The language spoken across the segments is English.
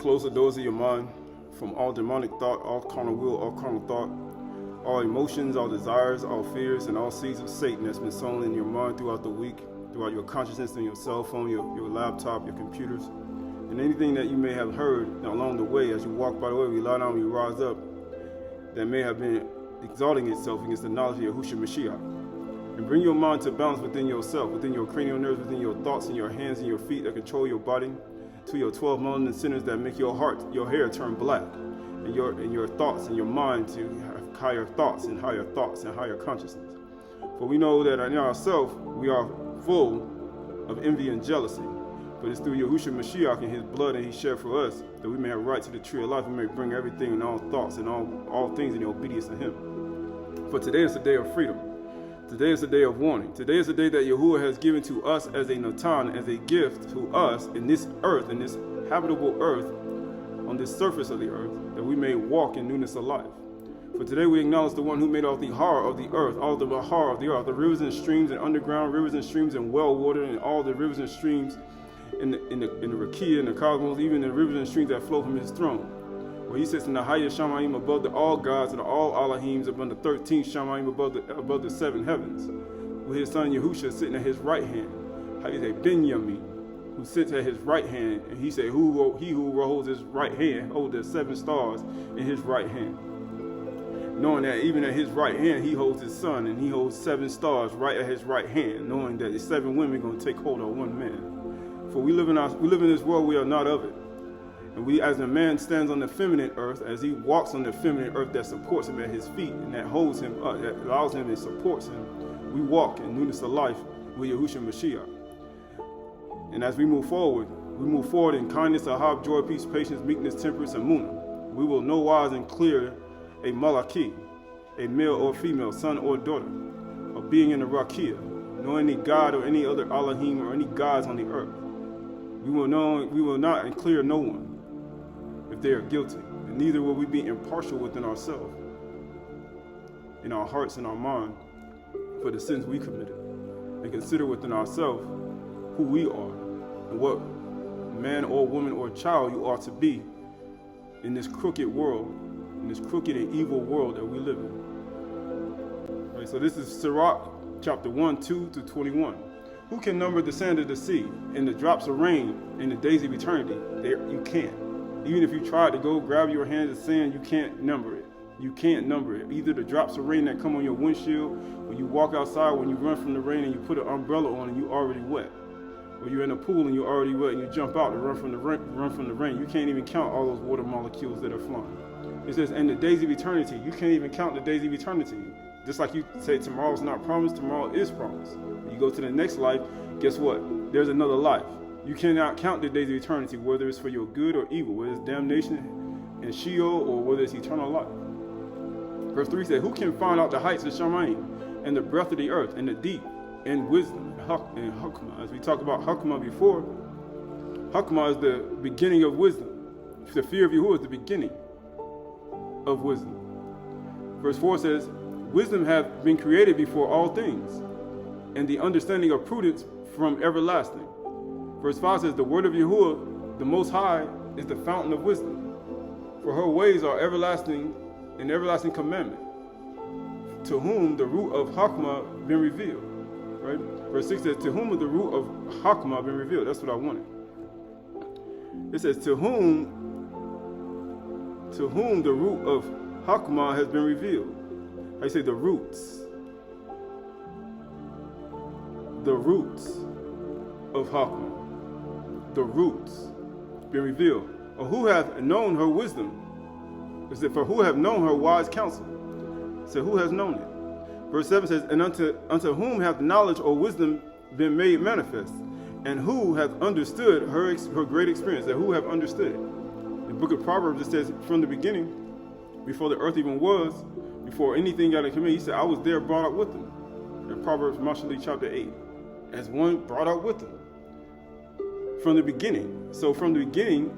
close the doors of your mind from all demonic thought, all carnal will, all carnal thought, all emotions, all desires, all fears, and all seeds of Satan that's been sown in your mind throughout the week, throughout your consciousness and your cell phone, your laptop, your computers, and anything that you may have heard along the way as you walk by the way, you lie down, you rise up, that may have been exalting itself against the knowledge of Yahushua Mashiach. And bring your mind to balance within yourself, within your cranial nerves, within your thoughts and your hands and your feet that control your body, to your 12 melanin centers that make your heart, your hair turn black, and your thoughts and your mind to have higher thoughts and higher consciousness. For we know that in ourselves we are full of envy and jealousy, but it's through Yahushua Mashiach and his blood that he shed for us that we may have right to the tree of life. We may bring everything and all thoughts and all things in obedience to him. For today is the day of freedom. Today is the day of warning. Today is the day that Yahuwah has given to us as a Natan, as a gift to us in this earth, in this habitable earth, on this surface of the earth, that we may walk in newness of life. For today we acknowledge the one who made all the horror of the earth, all the bahar of the earth, the rivers and streams and underground rivers and streams and well water, and all the rivers and streams in the Rakia, in the cosmos, even the rivers and streams that flow from his throne. Where he sits in the highest Shamayim above all gods and all Allahims, above the 13th Shamayim above the 7 heavens. With his son Yahushua sitting at his right hand. How you say Binyamin, who sits at his right hand, and he said, he who holds his right hand holds the 7 stars in his right hand. Knowing that even at his right hand he holds his son, and he holds 7 stars right at his right hand, knowing that the 7 women are going to take hold of one man. For we live in this world, we are not of it. And we, as a man stands on the feminine earth, as he walks on the feminine earth that supports him at his feet and that holds him up, that allows him and supports him, we walk in newness of life with Yahushua Mashiach. And as we move forward in kindness, ahab, joy, peace, patience, meekness, temperance, and munah. We will no wise and clear a malaki, a male or female, son or daughter, or being in the rakia, nor any god or any other Allahim or any gods on the earth. We will not and clear no one if they are guilty, and neither will we be impartial within ourselves, in our hearts and our mind, for the sins we committed, and consider within ourselves who we are, and what man or woman or child you are to be in this crooked world, in this crooked and evil world that we live in. Right, so this is Sirach, chapter 1, 2 to 21. Who can number the sand of the sea and the drops of rain in the days of eternity? There, you can't. Even if you try to go grab your hands of sand, you can't number it. You can't number it. Either the drops of rain that come on your windshield, when you walk outside, when you run from the rain and you put an umbrella on and you already wet. Or you're in a pool and you're already wet and you jump out and run from the rain. You can't even count all those water molecules that are flying. It says, and the days of eternity, you can't even count the days of eternity. Just like you say tomorrow's not promised, tomorrow is promised. You go to the next life, guess what? There's another life. You cannot count the days of eternity, whether it's for your good or evil, whether it's damnation and Sheol or whether it's eternal life. Verse 3 says, who can find out the heights of Shamayim and the breadth of the earth and the deep and wisdom and Hukmah? As we talked about Hukmah before, Hukmah is the beginning of wisdom. The fear of Yahuwah is the beginning of wisdom. Verse 4 says, wisdom hath been created before all things, and the understanding of prudence from everlasting. Verse 5 says, the word of Yahuwah, the Most High, is the fountain of wisdom. For her ways are everlasting, an everlasting commandment, to whom the root of Hokmah been revealed. Right? Verse 6 says, to whom the root of Hokmah been revealed. That's what I wanted. It says, to whom the root of Hokmah has been revealed. I say the roots. The roots of Hokmah. The roots been revealed. Or who hath known her wisdom? It said, for who have known her wise counsel? So who has known it? Verse 7 says, and unto whom hath knowledge or wisdom been made manifest? And who hath understood her great experience? And who have understood it? In the book of Proverbs, it says, from the beginning, before the earth even was, before anything got into me, he said, I was there brought up with them. In Proverbs, chapter 8, as one brought up with them. From the beginning. So from the beginning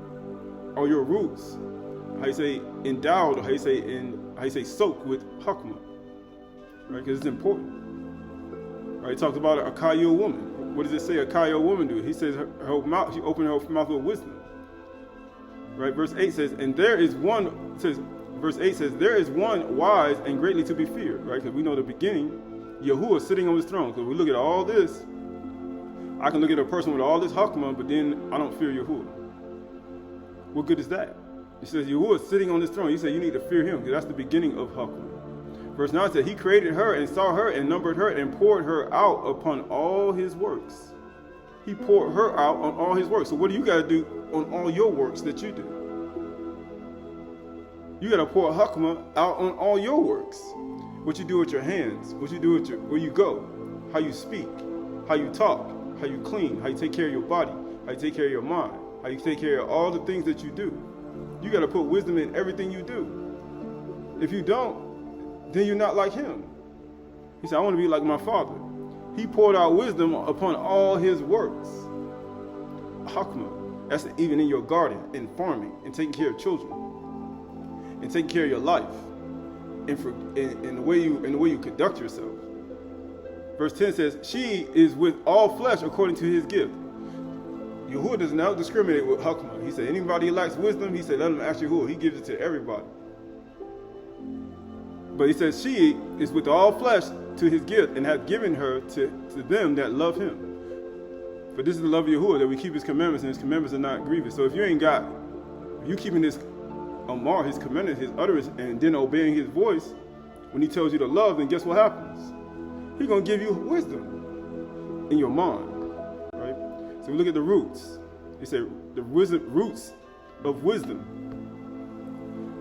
are your roots. How you say endowed, how you say soaked with Hukmah. Right? Because it's important. Right? He talks about a Kayil woman. What does it say a Kayil woman do? He says her mouth, she opened her mouth with wisdom. Right? Verse 8 says, and there is one, says, verse 8 says, there is one wise and greatly to be feared, right? Because we know the beginning, Yahuwah sitting on his throne. Because we look at all this, I can look at a person with all this Hakma, but then I don't fear Yahuwah. What good is that? He says, Yahuwah is sitting on his throne. He said, you need to fear him, because that's the beginning of Hakma. Verse 9 said, he created her and saw her and numbered her and poured her out upon all his works. He poured her out on all his works. So what do you got to do on all your works that you do? You got to pour Hakma out on all your works. What you do with your hands, what you do with where you go, how you speak, how you talk, how you clean, how you take care of your body, how you take care of your mind, how you take care of all the things that you do. You got to put wisdom in everything you do. If you don't, then you're not like him. He said, I want to be like my father. He poured out wisdom upon all his works. Hakma, that's even in your garden, in farming, and taking care of children, and taking care of your life, and in the way you conduct yourself. Verse 10 says, she is with all flesh according to his gift. Yahuwah does not discriminate with Hakma. He said, anybody who lacks wisdom, he said, let him ask Yahuwah. He gives it to everybody. But he says, she is with all flesh to his gift, and hath given her to them that love him. For this is the love of Yahuwah, that we keep his commandments, and his commandments are not grievous. So if you keeping his Amar, his commandments, his utterance, and then obeying his voice, when he tells you to love, then guess what happens? He's going to give you wisdom in your mind, right? So we look at the roots. He said the roots of wisdom.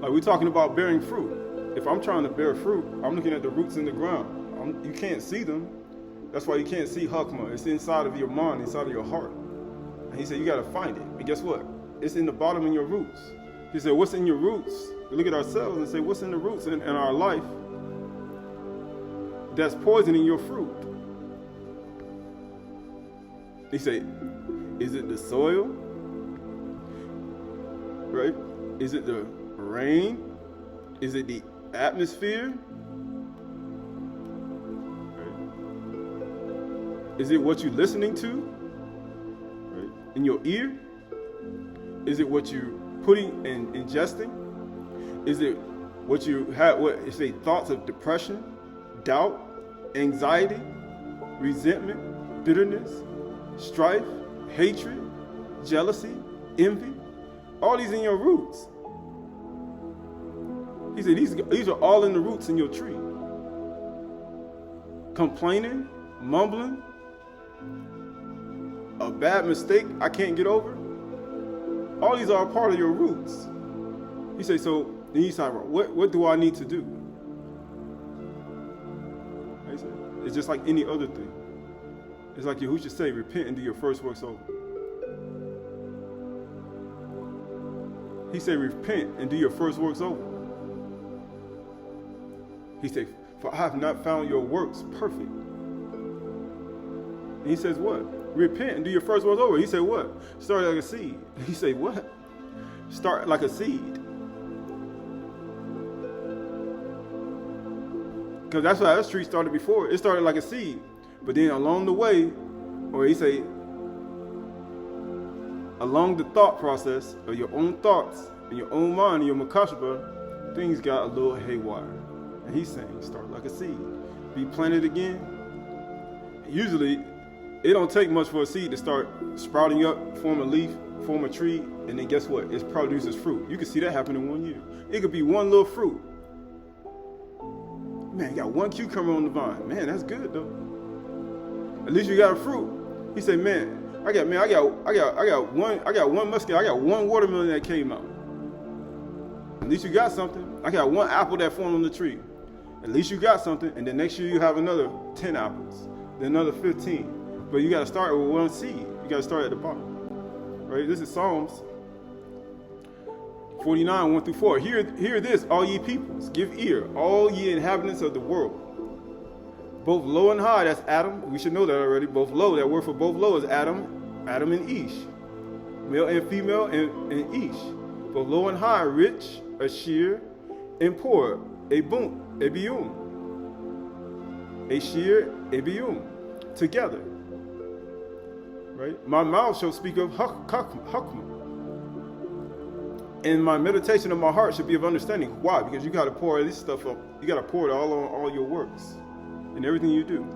Like we're talking about bearing fruit. If I'm trying to bear fruit, I'm looking at the roots in the ground. You can't see them. That's why you can't see Hakma. It's inside of your mind, inside of your heart. And he said you got to find it. And guess what? It's in the bottom in your roots. He said, what's in your roots? We look at ourselves and say, what's in the roots in our life that's poisoning your fruit? He said, is it the soil? Right? Is it the rain? Is it the atmosphere? Right? Is it what you're listening to? Right? In your ear? Is it what you're putting and ingesting? Is it what you have, thoughts of depression, doubt, anxiety, resentment, bitterness, strife, hatred, jealousy, envy? All these in your roots. He said these are all in the roots in your tree. Complaining, mumbling, a bad mistake I can't get over. All these are a part of your roots. He said, so then you say, what do I need to do? He said, it's just like any other thing. It's like Yahushua say, repent and do your first works over. He said, repent and do your first works over. He said, for I have not found your works perfect. And he says what? Repent and do your first works over. He said what? Start like a seed. He said what? Start like a seed. Because that's how Ashr'y started before. It started like a seed. But then along the way, or he say, along the thought process of your own thoughts, in your own mind, in your makashba, things got a little haywire. And he's saying, start like a seed. Be planted again. Usually, it don't take much for a seed to start sprouting up, form a leaf, form a tree, and then guess what? It produces fruit. You can see that happen in 1 year. It could be one little fruit. Man, you got one cucumber on the vine. Man, that's good though. At least you got a fruit. He said, man, I got one muscat. I got one watermelon that came out. At least you got something. I got one apple that formed on the tree. At least you got something. And then next year you have another 10 apples, then another 15. But you got to start with one seed. You got to start at the bottom. Right? This is Psalms 49, 1 through 4. Hear this, all ye peoples. Give ear, all ye inhabitants of the world. Both low and high, that's Adam. We should know that already. Both low, that word for both low is Adam and Ish. Male and female and Ish. Both low and high, rich, Ashr'y, and poor, Abum, Abium. Ashr'y, Abium. Together. Right? My mouth shall speak of Hakma. And my meditation of my heart should be of understanding. Why? Because you got to pour this stuff up. You got to pour it all on all your works and everything you do.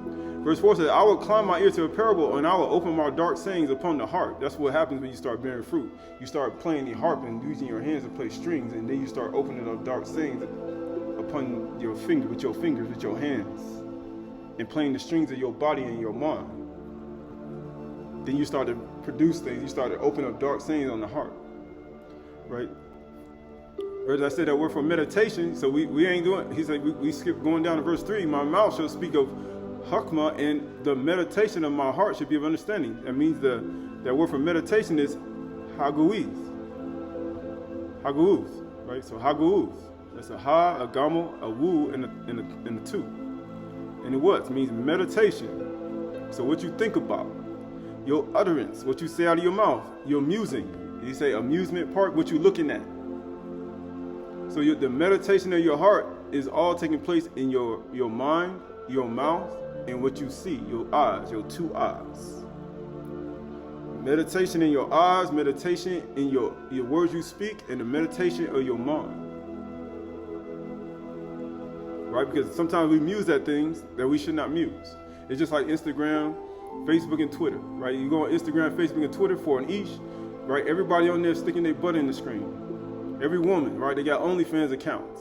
Verse 4 says, I will climb my ear to a parable, and I will open my dark sayings upon the heart. That's what happens when you start bearing fruit. You start playing the harp and using your hands to play strings, and then you start opening up dark sayings upon your finger, with your fingers, with your hands, and playing the strings of your body and your mind. Then you start to produce things. You start to open up dark sayings on the heart. Right? Or as I said, that word for meditation, so we ain't doing, he said, we skip going down to verse 3. My mouth shall speak of Hakma, and the meditation of my heart should be of understanding. That means that word for meditation is Haguith. Haguth, right? So Haguth. That's a Ha, a Gamo, a Wu, and a Tu. And it what? It means meditation. So what you think about, your utterance, what you say out of your mouth, your musing. You say amusement park, what you looking at. So the meditation of your heart is all taking place in your mind, your mouth, and what you see, your eyes, your two eyes. Meditation in your eyes, meditation in your words you speak, and the meditation of your mind. Right? Because sometimes we muse at things that we should not muse. It's just like Instagram, Facebook, and Twitter. Right? You go on Instagram, Facebook, and Twitter for an each. Right? Everybody on there sticking their butt in the screen. Every woman, right? They got OnlyFans accounts.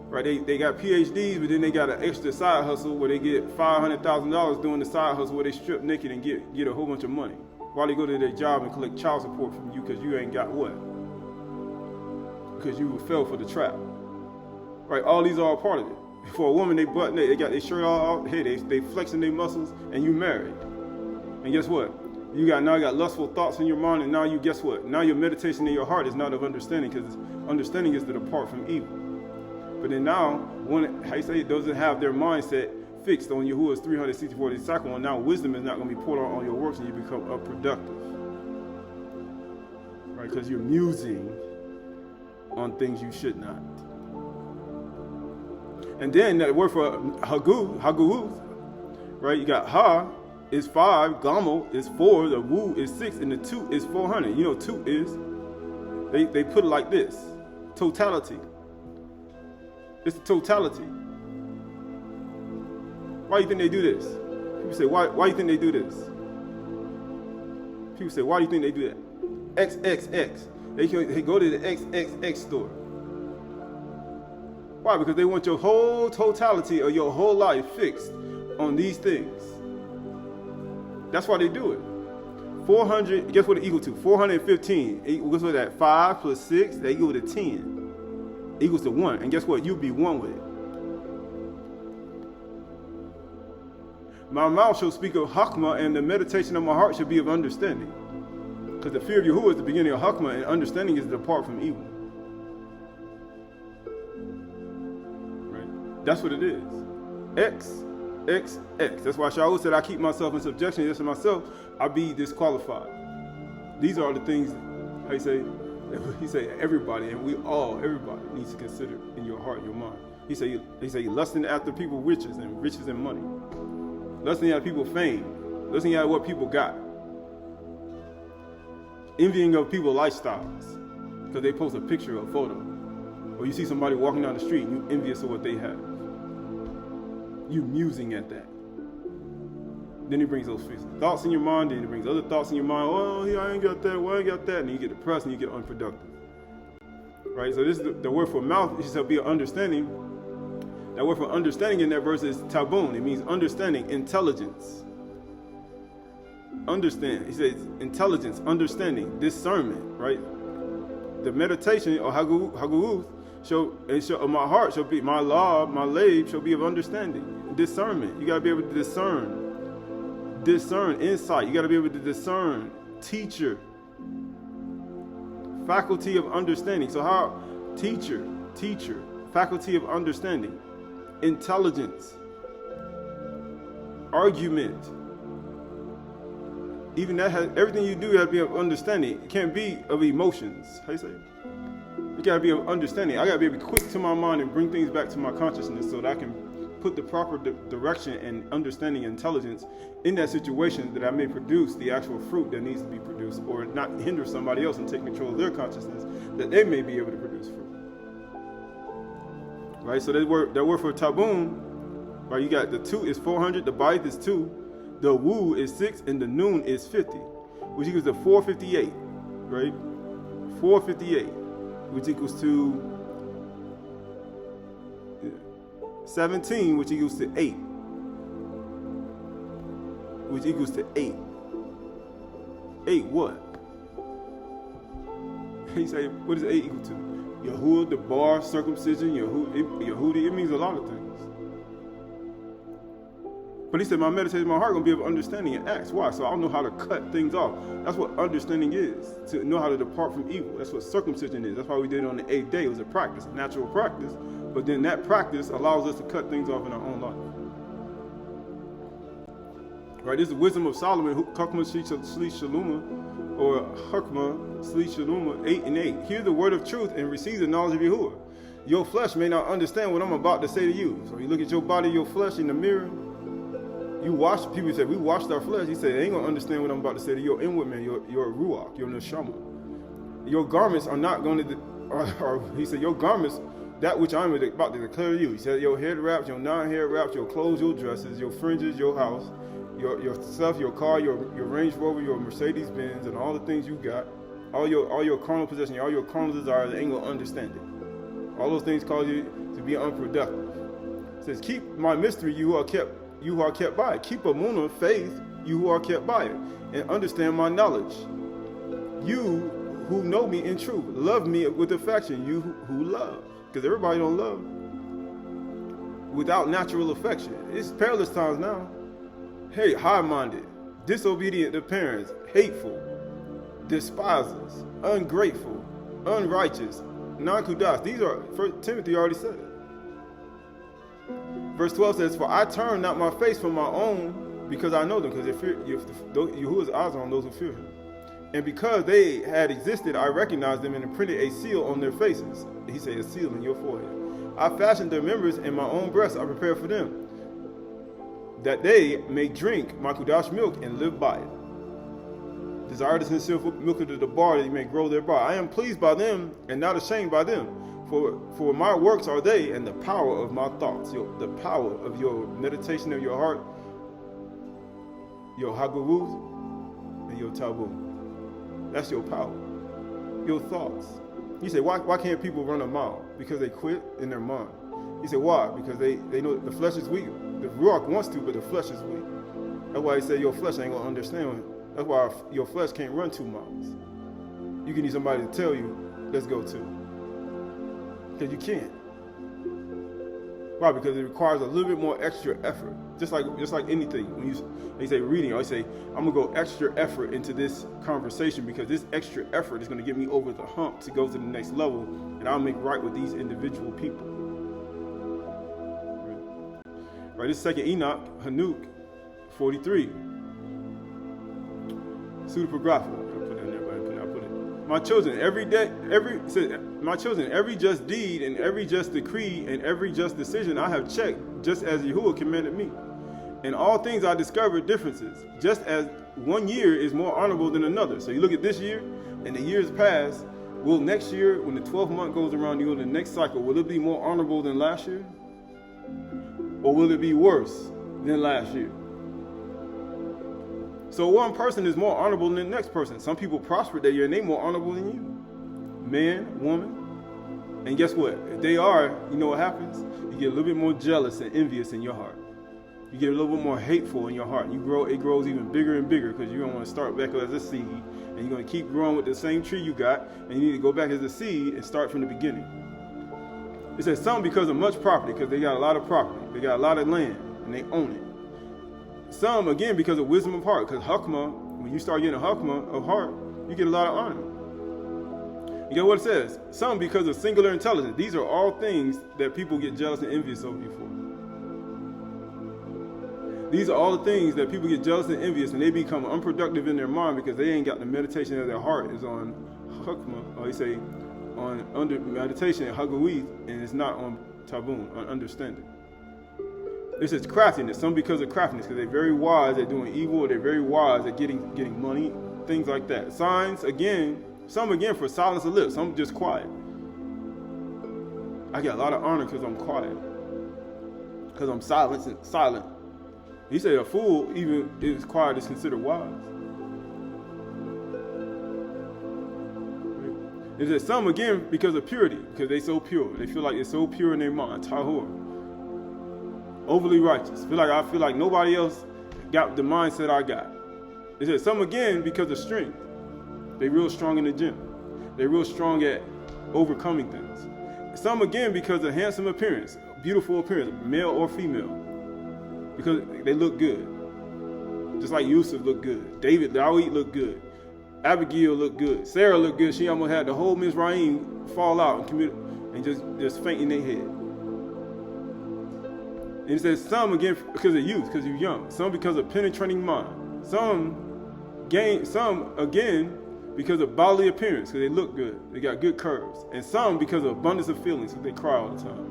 Right? They got PhDs, but then they got an extra side hustle where they get $500,000 doing the side hustle where they strip naked and get a whole bunch of money while they go to their job and collect child support from you because you ain't got what? Because you fell for the trap. Right? All these are a part of it. For a woman, they got their shirt all out. Hey, they flexing their muscles, and you married. And guess what? Now you got lustful thoughts in your mind, and now you guess what? Now your meditation in your heart is not of understanding, because understanding is to depart from evil. But then now, it doesn't have their mindset fixed on Yahuwah's 364-day cycle, and now wisdom is not going to be poured on your works, and you become unproductive. Right? Because you're musing on things you should not. And then that word for Haguth, right? You got Ha is 5, Gamo is 4, the Wu is 6, and the Tu is 400. You know, Tu is, they put it like this, totality. It's the totality. Why do you think they do this? People say, why do you think they do this? People say, why do you think they do that? XXX. They go to the XXX store. Why? Because they want your whole totality of your whole life fixed on these things. That's why they do it. 400, guess what it equals to? 415 equals to that 5 plus 6, they equal to 10. Equals to 1. And guess what? You'll be 1 with it. My mouth shall speak of Hakma, and the meditation of my heart shall be of understanding. Because the fear of Yahuwah is the beginning of Hakma, and understanding is to depart from evil. Right? That's what it is. X. That's why Shaul said, I keep myself in subjection. Yes, to myself, I be disqualified. These are the things, how you say, he say everybody, and everybody needs to consider in your heart, your mind. He say lusting after people riches and money. Lusting after people fame. Lusting after what people got. Envying of people's lifestyles because they post a picture or a photo. Or you see somebody walking down the street and you envious of what they have. You musing at that. Then he brings those thoughts in your mind, then he brings other thoughts in your mind. Oh, I ain't got that, well, I ain't got that. And you get depressed and you get unproductive. Right? So this is the word for mouth. It shall be an understanding. That word for understanding in that verse is tabun. It means understanding, intelligence. Understand. He says intelligence, understanding, discernment. Right? The meditation or haguth my heart shall be, my law, my lave shall be of understanding, discernment. You got to be able to discern insight. You got to be able to discern teacher, faculty of understanding. So how teacher, faculty of understanding, intelligence, argument. Even that has everything you do. You have to be of understanding. It can't be of emotions. How you say it? You gotta be of understanding. I gotta be able to be quick to my mind and bring things back to my consciousness so that I can put the proper direction and understanding and intelligence in that situation, that I may produce the actual fruit that needs to be produced, or not hinder somebody else and take control of their consciousness that they may be able to produce fruit. Right? So that word for tabun, right? You got the 2 is 400, the bayith is 2, the wu is 6, and the noon is 50, which equals to 458, right? 458, which equals to 17, which equals to 8, which equals to 8. 8 what? He say, what is 8 equal to? Yahuwah, the bar, circumcision, Yehudi, it means a lot of things. But he said, my meditation in my heart going to be of understanding and acts. Why? So I'll know how to cut things off. That's what understanding is, to know how to depart from evil. That's what circumcision is. That's why we did it on the 8th day. It was a practice, a natural practice. But then that practice allows us to cut things off in our own life. Right? This is the wisdom of Solomon, Hukma Shli Shaluma, or Hukma Shli Shaluma, 8 and 8. Hear the word of truth and receive the knowledge of Yahuwah. Your flesh may not understand what I'm about to say to you. So you look at your body, your flesh in the mirror. You wash, people say, we washed our flesh. He said, they ain't going to understand what I'm about to say to your inward man, your ruach, your neshama. Your garments are not going to, he said, your garments, that which I'm about to declare to you. He said, your head wraps, your non-hair wraps, your clothes, your dresses, your fringes, your house, your stuff, your car, your Range Rover, your Mercedes Benz, and all the things you got, all your carnal possessions, all your carnal desires, they ain't going to understand it. All those things cause you to be unproductive. It says, keep my mystery, you who are kept by it. Keep a moon faith, you who are kept by it, and understand my knowledge. You who know me in truth, love me with affection, you who love. Because everybody don't love without natural affection. It's perilous times now. Hey, high-minded, disobedient to parents, hateful, despisers, ungrateful, unrighteous, non-kudas. These are, 1 Timothy already said it. Verse 12 says, for I turn not my face from my own because I know them, because Yahuwah's eyes are on those who fear him. And because they had existed, I recognized them and imprinted a seal on their faces. He said, a seal in your forehead. I fashioned their members in my own breast. I prepared for them, that they may drink my kudash milk and live by it. Desire the sincere milk of the bar, that you may grow thereby. I am pleased by them and not ashamed by them. For my works are they, and the power of my thoughts, the power of your meditation of your heart, your hagavut, and your tabu. That's your power, your thoughts. You say, why can't people run a mile? Because they quit in their mind. You say, why? Because they know the flesh is weak. The ruach wants to, but the flesh is weak. That's why he said your flesh ain't going to understand. That's why your flesh can't run 2 miles. You can need somebody to tell you, let's go 2. Because you can't. Why? Because it requires a little bit more extra effort. Just like anything. When you say reading, I say, I'm going to go extra effort into this conversation because this extra effort is going to get me over the hump to go to the next level, and I'll make right with these individual people. Right, this is 2nd Enoch, Hanuk, 43. Pseudepigrapha. My children, every just deed and every just decree and every just decision I have checked, just as Yahuwah commanded me. In all things I discovered differences, just as one year is more honorable than another. So you look at this year, and the years pass. Will next year, when the 12th month goes around, you in the next cycle, will it be more honorable than last year? Or will it be worse than last year? So one person is more honorable than the next person. Some people prosper that year and they're more honorable than you. Man, woman. And guess what? If they are, you know what happens? You get a little bit more jealous and envious in your heart. You get a little bit more hateful in your heart. It grows even bigger and bigger because you don't want to start back as a seed. And you're going to keep growing with the same tree you got. And you need to go back as a seed and start from the beginning. It says some because of much property, because they got a lot of property. They got a lot of land and they own it. Some, again, because of wisdom of heart. Because Hukmah, when you start getting a Hukmah of heart, you get a lot of honor. You get what it says? Some because of singular intelligence. These are all things that people get jealous and envious of you for. These are all the things that people get jealous and envious, and they become unproductive in their mind because they ain't got the meditation of their heart is on Hukmah, or you say on under meditation and Hagawith, and it's not on Tabun, on understanding. This is craftiness. Some because of craftiness, because they're very wise at doing evil, or they're very wise at getting money, things like that. Signs, again, Some again for silence of lips. Some just quiet. I get a lot of honor because I'm quiet. Because I'm silent. He said a fool, even if is quiet, is considered wise. He said some again because of purity, because they so pure. They feel like it's so pure in their mind. Tahor. Overly righteous. I feel like nobody else got the mindset I got. He said some again because of strength. They real strong in the gym. They real strong at overcoming things. Some again because of handsome appearance, beautiful appearance, male or female, because they look good. Just like Yusuf looked good, Dawid looked good, Abigail looked good, Sarah looked good. She almost had the whole Mizraim fall out and just faint in their head. And he says some again because of youth, because you're young. Some because of penetrating mind. Some again because of bodily appearance, because they look good. They got good curves. And some because of abundance of feelings, because they cry all the time.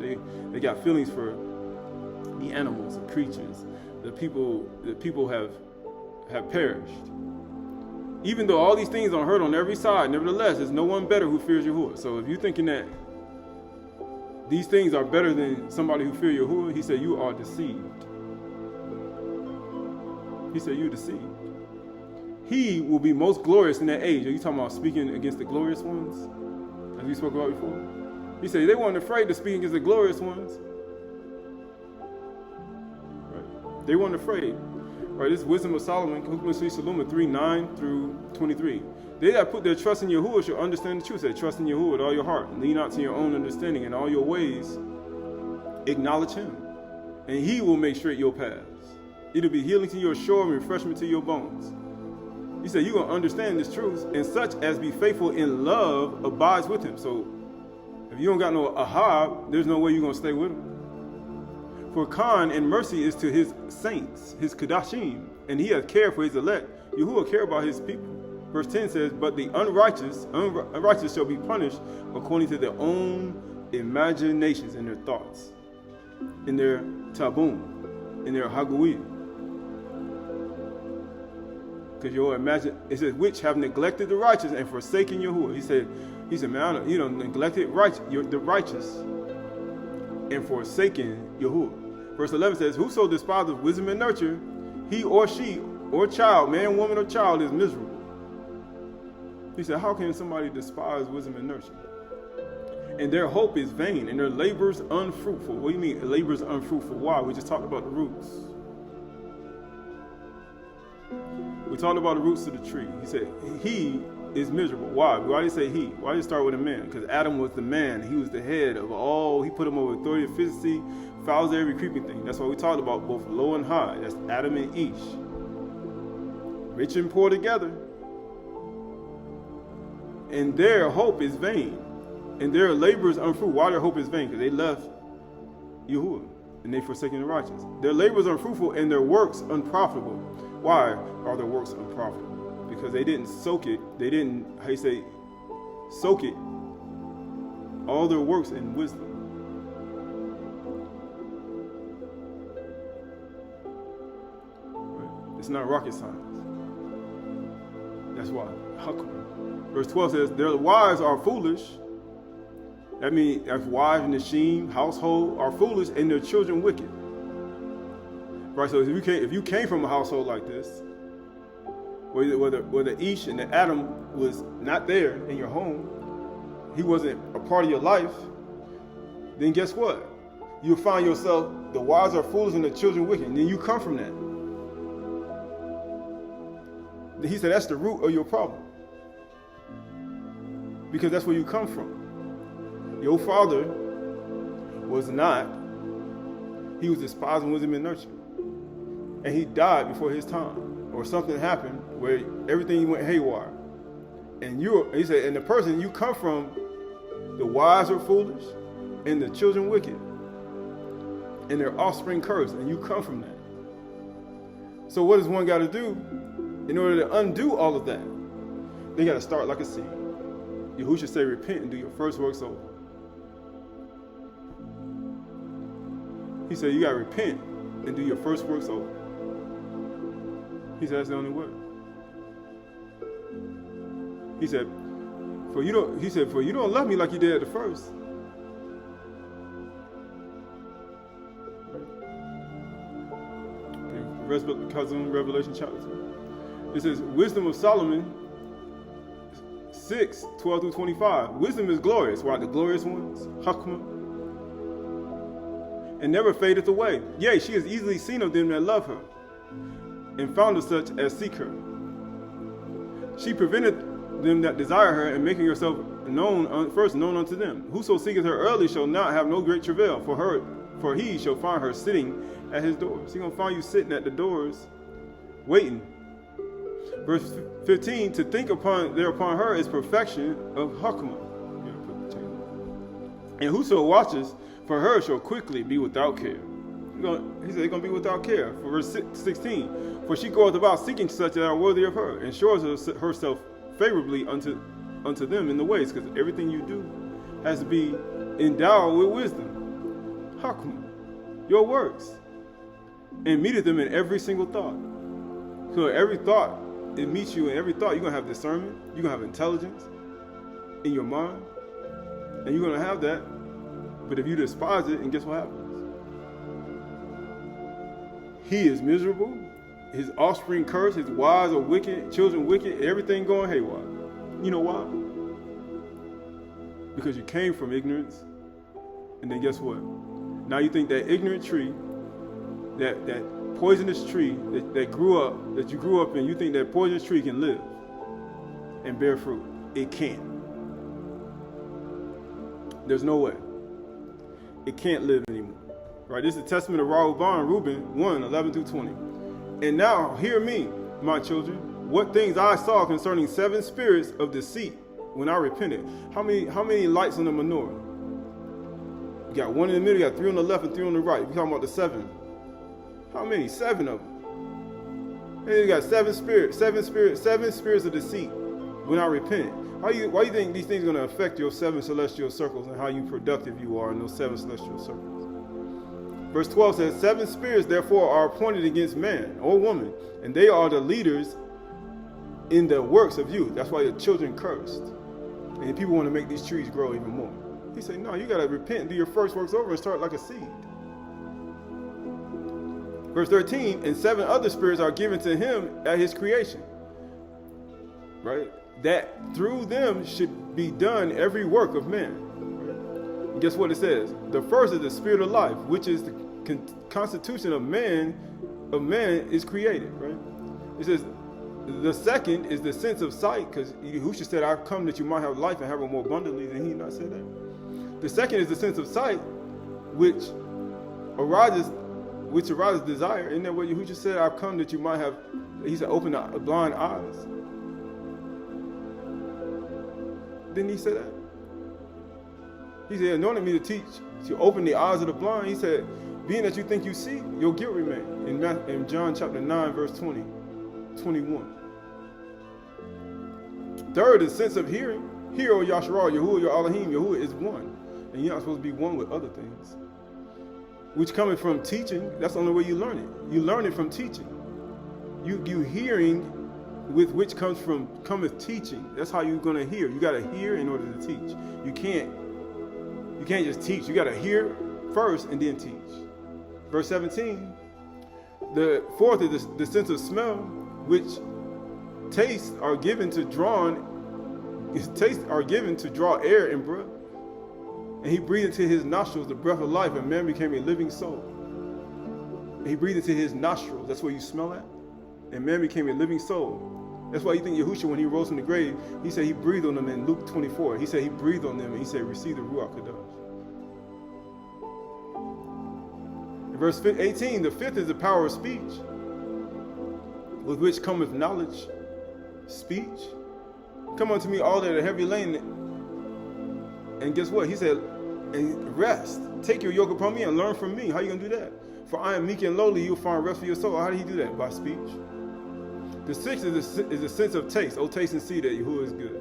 They got feelings for the animals, the creatures, the people have perished. Even though all these things are heard on every side, nevertheless, there's no one better who fears Yahuwah. So if you're thinking that these things are better than somebody who fears Yahuwah, he said you are deceived. He said you're deceived. He will be most glorious in that age. Are you talking about speaking against the glorious ones? As we spoke about before. He said they weren't afraid to speak against the glorious ones. Right. They weren't afraid. Right. This is Wisdom of Solomon, 3:9-23. They that put their trust in Yahuwah shall understand the truth. Say, trust in Yahuwah with all your heart. Lean not to your own understanding. In all your ways, acknowledge him. And he will make straight your paths. It'll be healing to your shore and refreshment to your bones. He said, you're going to understand this truth, and such as be faithful in love abides with him. So, if you don't got no ahab, there's no way you're going to stay with him. For Khan and mercy is to his saints, his kadashim, and he has care for his elect. Yahuwah care about his people. Verse 10 says, but the unrighteous shall be punished according to their own imaginations and their thoughts, in their tabun, in their hagui. Because it says, which have neglected the righteous and forsaken Yahuwah. He said, man, neglected the righteous and forsaken Yahuwah. Verse 11 says, whoso despises wisdom and nurture, he or she or child, man, woman, or child, is miserable. He said, how can somebody despise wisdom and nurture? And their hope is vain, and their labors unfruitful. What do you mean, labors unfruitful? Why? We just talked about the roots. We talked about the roots of the tree. He said, he is miserable. Why? Why did he say he? Why did he start with a man? Because Adam was the man. He was the head of all. He put him over authority, efficiency, fouls every creeping thing. That's why we talked about both low and high. That's Adam and Ish. Rich and poor together. And their hope is vain. And their labor is unfruitful. Why their hope is vain? Because they left Yahuwah and they forsaken the righteous. Their labor is unfruitful and their works unprofitable. Why are their works unprofitable? Because they didn't soak it. They didn't, soak it. All their works in wisdom. Right? It's not rocket science. That's why. Verse 12 says, their wives are foolish. That means that's wives in the Shem household are foolish and their children wicked. Right, so if you came from a household like this, where the Ish and the Adam was not there in your home, he wasn't a part of your life, then guess what? You'll find yourself, the wives are foolish and the children wicked, and then you come from that. He said that's the root of your problem. Because that's where you come from. Your father was not, he was despising wisdom and nurture. And he died before his time. Or something happened where everything went haywire. And he said, and the person you come from, the wise are foolish, and the children wicked. And their offspring cursed, and you come from that. So what does one got to do in order to undo all of that? They got to start like a seed. Yahushua said, repent and do your first works over. He said, you got to repent and do your first works over. He said, that's the only way. He said, For you don't, he said, for you don't love me like you did at the first. Cousin Revelation chapter 2. It says, Wisdom of Solomon 6:12-25. Wisdom is glorious. Why? The glorious ones, Hakma, and never fadeth away. Yea, she is easily seen of them that love her, and found of such as seek her. She prevented them that desire her, and making herself known, first known unto them. Whoso seeketh her early shall not have no great travail, for he shall find her sitting at his doors. He's going to find you sitting at the doors, waiting. Verse 15, to think thereupon her is perfection of Hakma. And whoso watches for her shall quickly be without care. He said he's going to be without care. For verse 16, for she goeth about seeking such that are worthy of her, and shows herself favorably unto them in the ways, because everything you do has to be endowed with wisdom. Hakma, your works, and meeteth them in every single thought. So every thought, it meets you in every thought. You're going to have discernment, you're going to have intelligence in your mind, and you're going to have that. But if you despise it, and guess what happens? He is miserable, his offspring cursed, his wives are wicked, children wicked, everything going haywire. You know why? Because you came from ignorance, and then guess what? Now you think that ignorant tree, that poisonous tree that you grew up in, you think that poisonous tree can live and bear fruit. It can't. There's no way. It can't live anymore. Right? This is the testament of Reuben 1:11-20. And now hear me, my children, what things I saw concerning 7 spirits of deceit when I repented. How many lights on the menorah? You got 1 in the middle, you got 3 on the left and 3 on the right. We're talking about the 7. How many? 7 of them. And you got 7 spirits of deceit when I repented. Why do you think these things are going to affect your 7 celestial circles and how productive you are in those 7 celestial circles? Verse 12 says, 7 spirits therefore are appointed against man or woman, and they are the leaders in the works of youth. That's why your children cursed. And people want to make these trees grow even more. He said, no, you got to repent and do your first works over and start like a seed. Verse 13, and 7 other spirits are given to him at his creation. Right? That through them should be done every work of man. Right? And guess what it says? The first is the spirit of life, which is the constitution of man is created. Right? It says the second is the sense of sight, because Yahushua said, I've come that you might have life and have it more abundantly. Did he not say that? The second is the sense of sight, which arises desire. Isn't that what Yahushua said? I've come that you might have, he said, open the blind eyes. Didn't he say that? He said, anointed me to teach, to open the eyes of the blind. He said, being that you think you see, your guilt remain. In John chapter 9, verse 21. Third is sense of hearing. Hear, O Yasharah, Yahuwah, your Elohim, Yahuwah is one. And you're not supposed to be one with other things. Which coming from teaching, that's the only way you learn it. You learn it from teaching. You hearing with which cometh teaching. That's how you're gonna hear. You gotta hear in order to teach. You can't just teach. You gotta hear first and then teach. Verse 17. The fourth is the sense of smell, which tastes are given to draw air and breath. And he breathed into his nostrils the breath of life, and man became a living soul. And he breathed into his nostrils. That's where you smell at. And man became a living soul. That's why you think Yahushua, when he rose from the grave, he said he breathed on them in Luke 24. He said he breathed on them and he said, receive the Ruach Kadosh. In verse 18, the fifth is the power of speech, with which cometh knowledge. Speech. Come unto me all that are heavy laden. And guess what? He said, and rest. Take your yoke upon me and learn from me. How you going to do that? For I am meek and lowly, you'll find rest for your soul. How did he do that? By speech. The sixth is the sense of taste. Oh, taste and see that Yahuwah is good.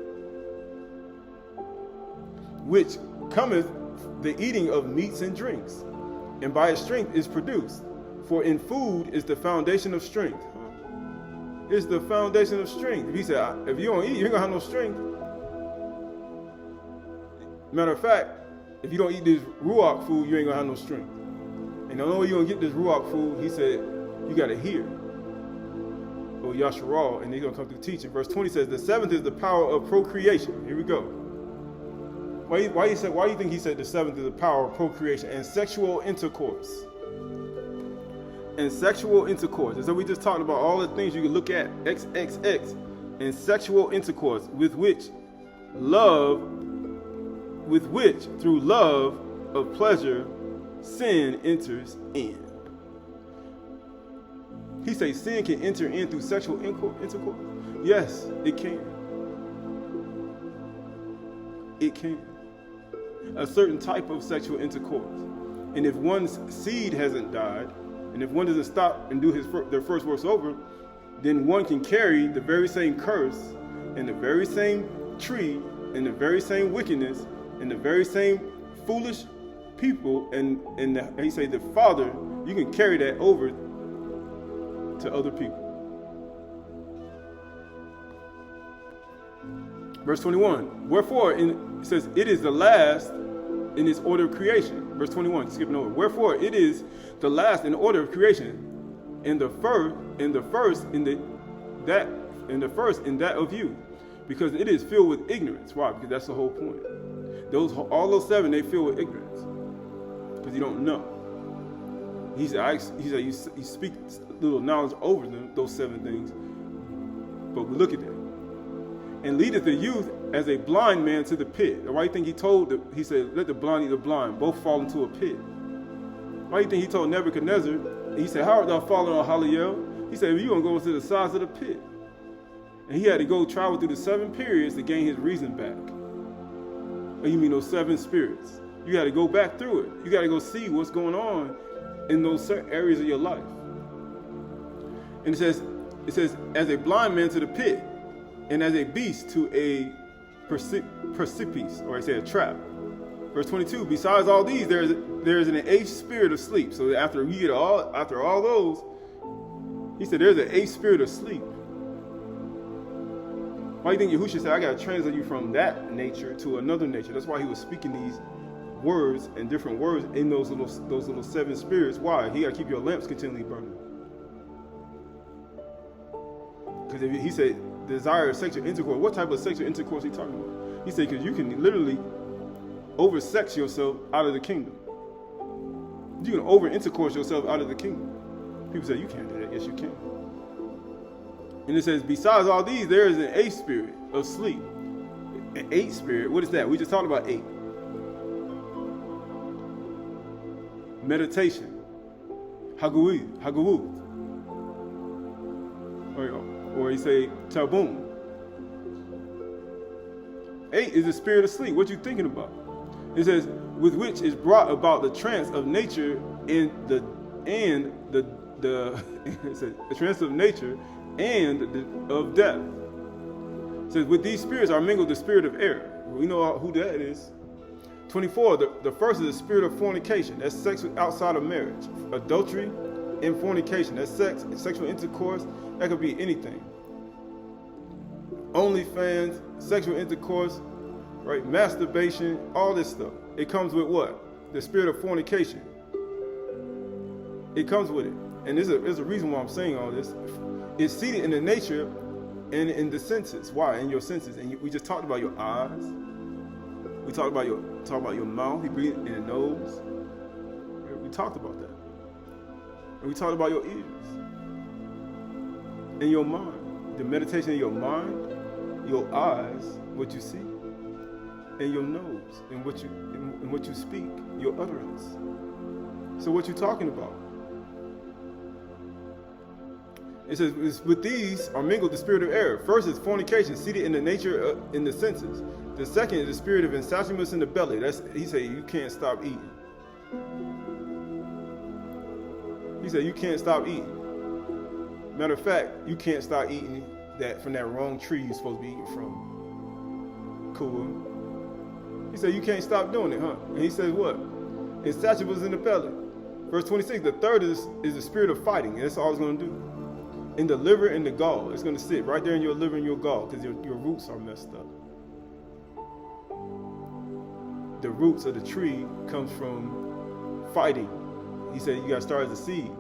Which cometh the eating of meats and drinks. And by its strength is produced. For in food is the foundation of strength. It's the foundation of strength. If he said, if you don't eat, you ain't going to have no strength. Matter of fact, if you don't eat this ruach food, you ain't gonna have no strength. And the only way you're gonna get this ruach food, he said, you gotta hear. Or Ashr'y, and he's gonna come through teaching. Verse 20 says, the seventh is the power of procreation. Here we go. Why do you think he said the seventh is the power of procreation and sexual intercourse? And sexual intercourse. And so we just talked about all the things you can look at, XXX, and sexual intercourse with which through love of pleasure, sin enters in. He says sin can enter in through sexual intercourse. Yes, it can. It can. A certain type of sexual intercourse. And if one's seed hasn't died, and if one doesn't stop and do their first works over, then one can carry the very same curse and the very same tree and the very same wickedness and the very same foolish people and he say the father, you can carry that over to other people. Verse 21, wherefore, it says, it is the last in its order of creation. Verse 21, skipping over. Wherefore, it is the last in order of creation, and the first in that of you, because it is filled with ignorance. Why? Because that's the whole point. All those seven, they fill with ignorance, because you don't know. He said, you speak little knowledge over them, those seven things. But we look at that. And leadeth the youth as a blind man to the pit. Why do you think he said, let the blind eat the blind, both fall into a pit? Why do you think he told Nebuchadnezzar, he said, how art thou fallen on Haliel? He said, well, you're going to go into the sides of the pit. And he had to go travel through the 7 periods to gain his reason back. And you mean those 7 spirits. You got to go back through it. You got to go see what's going on in those certain areas of your life. And it says, as a blind man to the pit, and as a beast to a precipice, or I say a trap. Verse 22, besides all these, there is an 8th spirit of sleep. So after all those, he said there's an 8th spirit of sleep. Why do you think Yahushua said, I got to translate you from that nature to another nature? That's why he was speaking these words and different words in those little 7 spirits. Why? He got to keep your lamps continually burning. Because if he said, desire of sexual intercourse, what type of sexual intercourse are you talking about? He said, because you can literally over-sex yourself out of the kingdom. You can over-intercourse yourself out of the kingdom. People say, you can't do that. Yes, you can. And it says, besides all these, there is an 8th spirit of sleep. An 8th spirit, what is that? We just talked about 8. Meditation. Hagawud. Or he say, Tabun. 8 is the spirit of sleep. What you thinking about? It says, with which is brought about the trance of nature it says, the trance of nature and of death. It says, with these spirits are mingled the spirit of error. We know who that is. 24, the first is the spirit of fornication. That's sex outside of marriage. Adultery and fornication. That's sex, sexual intercourse. That could be anything. OnlyFans, sexual intercourse, right? Masturbation, all this stuff. It comes with what? The spirit of fornication. It comes with it. And there's a reason why I'm saying all this. It's seated in the nature and in the senses. Why? In your senses. And we just talked about your eyes. We talked about your mouth. You breathe in the nose. We talked about that. And we talked about your ears. And your mind. The meditation in your mind, your eyes, what you see, and your nose, and what you speak, your utterance. So what you talking about? It says, with these are mingled the spirit of error. First is fornication, seated in the nature in the senses. The second is the spirit of insatiableness in the belly. He said you can't stop eating. He said you can't stop eating. Matter of fact, you can't stop eating from that wrong tree you're supposed to be eating from. Cool. He said you can't stop doing it, huh? And he says what? Insatiableness in the belly. Verse 26, the third is the spirit of fighting. That's all it's going to do. In the liver and the gall. It's going to sit right there in your liver and your gall because your roots are messed up. the roots of the tree comes from fighting. He said you got to start as a seed.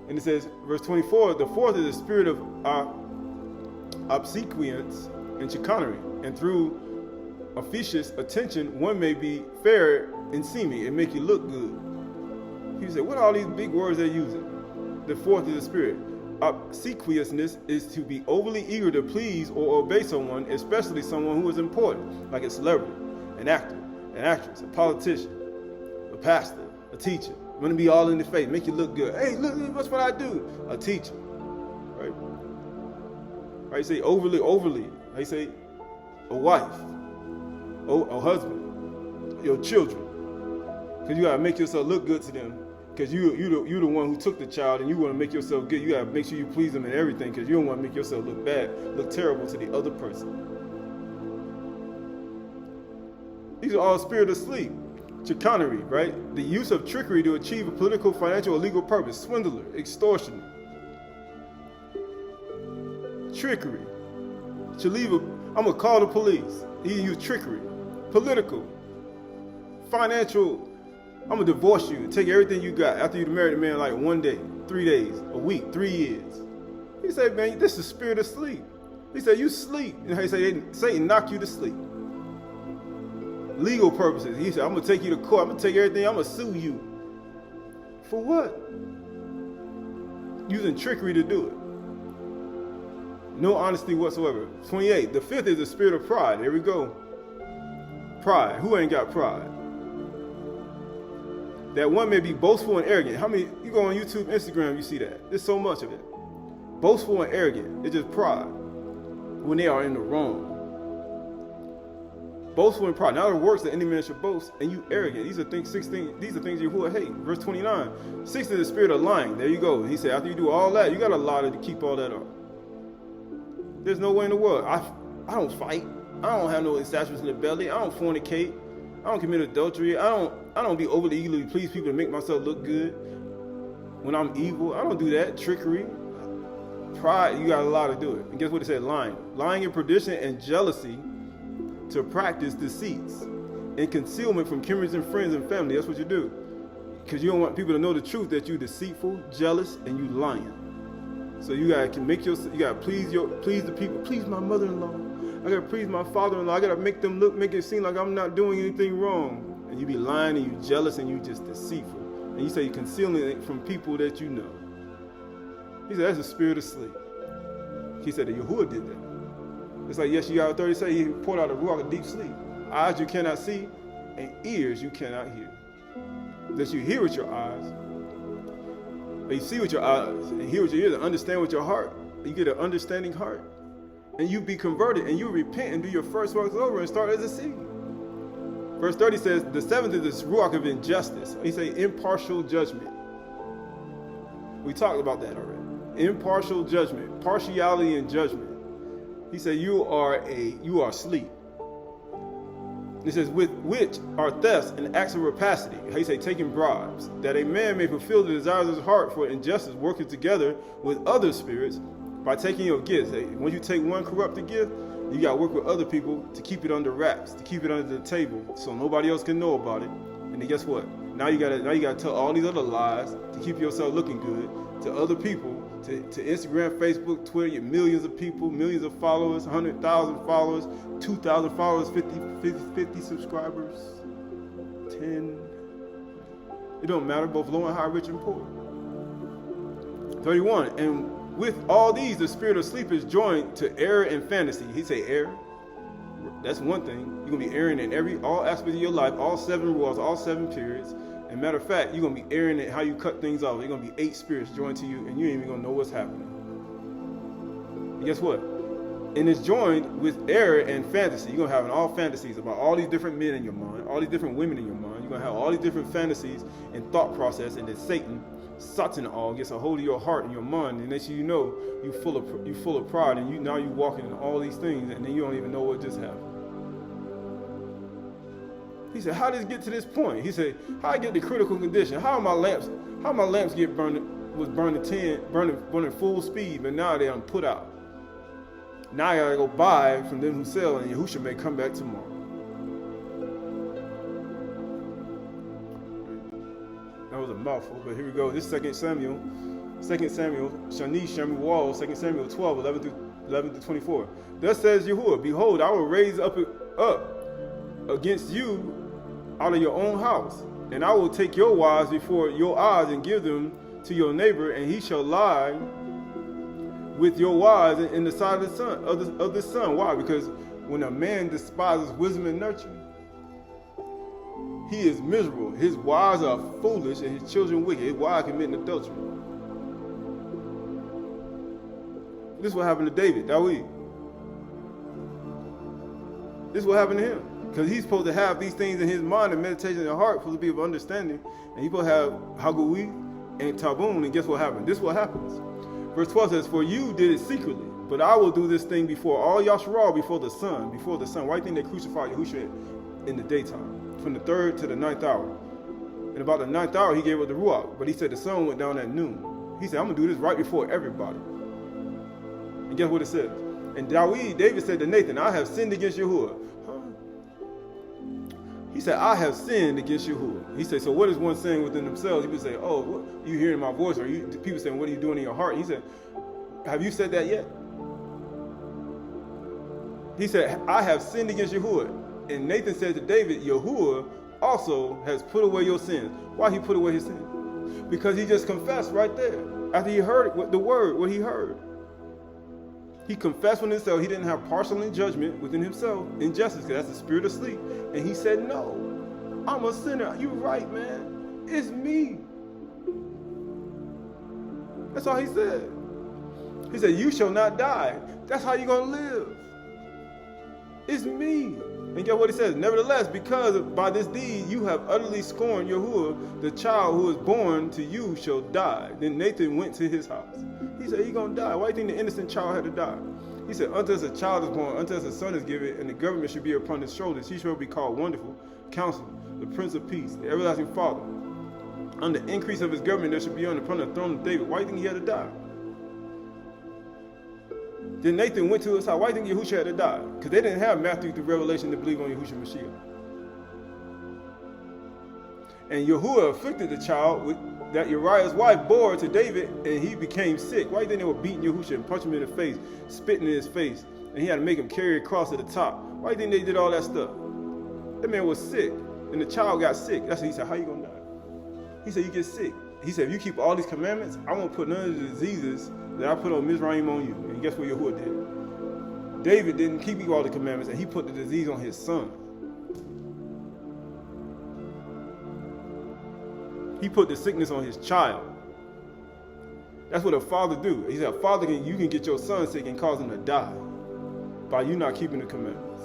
And it says, verse 24, the fourth is the spirit of obsequience and chicanery. And through officious attention, one may be fair and seeming and make you look good. He said, what are all these big words they're using? The fourth is the spirit. Obsequiousness is to be overly eager to please or obey someone, especially someone who is important, like a celebrity, an actor, an actress, a politician, a pastor, a teacher. You want to be all in the face, make you look good. Hey, look, that's what I do. A teacher, right? Right? Say overly. I say a wife, a husband, your children, because you gotta make yourself look good to them. Because you the one who took the child, and you want to make yourself good. You got to make sure you please them in everything, because you don't want to make yourself look bad, look terrible to the other person. These are all spirit of sleep. Chicanery, right? The use of trickery to achieve a political, financial, or legal purpose. Swindler, extortioner. Trickery. I'm going to call the police. He used trickery. Political. Financial. I'm going to divorce you, take everything you got after you married a man like 1 day, 3 days, a week, 3 years. He said, man, this is spirit of sleep. He said, you sleep. You know, he said, Satan knocked you to sleep. Legal purposes. He said, I'm going to take you to court. I'm going to take everything. I'm going to sue you. For what? Using trickery to do it. No honesty whatsoever. 28. The fifth is the spirit of pride. There we go. Pride. Who ain't got pride? That one may be boastful and arrogant. How many, you go on YouTube, Instagram, you see that. There's so much of it. Boastful and arrogant. It's just pride. When they are in the wrong. Boastful and pride. Now the works that any man should boast, and you arrogant. These are things Yahuwah hate. Verse 29. 6 is the spirit of lying. There you go. He said, after you do all that, you got to lie to keep all that up. There's no way in the world. I don't fight. I don't have no establishments in the belly. I don't fornicate. I don't commit adultery. I don't be overly eagerly please people to make myself look good when I'm evil. I don't do that. Trickery. Pride, you got a lot to do it. And guess what it said? Lying. Lying in perdition and jealousy to practice deceits and concealment from kindreds and friends and family. That's what you do. Because you don't want people to know the truth that you're deceitful, jealous, and you lying. So you gotta please the people, please my mother-in-law. I gotta please my father-in-law. I gotta make it seem like I'm not doing anything wrong. And you be lying and you jealous and you just deceitful. And you say you're concealing it from people that you know. He said that's a spirit of sleep. He said that Yahuwah did that. It's like Yeshayahu 30 say he poured out a ruach of deep sleep. Eyes you cannot see and ears you cannot hear. That you hear with your eyes, or you see with your eyes and hear with your ears and understand with your heart. You get an understanding heart. And you be converted and you repent and do your first works over and start as a seed. Verse 30 says, the seventh is this ruach of injustice. He say impartial judgment. We talked about that already. Impartial judgment, partiality and judgment. He said you are asleep. He says with which are thefts and acts of rapacity. He say taking bribes, that a man may fulfill the desires of his heart for injustice, working together with other spirits by taking your gifts. When you take one corrupted gift, you got to work with other people to keep it under wraps, to keep it under the table, so nobody else can know about it. And then guess what? Now you gotta tell all these other lies to keep yourself looking good to other people, to Instagram, Facebook, Twitter. You millions of people, millions of followers, 100,000 followers, 2,000 followers, 50 subscribers, 10. It don't matter, both low and high, rich and poor. 31. And with all these, the spirit of sleep is joined to error and fantasy. He say error. That's one thing. You're going to be erring in all aspects of your life, all 7 walls, all 7 periods. And matter of fact, you're going to be erring in how you cut things off. You're going to be 8 spirits joined to you, and you ain't even going to know what's happening. And guess what? And it's joined with error and fantasy. You're going to have all fantasies about all these different men in your mind, all these different women in your mind. You're going to have all these different fantasies and thought process, and then Satan all gets a hold of your heart and your mind, and next you know you full of pride, and now you walking in all these things, and then you don't even know what just happened. He said, how did it get to this point? He said, how I get to critical condition? How my lamps get burning full speed, but now they are put out. Now I gotta go buy from them who sell, and Yahushua may come back tomorrow. was a mouthful, but here we go. This is 2 Samuel, Shani, Shemuel, 2 Samuel 12, 11 through 24. Thus says Yahuwah, behold, I will raise up against you out of your own house, and I will take your wives before your eyes and give them to your neighbor, and he shall lie with your wives in the sight of the son. Why? Because when a man despises wisdom and nurture, he is miserable. His wives are foolish and his children wicked. His wives committing adultery. This is what happened to David. This is what happened to him. Because he's supposed to have these things in his mind and meditation in his heart, supposed to be of understanding. And he's supposed to have Hagui and Tabun. And guess what happened? This is what happens. Verse 12 says, for you did it secretly, but I will do this thing before all Ashr'y, before the sun. Why do you think they crucified Yahushua in the daytime? From the 3rd to the 9th hour. And about the 9th hour, he gave up the Ruach. But he said the sun went down at noon. He said, I'm going to do this right before everybody. And guess what it says? And David said to Nathan, I have sinned against Yahuwah. He said, I have sinned against Yahuwah. He said, so what is one saying within themselves? He would say, oh, what, you hearing my voice? Or people saying, what are you doing in your heart? He said, have you said that yet? He said, I have sinned against Yahuwah. And Nathan said to David, Yahuwah also has put away your sins. Why he put away his sins? Because he just confessed right there. After he heard the word, what he heard. He confessed within himself. He didn't have partial judgment within himself, injustice, because that's the spirit of sleep. And he said, no, I'm a sinner. You're right, man. It's me. That's all he said. He said, you shall not die. That's how you're going to live. It's me. And guess what he says? Nevertheless, because by this deed you have utterly scorned Yahuwah, the child who is born to you shall die. Then Nathan went to his house. He said, he's going to die. Why do you think the innocent child had to die? He said, unto us a child is born, unto us a son is given, and the government should be upon his shoulders. He shall be called Wonderful, Counselor, the Prince of Peace, the Everlasting Father. On the increase of his government there should be upon the throne of David. Why do you think he had to die? Then Nathan went to his house. Why do you think Yahushua had to die? Because they didn't have Matthew through Revelation to believe on Yahushua Mashiach. And Yahuwah afflicted the child that Uriah's wife bore to David, and he became sick. Why do you think they were beating Yahushua and punching him in the face, spitting in his face, and he had to make him carry a cross to the top? Why do you think they did all that stuff? That man was sick, and the child got sick. That's what he said, how you going to die? He said, you get sick. He said, if you keep all these commandments, I won't put none of the diseases that I put on Mizraim on you. And guess what Yahuwah did? David didn't keep all the commandments, and he put the disease on his son. He put the sickness on his child. That's what a father do. He said, a father you can get your son sick and cause him to die by you not keeping the commandments.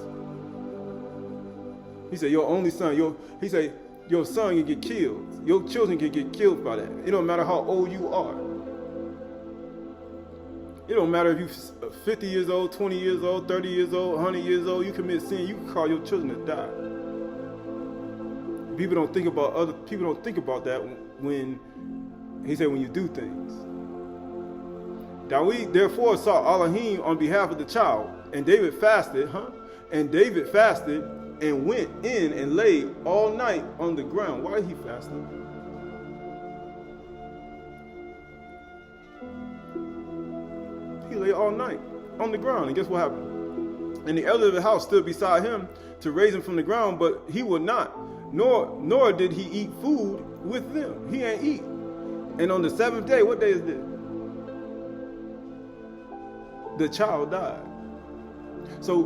He said, your only son, he said, your son can get killed. Your children can get killed by that. It don't matter how old you are. It don't matter if you're 50 years old, 20 years old, 30 years old, 100 years old, you commit sin, you can cause your children to die. People don't think about that when he said when you do things. David therefore sought Elohim on behalf of the child, and David fasted, And David fasted and went in and lay all night on the ground. Why he fasted? He lay all night on the ground, and guess what happened? And the elder of the house stood beside him to raise him from the ground, but he would not. Nor did he eat food with them. He ain't eat. And on the 7th day, what day is this? The child died. So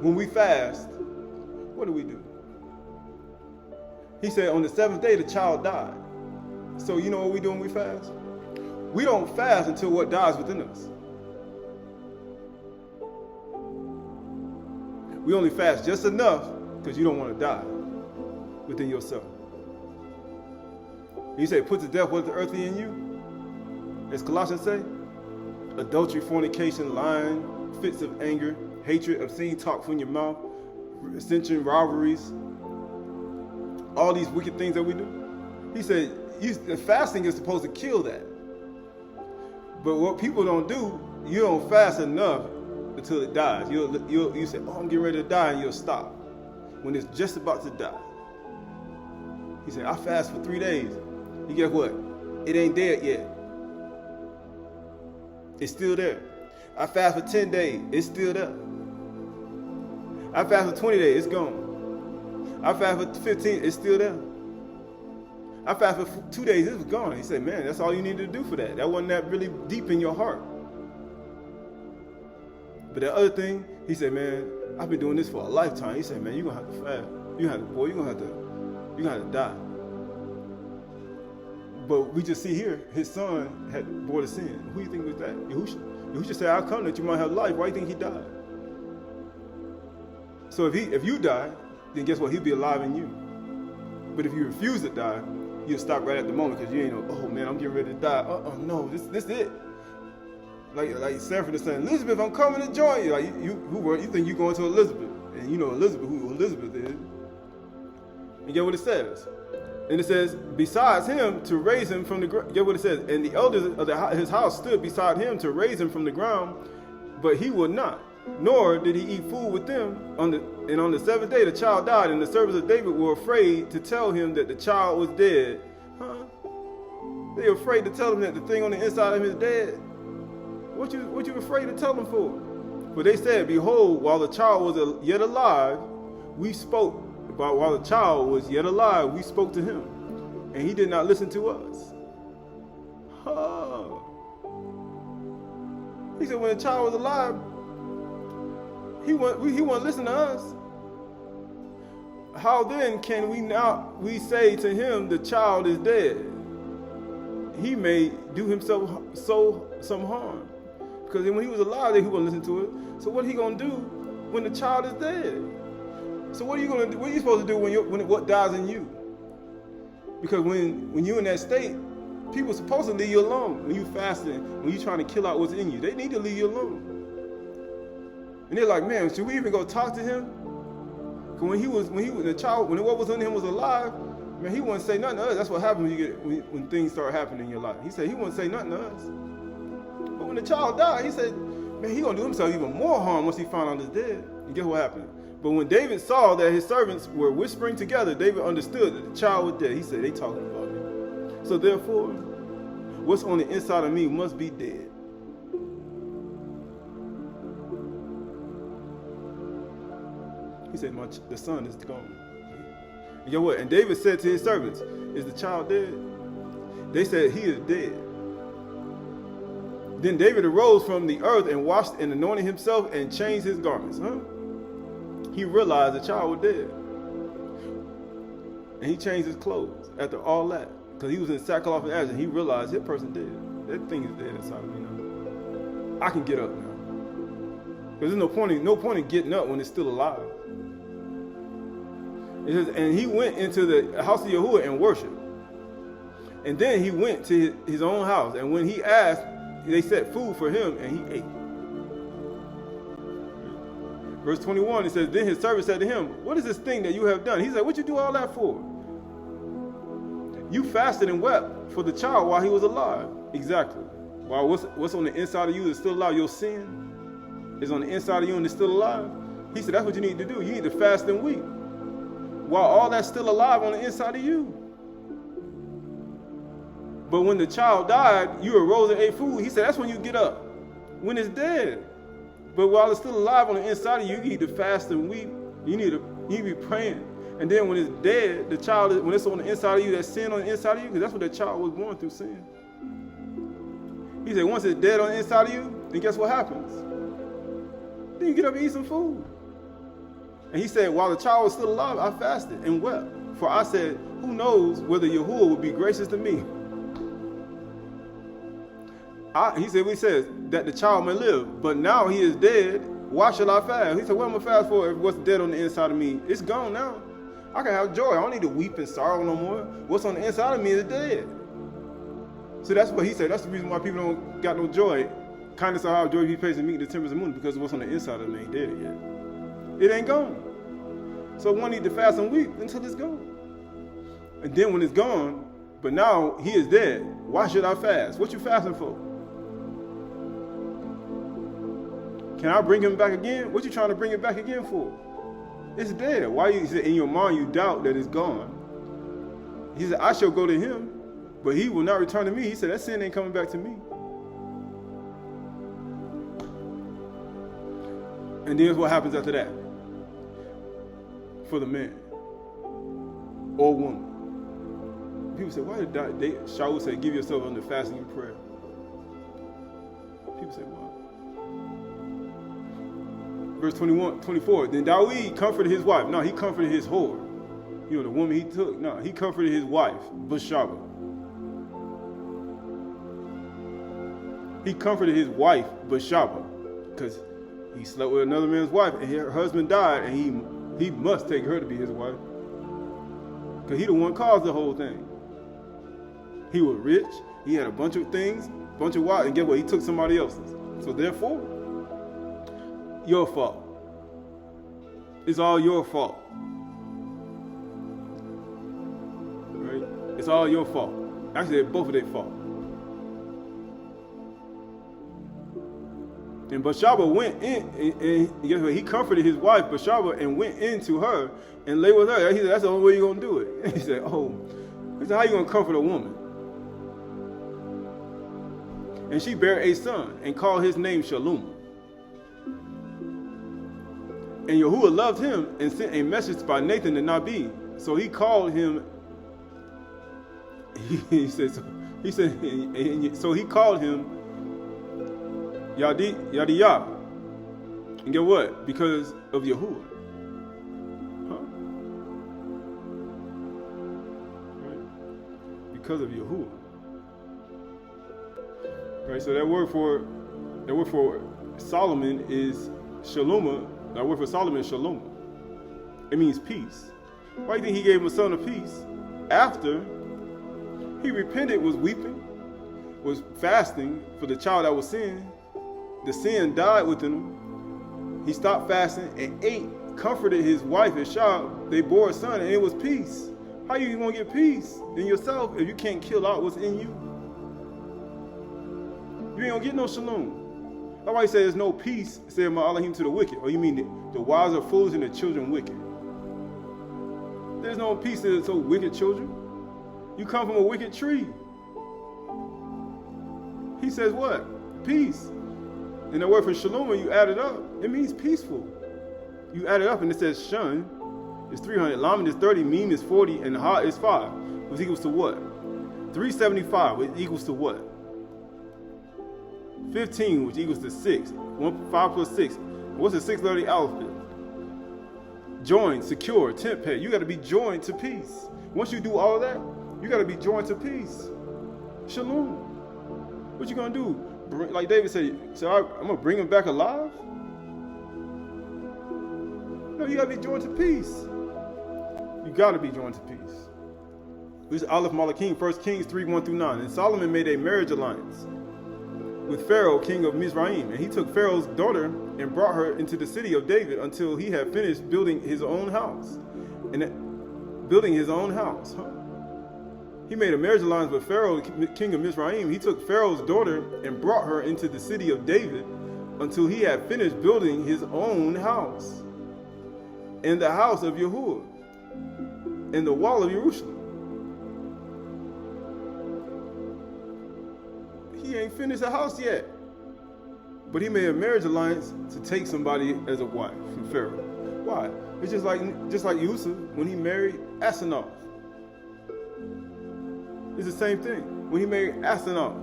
when we fast, what do? He said on the 7th day, the child died. So you know what we do when we fast? We don't fast until what dies within us. We only fast just enough because you don't want to die within yourself. He said, put to death what's earthly in you. As Colossians say, adultery, fornication, lying, fits of anger, hatred, obscene talk from your mouth, ascension, rivalries, all these wicked things that we do. He said, the fasting is supposed to kill that. But what people don't do, you don't fast enough until it dies. You say, oh, I'm getting ready to die, and you'll stop when it's just about to die. He said, I fast for 3 days. You guess what? It ain't dead yet. It's still there. I fast for 10 days. It's still there. I fast for 20 days. It's gone. I fast for 15. It's still there. I fast for 2 days. It was gone. He said, man, that's all you needed to do for that. That wasn't that really deep in your heart. But the other thing, he said, man, I've been doing this for a lifetime. He said, man, you're going to have to fast. You're going to have to die. But we just see here, his son had bore the sin. Who do you think was that? Yahusha said, I'll come that you might have life. Why do you think he died? So if you die, then guess what? He'll be alive in you. But if you refuse to die, you'll stop right at the moment because you ain't know, oh man, I'm getting ready to die. No, this is it. Like Sanford is saying, Elizabeth, I'm coming to join you. Like you think you're going to Elizabeth. And you know who Elizabeth is. And get what it says. And it says, besides him to raise him from the ground. Get what it says. And the elders of his house stood beside him to raise him from the ground, but he would not. Nor did he eat food with them. And on the seventh day the child died, and the servants of David were afraid to tell him that the child was dead. They were afraid to tell him that the thing on the inside of him is dead. What you afraid to tell them for? For they said, behold, while the child was yet alive, we spoke. While the child was yet alive, we spoke to him, and he did not listen to us. He said when the child was alive, he wouldn't listen to us. How then can we say to him the child is dead? He may do himself some harm. Because when he was alive, he wouldn't listen to it. So what are he gonna do when the child is dead? So what are you gonna do? What are you supposed to do when what dies in you? Because when you're in that state, people are supposed to leave you alone. When you fasting, when you're trying to kill out what's in you, they need to leave you alone. And they're like, man, should we even go talk to him? Because when the child, when what was in him was alive, man, he wouldn't say nothing to us. That's what happens when things start happening in your life. He said he wouldn't say nothing to us. But when the child died, he said, man, he gonna do himself even more harm once he found out he's dead. And guess what happened? But when David saw that his servants were whispering together, David understood that the child was dead. He said, they talking about me. So therefore, what's on the inside of me must be dead. He said, the son is gone. And you know what? And David said to his servants, is the child dead? They said, he is dead. Then David arose from the earth and washed and anointed himself and changed his garments. He realized the child was dead. And he changed his clothes after all that. Because he was in sackcloth and ashes. He realized that person dead. That thing is dead inside of me now. I can get up now. Because there's no point in getting up when it's still alive. It says, and he went into the house of Yahuwah and worshiped. And then he went to his own house. And when he asked, they set food for him and he ate. Verse 21, it says, then his servant said to him, what is this thing that you have done? He said, what you do all that for? You fasted and wept for the child while he was alive. Exactly. While what's on the inside of you is still alive, your sin is on the inside of you and it's still alive. He said, that's what you need to do. You need to fast and weep. While all that's still alive on the inside of you. But when the child died, you arose and ate food. He said, that's when you get up. When it's dead. But while it's still alive on the inside of you, you need to fast and weep. You need to be praying. And then when it's dead, the child, when it's on the inside of you, that sin on the inside of you, because that's what that child was born through, sin. He said, once it's dead on the inside of you, then guess what happens? Then you get up and eat some food. And he said, while the child was still alive, I fasted and wept. For I said, who knows whether Yahuwah would be gracious to me? He says that the child may live, but now he is dead. Why shall I fast? He said, what am I fast for if what's dead on the inside of me? It's gone now. I can have joy. I don't need to weep and sorrow no more. What's on the inside of me is dead. So that's what he said. That's the reason why people don't got no joy. Kindness of our joy be patient, meek the tempers and moon, because what's on the inside of me ain't dead yet. It ain't gone. So one need to fast and weep until it's gone. And then when it's gone, but now he is dead, why should I fast? What you fasting for? Can I bring him back again? What you trying to bring it back again for? It's dead. Why you in your mind you doubt that it's gone? He said, I shall go to him, but he will not return to me. He said, that sin ain't coming back to me. And then what happens after that? For the man or woman. People say, why did Shaul say, give yourself under fasting and prayer? People say, why? Verse 24. Then Dawid comforted his wife. No, he comforted his whore. You know, the woman he took. No, he comforted his wife, Bathsheba. He comforted his wife, Bathsheba, because he slept with another man's wife, and her husband died, and he must take her to be his wife, because he the one caused the whole thing. He was rich. He had a bunch of things, a bunch of wives, and guess what? He took somebody else's. So therefore, your fault. It's all your fault. Right? It's all your fault. Actually, both of their fault. And Bathsheba went in, and guess what? He comforted his wife, Bathsheba, and went into her and lay with her. He said, that's the only way you're going to do it. He said, he said, how you going to comfort a woman? And she bare a son and called his name Shalom. And Yahuwah loved him and sent a message by Nathan the Nabi. So he called him, so he called him Yadiyah. And get what? Because of Yahuwah. Right? Because of Yahuwah. Right, so that word for Solomon is Shalom. That word for Solomon is Shalom. It means peace. Why do you think he gave him a son of peace? After he repented, was weeping, was fasting for the child that was sin. The sin died within him. He stopped fasting and ate, comforted his wife, his child. They bore a son, and it was peace. How you going to get peace in yourself if you can't kill out what's in you? You ain't gonna get no shalom. That's why he says there's no peace, said Ma'alahim, to the wicked. Or you mean the wise are fools and the children wicked? There's no peace to the wicked children. You come from a wicked tree. He says what? Peace. And the word for shalom, when you add it up, it means peaceful. You add it up and it says shun is 300, lamed is 30, meme is 40, and ha is 5, which equals to what? 375, which equals to what? 15, which equals to 6. 5 plus 6. What's the 6th letter of the alphabet? Joined, secure, tent peg. You got to be joined to peace. Once you do all of that, you got to be joined to peace. Shalom. What you going to do? Like David said, so I'm going to bring him back alive? No, you got to be joined to peace. You got to be joined to peace. This is Aleph Malakim, 1 Kings 3:1-9. And Solomon made a marriage alliance with Pharaoh, king of Mizraim, and he took Pharaoh's daughter and brought her into the city of David until he had finished building his own house. He made a marriage alliance with Pharaoh, king of Mizraim. He took Pharaoh's daughter and brought her into the city of David until he had finished building his own house, and the house of Yahuwah, and the wall of Jerusalem. He ain't finished the house yet. But he made a marriage alliance to take somebody as a wife from Pharaoh. Why? It's just like Yusuf when he married Asenath. It's the same thing. When he married Asenath.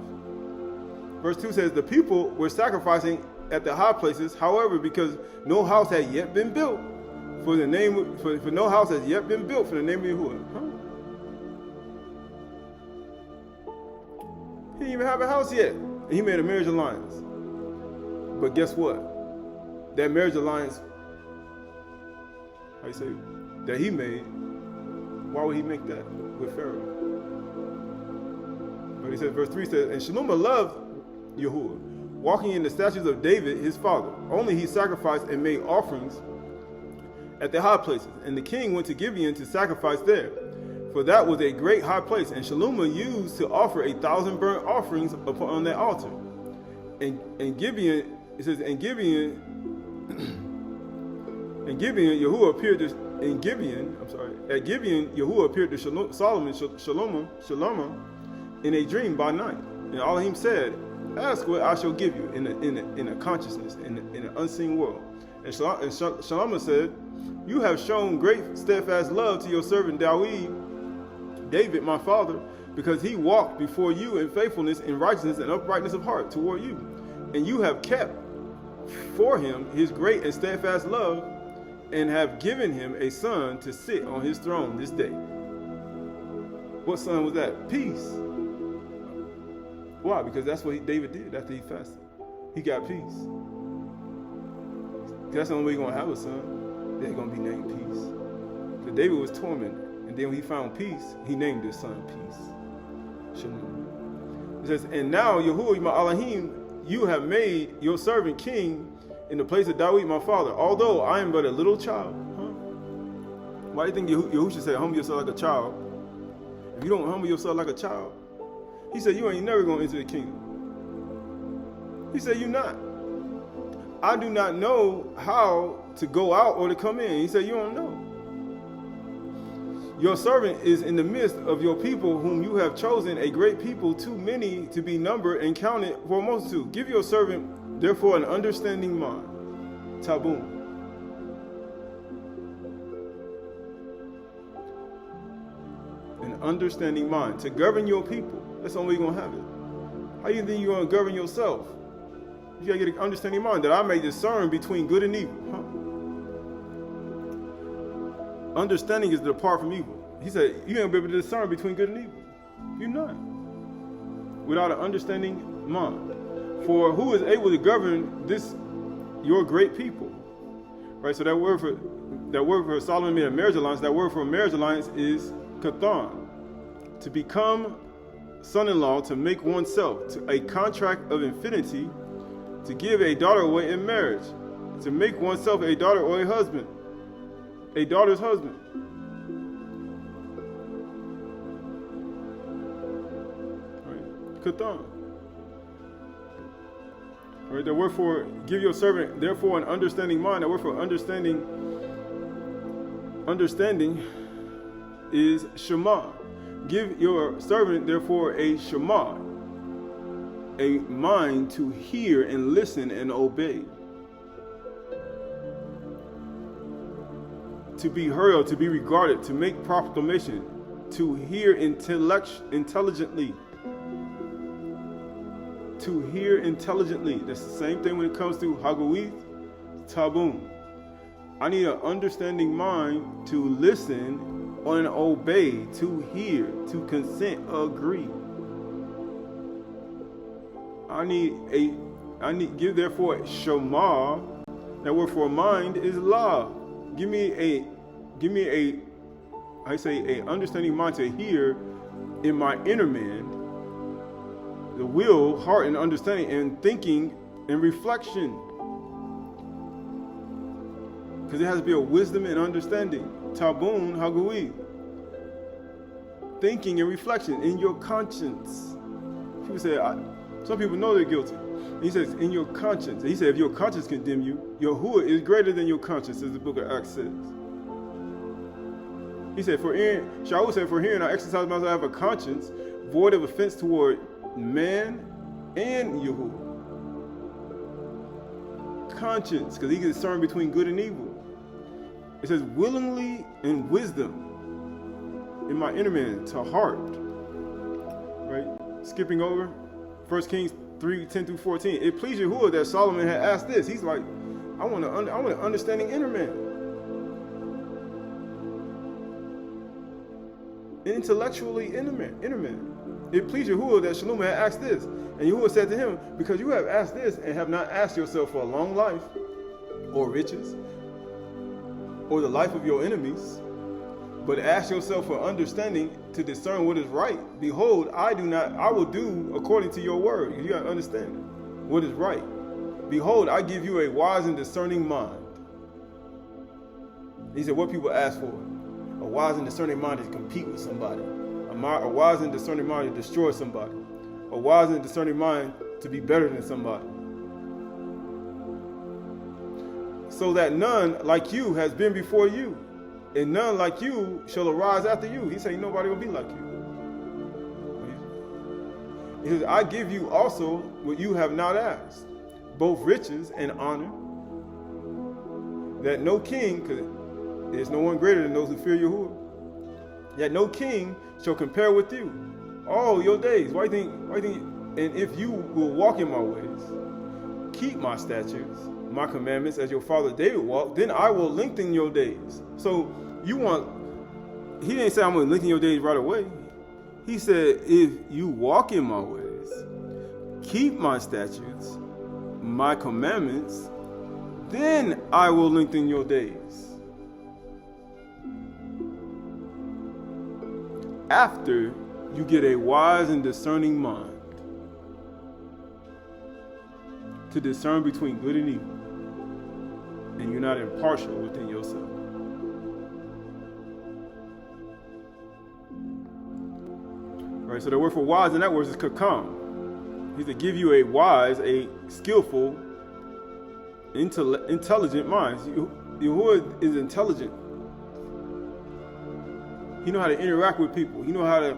Verse 2 says, the people were sacrificing at the high places, however, because no house had yet been built for no house has yet been built for the name of Yahuwah. He didn't even have a house yet. And he made a marriage alliance. But guess what? That marriage alliance, how you say, that he made, why would he make that with Pharaoh? But he says, verse 3 says, and Shalom loved Yahuwah, walking in the statutes of David his father. Only he sacrificed and made offerings at the high places. And the king went to Gibeon to sacrifice there. For that was a great high place, and Shalom used to offer 1,000 burnt offerings upon that altar. And Gibeon, it says, and Gibeon, Yahuwah appeared at Gibeon, Yahuwah appeared to Solomon, Shalom, in a dream by night. And Elohim said, ask what I shall give you in a consciousness, in an unseen world. And Shalom said, you have shown great steadfast love to your servant David, my father, because he walked before you in faithfulness, in righteousness, and uprightness of heart toward you. And you have kept for him his great and steadfast love, and have given him a son to sit on his throne this day. What son was that? Peace. Why? Because that's what David did after he fasted. He got peace. That's the only way you're going to have a son. They're going to be named Peace. Because David was tormented. And then when he found peace, he named his son Peace. Shalom. It says, and now, Yahuwah, my Elohim, you have made your servant king in the place of David, my father, although I am but a little child. Why do you think Yahushua said, humble yourself like a child? If you don't humble yourself like a child, he said, you ain't never going to enter the kingdom. He said, you not. I do not know how to go out or to come in. He said, you don't know. Your servant is in the midst of your people, whom you have chosen, a great people, too many to be numbered and counted for a multitude. Give your servant, therefore, an understanding mind. Taboo. An understanding mind to govern your people. That's the only way you're going to have it. How do you think you're going to govern yourself? You got to get an understanding mind that I may discern between good and evil. Understanding is to depart from evil. He said, you ain't be able to discern between good and evil. You're not. Without an understanding mind. For who is able to govern this, your great people? Right, so that word for Solomon made a marriage alliance. That word for a marriage alliance is kathan. To become son-in-law, to make oneself, to a contract of infinity, to give a daughter away in marriage, to make oneself a daughter or a husband, a daughter's husband. Right. Kathan. Right. The word for give your servant therefore an understanding mind. The word for understanding is Shema. Give your servant therefore a Shema, a mind to hear and listen and obey. To be heard or to be regarded, to make proclamation, to hear intelligently. To hear intelligently. That's the same thing when it comes to Hagawith, Tabun. I need an understanding mind to listen and obey, to hear, to consent, agree. Give therefore Shema. That word for mind is law. Give me a understanding mind to hear in my inner man, the will, heart, and understanding, and thinking and reflection. Because it has to be a wisdom and understanding. Tabun Hagui. Thinking and reflection in your conscience. People say, some people know they're guilty. And he says, in your conscience. And he said, if your conscience condemn you, Yahuwah is greater than your conscience, as the book of Acts says. He said, Shaul said, for herein I exercise myself, I have a conscience, void of offense toward man and Yahuwah. Conscience, because he can discern between good and evil. It says, willingly and wisdom in my inner man, to heart. Right? Skipping over 1 Kings 3:10-14. It pleased Yahuwah that Solomon had asked this. He's like, I want an understanding inner man. Intellectually inner man. It pleased Yahuwah that Shalom had asked this. And Yahuwah said to him, because you have asked this and have not asked yourself for a long life, or riches, or the life of your enemies, but ask yourself for understanding to discern what is right. Behold, I will do according to your word. You got to understand what is right. Behold, I give you a wise and discerning mind. He said, what people ask for? A wise and discerning mind to compete with somebody. A wise and discerning mind to destroy somebody. A wise and discerning mind to be better than somebody. So that none like you has been before you. and none like you shall arise after you. He said, nobody will be like you. He says, I give you also what you have not asked, both riches and honor, that no king, because there's no one greater than those who fear Yahuwah, yet no king shall compare with you all your days. Why do you think, and if you will walk in my ways, keep my statutes, my commandments, as your father David walked, then I will lengthen your days. So he didn't say I'm going to lengthen your days right away. He said, if you walk in my ways, keep my statutes, my commandments, then I will lengthen your days. After you get a wise and discerning mind to discern between good and evil, and you're not impartial within yourself. Right, so the word for wise in that word is kakam. He's to give you a wise, a skillful, intelligent mind. Yahuwah is intelligent. He knows how to interact with people. He knows how to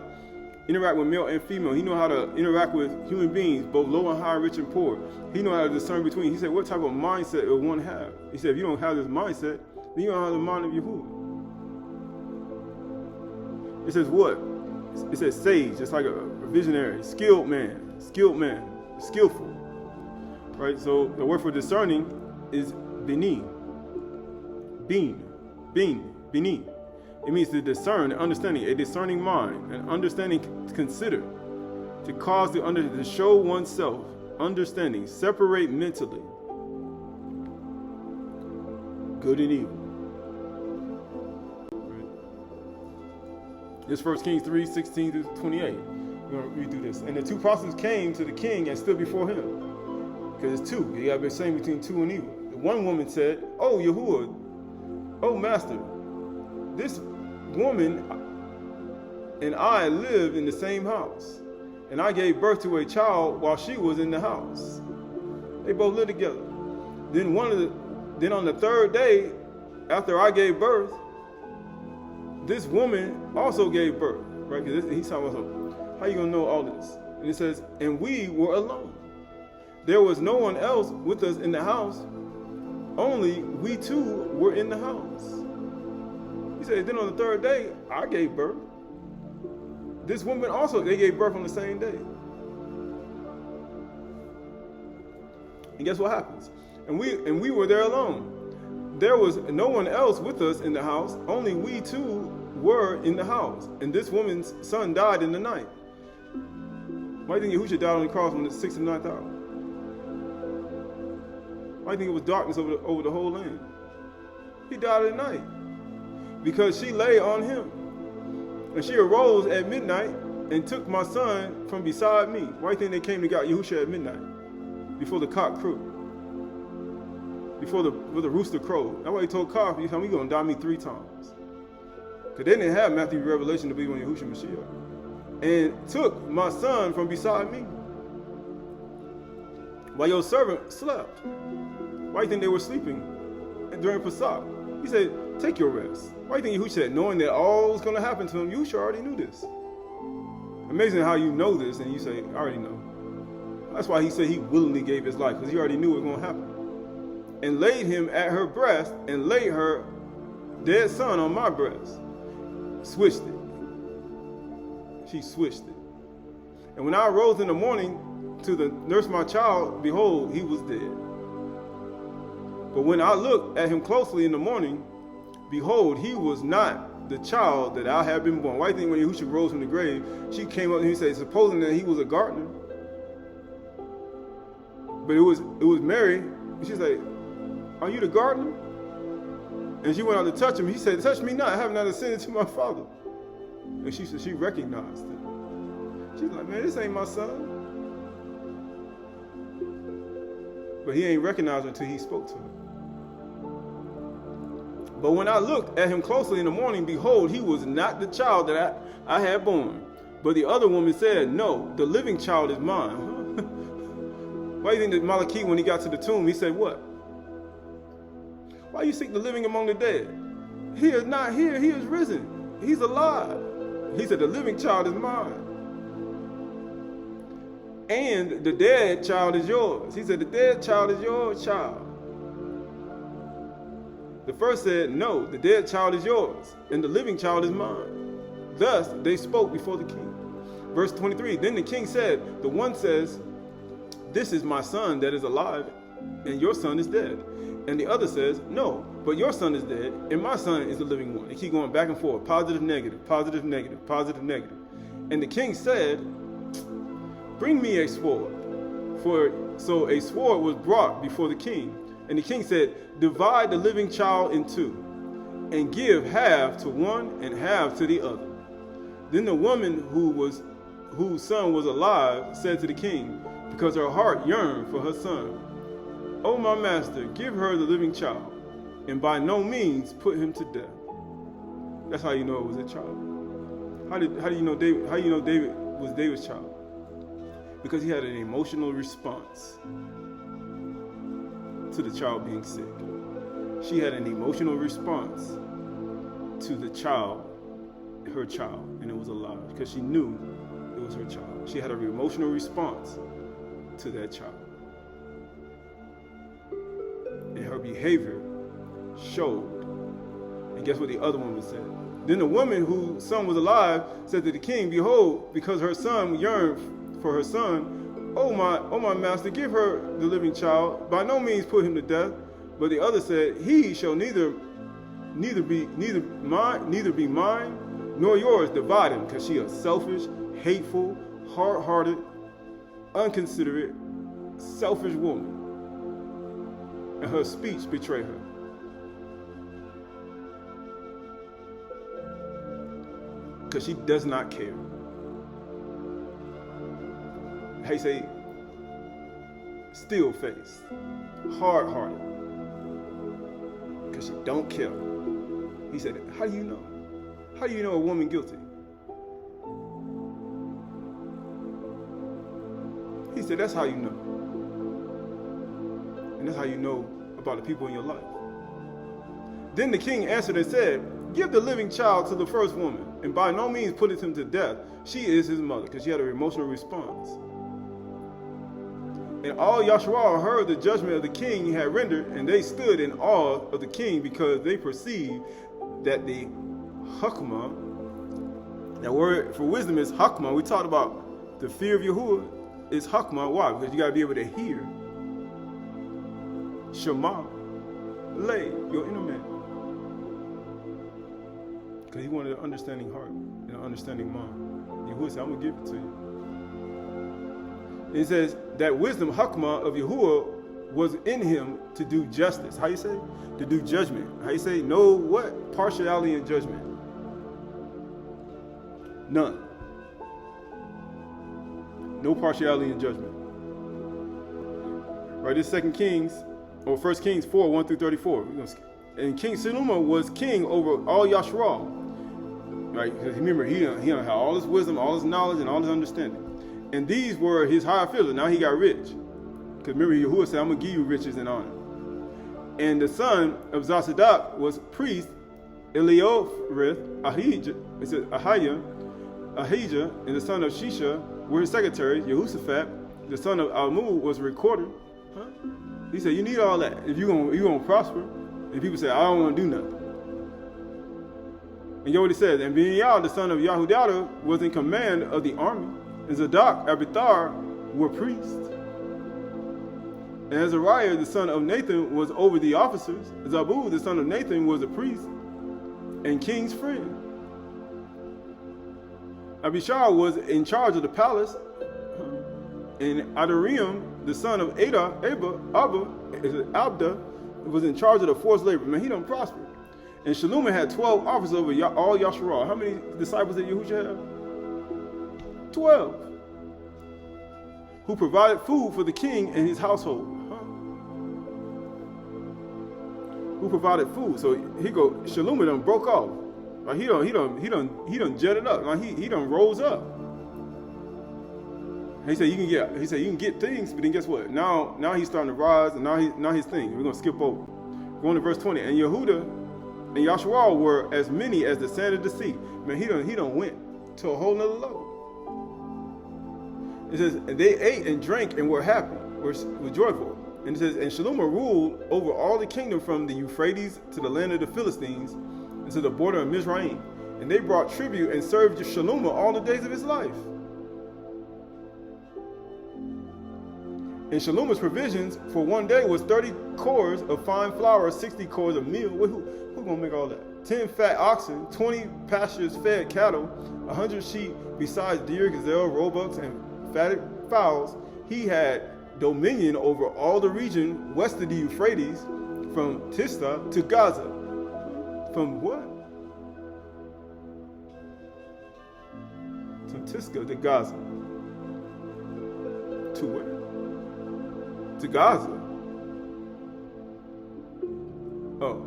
interact with male and female. He knows how to interact with human beings, both low and high, rich and poor. He knows how to discern between. He said, what type of mindset will one have? He said, if you don't have this mindset, then you don't have the mind of Yahuwah. It says what? It says sage, just like a visionary, skilled man, skillful. Right? So the word for discerning is bini. Bini. It means to discern, understanding, a discerning mind, an understanding to consider, to cause to show oneself, understanding, separate mentally, good and evil. Right. This 1 Kings 3:16 through 28. We're going to read through this. And the two prophets came to the king and stood before him. Because it's two. You got to be saying between two and evil. The one woman said, "Oh, Yahuwah, oh, master, this woman and I live in the same house, and I gave birth to a child while she was in the house." They both lived together. Then on the third day after I gave birth, this woman also gave birth. Right? Because he's talking about something. How you gonna know all this? And it says, and we were alone. There was no one else with us in the house. Only we two were in the house. He said, then on the third day, I gave birth. This woman also, they gave birth on the same day. And guess what happens? And we were there alone. There was no one else with us in the house. Only we two were in the house. And this woman's son died in the night. Why do you think Yahushua died on the cross on the 6th and 9th hour? Why do you think it was darkness over the whole land? He died at night. Because she lay on him. And she arose at midnight and took my son from beside me. Why do you think they came to God Yahushua at midnight? Before the cock crew. Before the rooster crowed. That's why he told Qahalath, he's going to die me 3 times. Because they didn't have Matthew Revelation to believe on Yahushua Mashiach. And took my son from beside me. While your servant slept. Why do you think they were sleeping during Pesach? He said, take your rest. Why do you think Yahushua said, knowing that all was going to happen to him, Yahushua already knew this. Amazing how you know this and you say, I already know. That's why he said he willingly gave his life, because he already knew it was going to happen. And laid him at her breast and laid her dead son on my breast. Switched it. She switched it. And when I arose in the morning to nurse my child, behold, he was dead. But when I looked at him closely in the morning, behold, he was not the child that I had been born. Why do you think when Yahushua rose from the grave, she came up and he said, supposing that he was a gardener. But it was Mary. She's like, are you the gardener? And she went out to touch him. He said, touch me not. I have not ascended to my father. And she said, she recognized it. She's like, man, this ain't my son. But he ain't recognized her until he spoke to her. But when I looked at him closely in the morning, behold, he was not the child that I had born. But the other woman said, no, the living child is mine. Why do you think that Malachi, when he got to the tomb, he said what? Why you seek the living among the dead? He is not here. He is risen. He's alive. He said, the living child is mine. And the dead child is yours. He said, the dead child is your child. The first said, no, the dead child is yours, and the living child is mine. Thus they spoke before the king. Verse 23, then the king said, the one says, this is my son that is alive, and your son is dead. And the other says, no, but your son is dead, and my son is the living one. They keep going back and forth, positive, negative, positive, negative, positive, negative. And the king said, bring me a sword. So a sword was brought before the king. And the king said, divide the living child in two, and give half to one and half to the other. Then the woman whose son was alive said to the king, because her heart yearned for her son, O my master, give her the living child, and by no means put him to death. That's how you know it was a child. How do you know David was David's child? Because he had an emotional response to the child being sick. She had an emotional response to the child, her child, and it was alive because she knew it was her child. She had an emotional response to that child. And her behavior showed. And guess what the other woman said? Then the woman whose son was alive said to the king, behold, because her son yearned for her son, O my master, give her the living child. By no means put him to death. But the other said, he shall neither be mine nor yours. Divide him, because she is selfish, hateful, hard-hearted, unconsiderate, selfish woman. And her speech betrayed her. Because she does not care. How you say, still-faced, hard-hearted, because she don't care. He said, how do you know? How do you know a woman guilty? He said, that's how you know. And that's how you know about the people in your life. Then the king answered and said, give the living child to the first woman, and by no means put him to death. She is his mother, because she had an emotional response. And all Ashr'y heard the judgment of the king he had rendered, and they stood in awe of the king because they perceived that the Hukmah, that word for wisdom is Hukmah. We talked about the fear of Yahuwah is Hukmah. Why? Because you got to be able to hear. Shema, lay, your inner man. Because he wanted an understanding heart and an understanding mind. Yahuwah said, I'm going to give it to you. It says that wisdom, Hukmah of Yahuwah, was in him to do justice. How you say? To do judgment. How you say? No what? Partiality in judgment. None. No partiality in judgment. Right, this 2 Kings, or 1 Kings 4, 1 through 34. And King Shlomo was king over all Ashr'y. Right, because remember, he had all his wisdom, all his knowledge, and all his understanding. And these were his high officials. Now he got rich. Because remember, Yahuwah said, I'm going to give you riches and honor. And the son of Zasadok was priest Eliophrith, Ahijah, and the son of Shisha were his secretaries. Jehoshaphat, the son of Almu, was a recorder. Huh? He said, you need all that if you're gonna prosper. And people say, I don't want to do nothing. And you know what he says? And Benaiah, the son of Yehoiada, was in command of the army. And Zadok, Abiathar were priests. And Azariah, the son of Nathan, was over the officers. Zabud, the son of Nathan, was a priest and king's friend. Abishai was in charge of the palace. And Adoniram, the son of Abda, was in charge of the forced labor. Man, he done prospered. And Shlomo had 12 officers over all Ashr'y. How many disciples did Yahushua have? 12. Who provided food for the king and his household. Who provided food. So Shlomo done broke off. Like he done jetted up. Like he done rose up. And he said you can get things, but then guess what? Now he's starting to rise, and now his thing. We're gonna skip over. Going to verse 20. And Yehuda and Yasharal were as many as the sand of the sea. Man, he done went to a whole nother level. It says, and they ate and drank and were happy, were joyful. And it says, and Shalom ruled over all the kingdom from the Euphrates to the land of the Philistines and to the border of Mizraim. And they brought tribute and served Shalom all the days of his life. And Shalom's provisions for one day was 30 cores of fine flour, 60 cores of meal. Who's going to make all that? 10 fat oxen, 20 pastures fed cattle, 100 sheep, besides deer, gazelle, roebucks, and fatted fowls. He had dominion over all the region west of the Euphrates, from Tisza to Gaza. From what? From Tisza to Gaza. To where? To Gaza. Oh.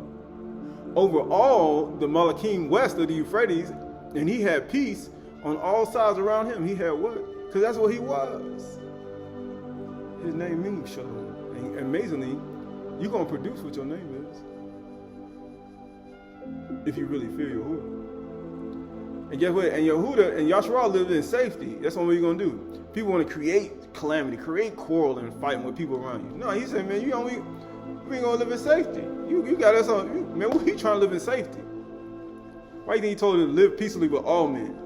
Over all the Malakim west of the Euphrates, and he had peace on all sides around him. He had what? Because that's what he was. His name means Shalom. And amazingly, you're going to produce what your name is. If you really fear Yehuda. And guess what? And Yehuda and Yasharal lived in safety. That's what you're going to do. People want to create calamity, create quarrel and fighting with people around you. No, he said, man, we ain't going to live in safety. You got us on, man, we trying to live in safety. Why do you think he told him to live peacefully with all men?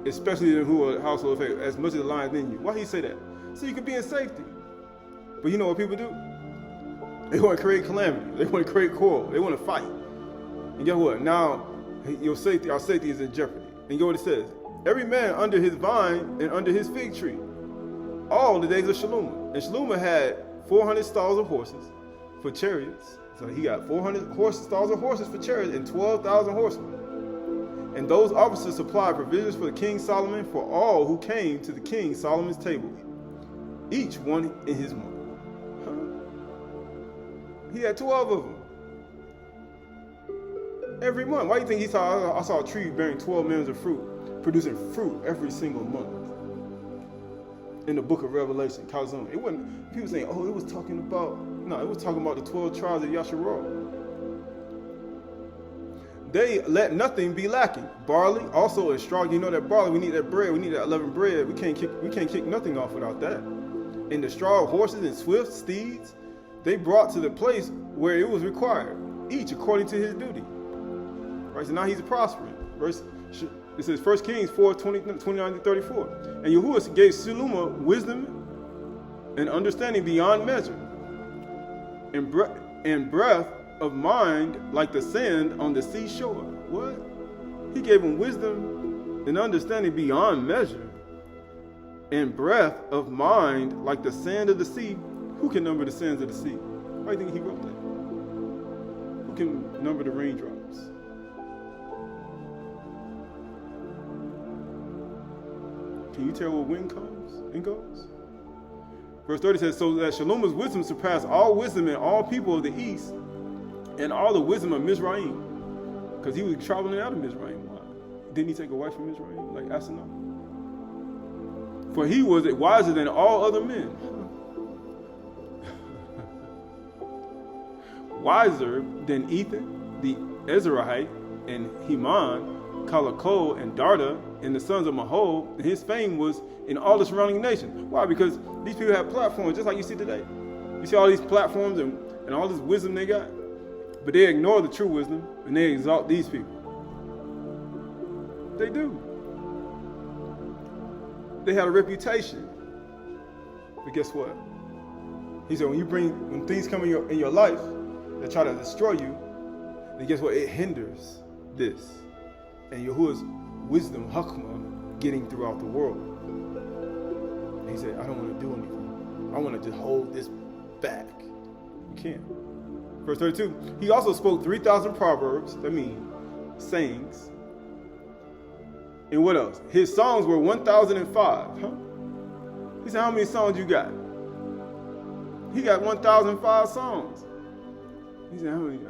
Especially them who are household faith, as much as the lions in you. Why he say that? So you could be in safety. But you know what people do? They want to create calamity. They want to create quarrel. They want to fight. And guess what? Now our safety is in jeopardy. And get what it says? Every man under his vine and under his fig tree. All the days of Shalom. And Shalom had 400 stalls of horses for chariots. So he got 400 stalls of horses for chariots and 12,000 horsemen. And those officers supplied provisions for the King Solomon for all who came to the King Solomon's table, each one in his month. He had 12 of them. Every month. Why do you think I saw a tree bearing 12 millions of fruit, producing fruit every single month? In the book of Revelation, Calzone. It wasn't, people saying, oh, it was talking about the 12 tribes of Yasharal. They let nothing be lacking. Barley also is strong. You know that barley, we need that bread, we need that leavened bread. We can't kick nothing off without that. And the straw horses and swift steeds, they brought to the place where it was required, each according to his duty. Right, so now he's prospering. It says 1 Kings 4:29-34. And Yahuwah gave Shalom wisdom and understanding beyond measure, and breadth of mind like the sand on the seashore. What? He gave him wisdom and understanding beyond measure, and breadth of mind like the sand of the sea. Who can number the sands of the sea? Why do you think he wrote that? Who can number the raindrops? Can you tell where wind comes and goes? Verse 30 says, so that Shalom's wisdom surpassed all wisdom in all people of the east, and all the wisdom of Mizraim. Because he was traveling out of Mizraim. Why? Didn't he take a wife from Mizraim, like Ashr'y? For he was wiser than all other men. Wiser than Ethan, the Ezrahite, and Heman, Kalakol, and Darda, and the sons of Mahol. And his fame was in all the surrounding nations. Why? Because these people have platforms just like you see today. You see all these platforms and all this wisdom they got. But they ignore the true wisdom and they exalt these people. They do. They had a reputation. But guess what? He said when things come in your life that try to destroy you, then guess what? It hinders this. And Yahuwah's wisdom, Hakmah, getting throughout the world. And he said, I don't want to do anything. I want to just hold this back. You can't. Verse 32, he also spoke 3,000 proverbs, that means sayings. And what else? His songs were 1,005. He said, how many songs you got? He got 1,005 songs. He said, how many?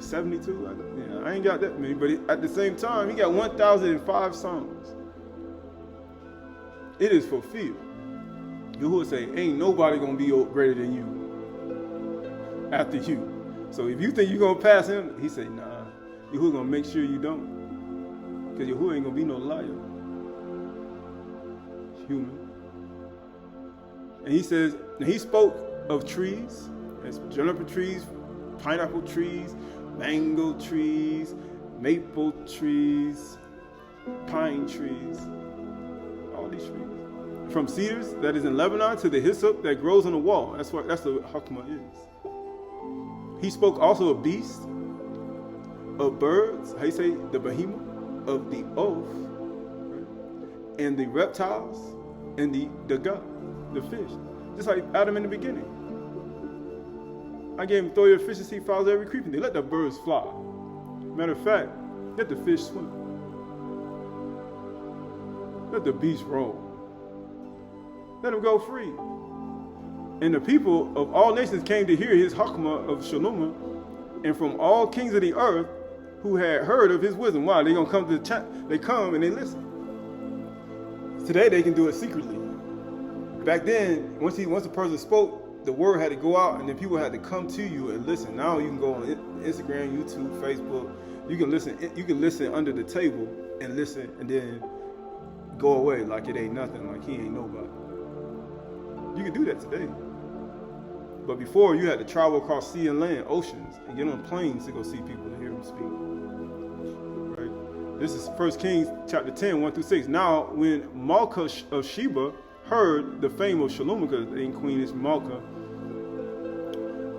72? Yeah, I ain't got that many, but at the same time, he got 1,005 songs. It is fulfilled. Yahuwah say, ain't nobody gonna be greater than you after you. So if you think you're going to pass him, he said, nah, Yahuwah going to make sure you don't. Because Yahuwah ain't going to be no liar. Human. And he says, and he spoke of trees, as juniper trees, pineapple trees, mango trees, maple trees, pine trees, all these trees. From cedars that is in Lebanon to the hyssop that grows on the wall. That's what Hakmah is. He spoke also of beasts, of birds, how you say, the behemoth, of the oaf, right? And the reptiles, and the gut, the fish. Just like Adam in the beginning. I gave him throw your fish and see follows every creeping thing. Let the birds fly. Matter of fact, let the fish swim. Let the beasts roam. Let them go free. And the people of all nations came to hear his Hakmah of Shalom, and from all kings of the earth who had heard of his wisdom. Why? They're going to come to the chat. They come and they listen. Today they can do it secretly. Back then, once a person spoke, the word had to go out, and then people had to come to you and listen. Now you can go on Instagram, YouTube, Facebook. You can listen. You can listen under the table and listen, and then go away like it ain't nothing, like he ain't nobody. You can do that today. But before, you had to travel across sea and land, oceans, and get on planes to go see people and hear them speak. Right? This is 1 Kings chapter 10, 1 through 6. Now, when Malka of Sheba heard the fame of Shalom, because the queen is Malka,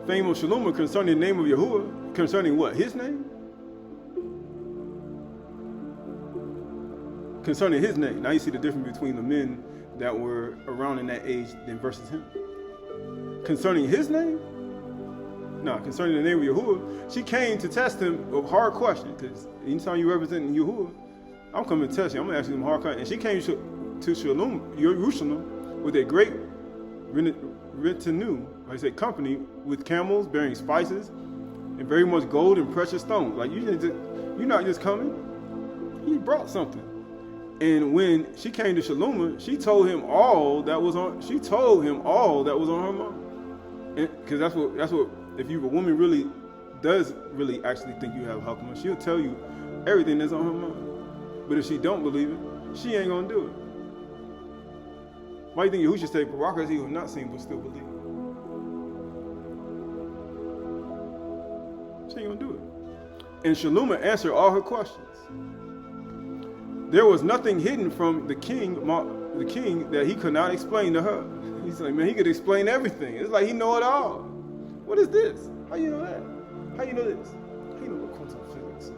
fame of Shalom concerning the name of Yahuwah, concerning what? His name? Concerning his name. Now you see the difference between the men that were around in that age than versus him. Concerning his name? No, concerning the name of Yahuwah, she came to test him with hard questions. Because anytime you represent Yahuwah, I'm coming to test you. I'm going to ask you some hard questions. And she came to Shalom, Jerusalem, with a great retinue, I say company, with camels bearing spices and very much gold and precious stones. Like you're not just coming. He brought something. And when she came to Shalom, she told him all that was on. She told him all that was on her mind. Because that's what. If you a woman really does really actually think you have Hakmah, she'll tell you everything that's on her mind. But if she don't believe it, she ain't gonna do it. Why do you think Yahushua say, "Barak he who not seen but still believe"? She ain't gonna do it. And Shalom answered all her questions. There was nothing hidden from the king that he could not explain to her. He's like, man, he could explain everything. It's like he know it all. What is this? How you know that? How you know this? How you know about quantum physics?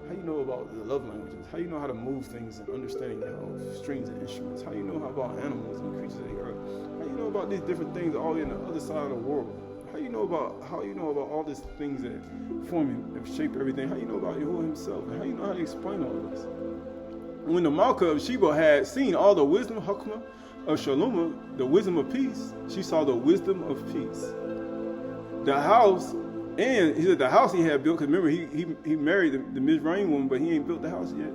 How you know about the love languages? How you know how to move things and understanding strings and instruments? How you know about animals and creatures of the earth? How you know about these different things all in the other side of the world? How you know about all these things that form and shape everything? How you know about Yahuwah himself? How you know how to explain all this? When the Malka of Sheba had seen all the wisdom, Hakmah of Shalom, the wisdom of peace, she saw the wisdom of peace. The house, and he said the house he had built, because remember he married the Mizraim woman, but he ain't built the house yet.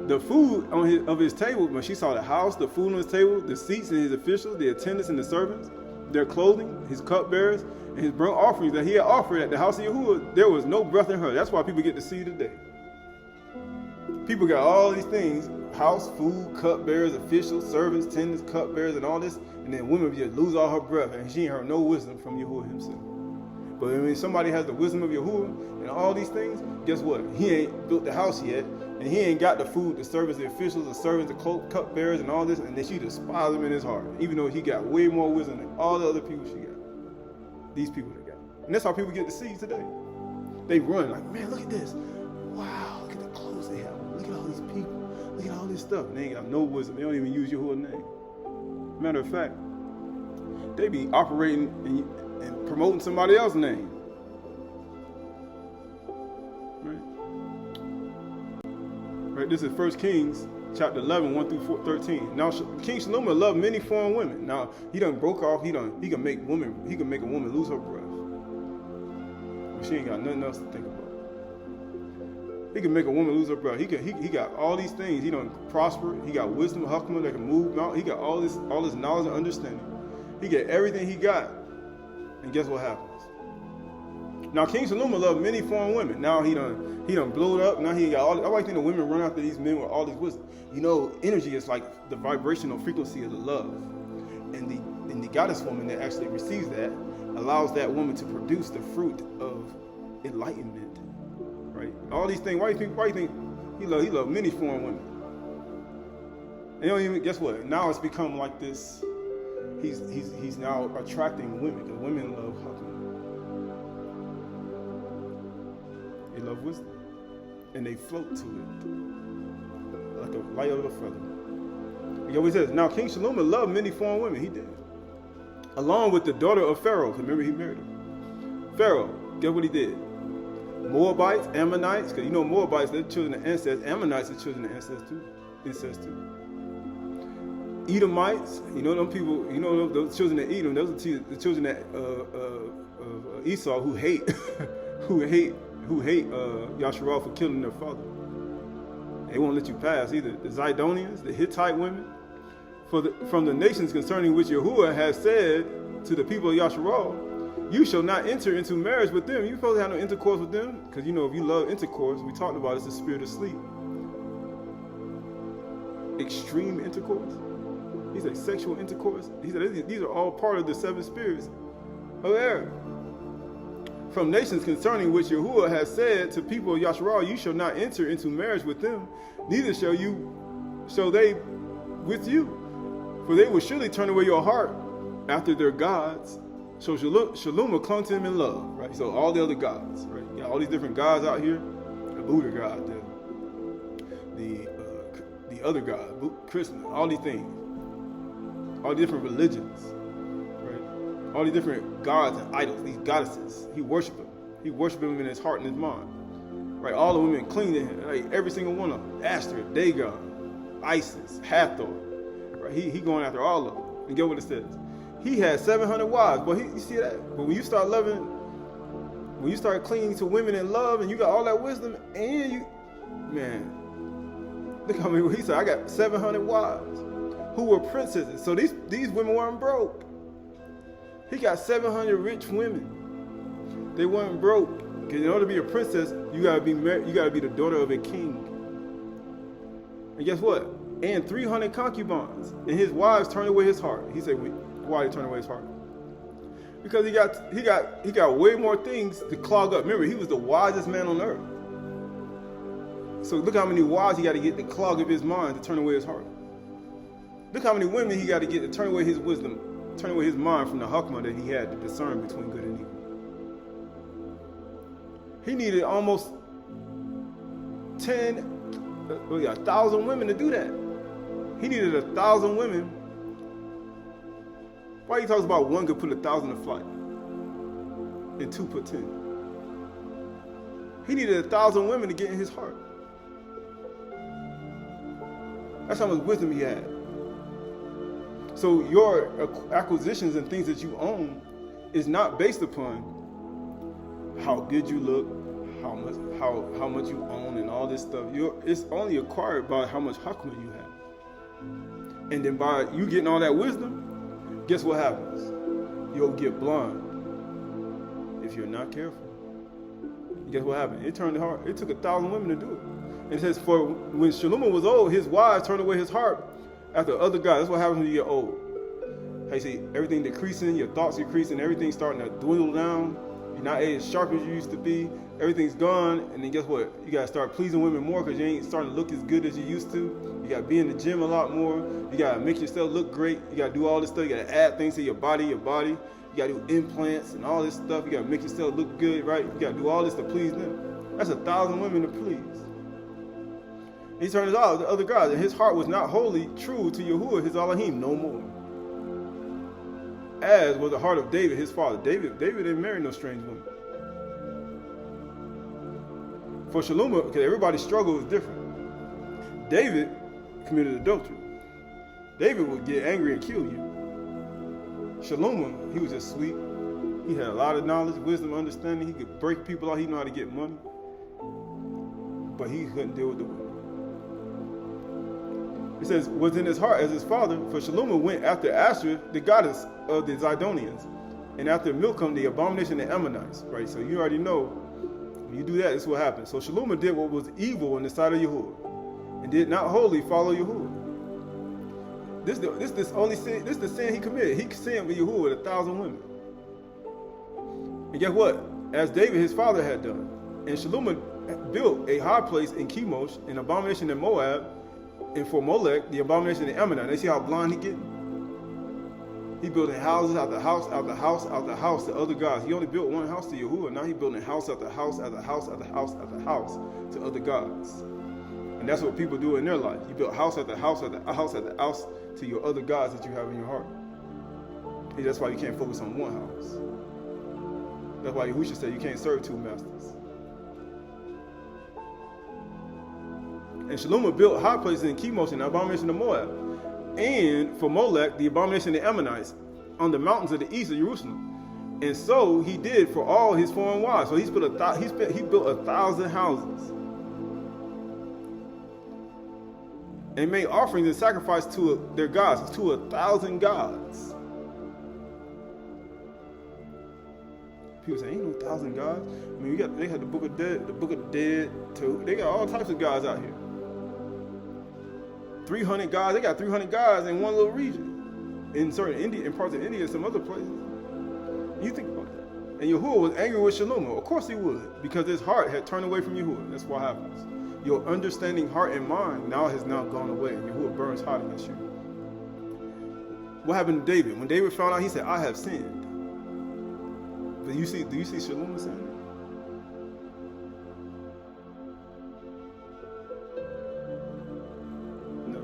The food of his table, when she saw the house, the food on his table, the seats and his officials, the attendants and the servants, their clothing, his cupbearers, and his burnt offerings that he had offered at the house of Yahuwah, there was no breath in her. That's why people get to see today. People got all these things, house, food, cupbearers, officials, servants, attendants, cupbearers, and all this, and then women just lose all her breath, and she ain't heard no wisdom from Yahuwah himself. But when somebody has the wisdom of Yahuwah and all these things, guess what? He ain't built the house yet, and he ain't got the food, the servants, the officials, the servants, the cupbearers, and all this, and then she despises him in his heart, even though he got way more wisdom than all the other people she got. These people that got. And that's how people get to see today. They run like, man, look at this. Wow, look at the clothes they have. Look at all these people. Look at all this stuff. And they ain't got no wisdom. They don't even use Yahuwah's name. Matter of fact, they be operating and promoting somebody else's name. Right? This is 1 Kings chapter 11, 1 through 13. Now King Shlomo loved many foreign women. Now he done broke off. He can make a woman lose her breath. But she ain't got nothing else to think about. He can make a woman lose her breath. He got all these things. He done prosper. He got wisdom, Hakmah that can move out. He got all this knowledge and understanding. He got everything he got. And guess what happens? Now King Shalom loved many foreign women. Now he done blew it up. Now he got all. I like think the women run after these men with all this wisdom. You know, energy is like the vibrational frequency of the love, and the goddess woman that actually receives that allows that woman to produce the fruit of enlightenment. Right? All these things. Why do you think he loved many foreign women? And you don't even guess what? Now it's become like this. He's now attracting women because women love Hakma. They love wisdom, and they float to it like a light of a feather. He always says, now King Shalom loved many foreign women. He did, along with the daughter of Pharaoh. Remember, he married her. Pharaoh, guess what he did? Moabites, Ammonites, because you know Moabites, they're children of incest. Ammonites are children of incest too. Edomites, you know them people, you know those children of Edom. Those are the children of Esau who hate, who hate Yasharah for killing their father. They won't let you pass either. The Zidonians, the Hittite women, from the nations concerning which Yahuwah has said to the people of Yasharah, you shall not enter into marriage with them. You're supposed to have no intercourse with them, because you know if you love intercourse, we talked about it's the spirit of sleep. Extreme intercourse. He said sexual intercourse. He said these are all part of the seven spirits of air. From nations concerning which Yahuwah has said to people of Yasharah, you shall not enter into marriage with them, neither shall they with you. For they will surely turn away your heart after their gods. So Shalom will clung to him in love, right? So all the other gods, right? You got all these different gods out here. The Buddha god, the other god, Krishna, all these things. All the different religions, right? All the different gods and idols, these goddesses. He worshiped them. He worshiped them in his heart and his mind, right? All the women cling to him, like every single one of them. Ashr'y, Dagon, Isis, Hathor, right? He going after all of them. And get what it says. He had 700 wives, but you see that? But when you start loving, when you start clinging to women in love, and you got all that wisdom, and you, man, look how many. He said, I got 700 wives. Who were princesses. So these women weren't broke. He got 700 rich women. They weren't broke. Because in order to be a princess, you gotta be married, you gotta be the daughter of a king. And guess what? And 300 concubines. And his wives turned away his heart. He said, why did he turn away his heart? Because he got way more things to clog up. Remember, he was the wisest man on earth. So look how many wives he got to get to clog up his mind to turn away his heart. Look how many women he got to get to turn away his wisdom, turn away his mind from the Hakma that he had to discern between good and evil. He needed almost 1,000 women to do that. He needed 1,000 women. Why he talks about one could put 1,000 to flight and two put 10? He needed 1,000 women to get in his heart. That's how much wisdom he had. So your acquisitions and things that you own is not based upon how good you look, how much you own, and all this stuff. It's only acquired by how much Hakma you have. And then by you getting all that wisdom, guess what happens? You'll get blind if you're not careful. Guess what happened? It turned hard. It took 1,000 women to do it. And it says, for when Shalom was old, his wives turned away his heart after other gods. That's what happens when you get old. How you see everything decreasing, your thoughts decreasing, everything's starting to dwindle down. You're not as sharp as you used to be. Everything's gone. And then guess what? You got to start pleasing women more because you ain't starting to look as good as you used to. You got to be in the gym a lot more. You got to make yourself look great. You got to do all this stuff. You got to add things to your body. You got to do implants and all this stuff. You got to make yourself look good, right? You got to do all this to please them. That's 1,000 women to please. He turned his eyes to other gods, and his heart was not wholly true to Yahuwah, his Elohim, no more. As was the heart of David, his father. David didn't marry no strange woman. For Shalom, because everybody's struggle was different. David committed adultery. David would get angry and kill you. Shalom, he was just sweet. He had a lot of knowledge, wisdom, understanding. He could break people out. He knew how to get money. But he couldn't deal with the women. It says, was in his heart as his father, for Shalom went after Ashr'y, the goddess of the Zidonians, and after Milcom, the abomination of the Ammonites, right? So you already know, when you do that, this is what happens. So Shalom did what was evil in the sight of Yahuwah, and did not wholly follow Yahuwah. This is the sin he committed. He sinned with Yahuwah with 1,000 women. And guess what? As David, his father, had done. And Shalom built a high place in Chemosh, an abomination in Moab, and for Molech, the abomination in Ammon. They see how blind he getting? He building houses out the house, out the house, out the house to other gods. He only built one house to Yahuwah. Now he building house after house, after house, after house, after house to other gods. And that's what people do in their life. You build house after house after house after house to your other gods that you have in your heart. And that's why you can't focus on one house. That's why Yahushua said you can't serve two masters. And Shalom built high places in Chemosh and the abomination of Moab, and for Molech, the abomination of the Ammonites, on the mountains of the east of Jerusalem. And so he did for all his foreign wives. So he built 1,000 houses, and made offerings and sacrifice to their gods, to 1,000 gods. People say, ain't no 1,000 gods. I mean, they had the Book of the Dead too. They got all types of gods out here. 300 gods. They got 300 gods in one little region, in parts of India, and some other places. You think about that. And Yahuwah was angry with Shalom. Of course he would, because his heart had turned away from Yahuwah. That's what happens. Your understanding heart and mind has now gone away, and Yahuwah burns hot against you. What happened to David? When David found out, he said, I have sinned. But do you see Shalom sinning? No.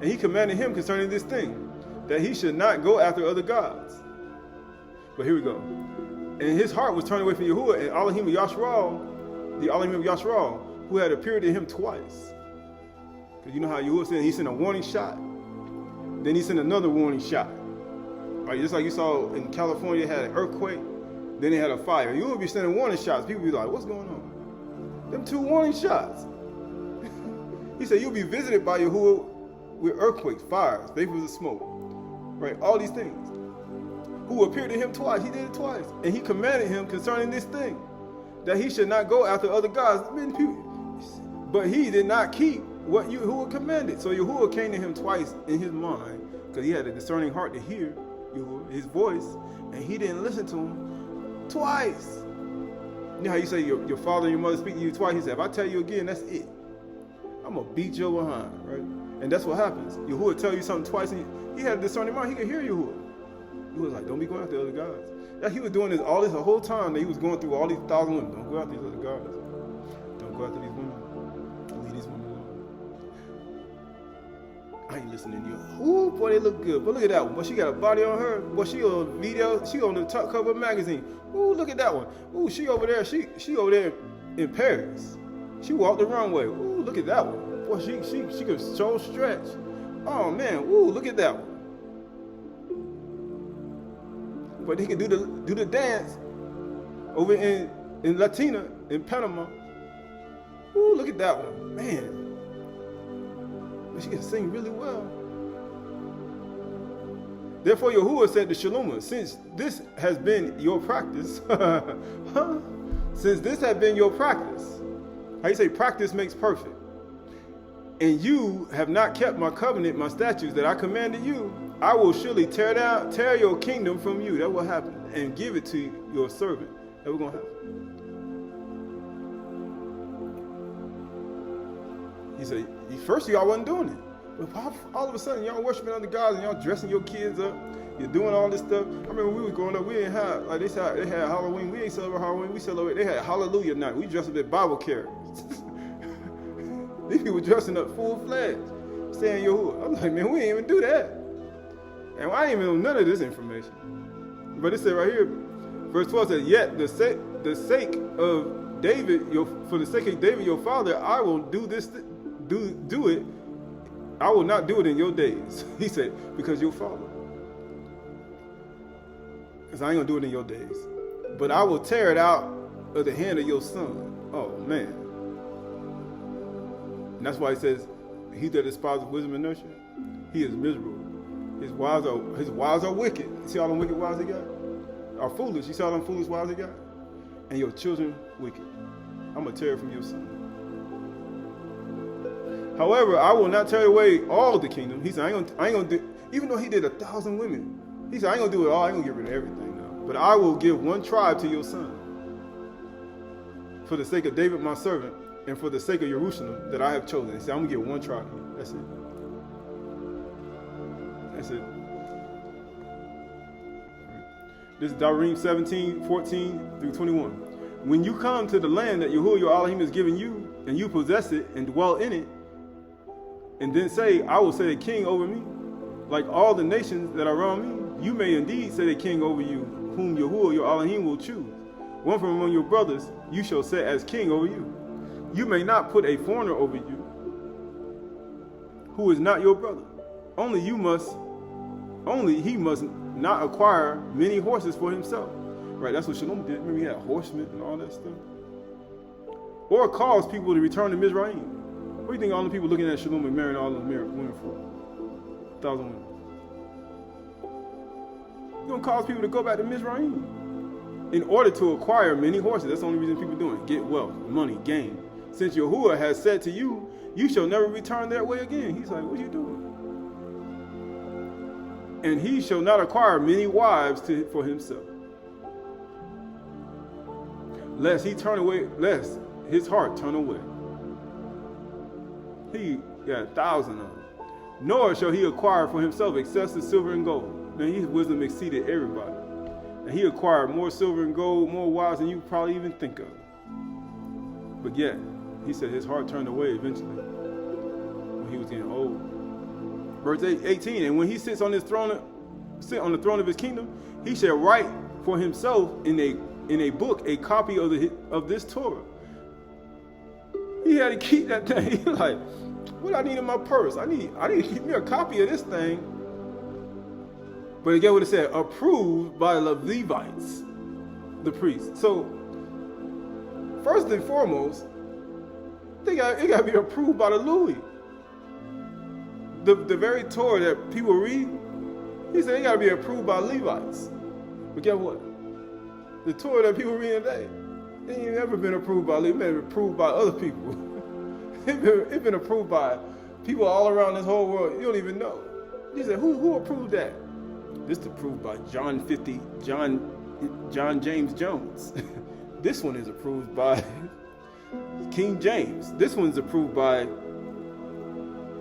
And he commanded him concerning this thing, that he should not go after other gods. But here we go. And his heart was turned away from Yahuwah, and Elohim of Yash'ral, the Elohim of Yash'ral, who had appeared to him twice. Because you know how Yahuwah said he sent a warning shot, then he sent another warning shot. Right, just like you saw in California, had an earthquake, then they had a fire. You would be sending warning shots. People be like, what's going on? Them 2 warning shots. He said, you'll be visited by Yahuwah with earthquakes, fires, vapors of smoke. Right, all these things. Who appeared to him twice. He did it twice. And he commanded him concerning this thing, that he should not go after other gods. But he did not keep what Yahuwah commanded. So Yahuwah came to him twice in his mind, because he had a discerning heart to hear his voice, and he didn't listen to him twice. You know how you say your father and your mother speak to you twice? He said, if I tell you again, that's it. I'm going to beat your behind, right? And that's what happens. Yahuwah tell you something twice, and he had a discerning mind. He could hear Yahuwah. He was like, don't be going after other gods. That he was doing this all this the whole time that he was going through all these 1,000 women. Don't go after these other gods. Don't go after these women. Leave these women alone. I ain't listening to you. Ooh, boy, they look good. But look at that one. But she got a body on her. Boy, she on video. She on the top cover of a magazine. Ooh, look at that one. Ooh, she over there. She over there in Paris. She walked the runway. Ooh, look at that one. Boy, she could so stretch. Oh man. Ooh, look at that one. But he can do the dance over in Latina, in Panama. Ooh, look at that one. Man. But she can sing really well. Therefore Yahuwah said to Shalom, since this has been your practice, since this has been your practice, how you say practice makes perfect, and you have not kept my covenant, my statutes that I commanded you, I will surely tear your kingdom from you. That will happen. And give it to your servant. That was going to happen. He said, first y'all wasn't doing it. But all of a sudden, y'all worshiping other gods and y'all dressing your kids up. You're doing all this stuff. I remember when we was growing up, we didn't have, like they had Halloween. We ain't celebrate Halloween. We celebrate, they had Hallelujah night. We dressed up as Bible characters. These people dressing up full-fledged, saying Yahuwah. I'm like, man, we didn't even do that. And I didn't even know none of this information. But it said right here, verse 12 says, yet the sake of David, for the sake of David your father, I will do this, do it. I will not do it in your days. He said, because your father. Because I ain't gonna do it in your days. But I will tear it out of the hand of your son. Oh man. And that's why he says, he that despises wisdom and nurture, he is miserable. His wives are wicked. You see all them wicked wives he got? are foolish. You saw them foolish wives they got? And your children wicked. I'm going to tear it from your son. However, I will not tear away all the kingdom. He said, I ain't gonna do, even though he did 1,000 women, he said, I ain't going to do it all. I ain't going to get rid of everything now. But I will give one tribe to your son. For the sake of David, my servant, and for the sake of Jerusalem that I have chosen. He said, I'm going to give one tribe to you. That's it. That's it. This is Devarim 17:14 through 21. When you come to the land that Yahuwah your Elohim has given you, and you possess it and dwell in it, and then say, I will set a king over me, like all the nations that are around me, you may indeed set a king over you, whom Yahuwah your Elohim will choose. One from among your brothers you shall set as king over you. You may not put a foreigner over you, who is not your brother. Only he must not acquire many horses for himself. Right, that's what Shalom did. Remember he had horsemen and all that stuff. Or cause people to return to Mizraim. What do you think all the people looking at Shalom and marrying all the women for? 1,000 women. You're going to cause people to go back to Mizraim in order to acquire many horses. That's the only reason people doing it. Get wealth, money, gain. Since Yahuwah has said to you, you shall never return that way again. He's like, what are you doing? And he shall not acquire many wives for himself, lest his heart turn away. He got 1,000 of them. Nor shall he acquire for himself excessive silver and gold. Man, his wisdom exceeded everybody. And he acquired more silver and gold, more wives than you probably even think of. But yet, he said his heart turned away eventually when he was getting old. Verse 18, and when he sits on the throne of his kingdom, he shall write for himself in a book a copy of this Torah. He had to keep that thing. He's like, what do I need in my purse? I need to keep me a copy of this thing. But again, what it said, approved by the Levites, the priests. So, first and foremost, it got to be approved by the Louis. The very Torah that people read, he said it got to be approved by Levites. But guess what? The Torah that people read today, it ain't never been approved by Levites. It's been approved by other people. It's been approved by people all around this whole world. You don't even know. He said, who approved that? This is approved by John James Jones. This one is approved by King James. This one's approved by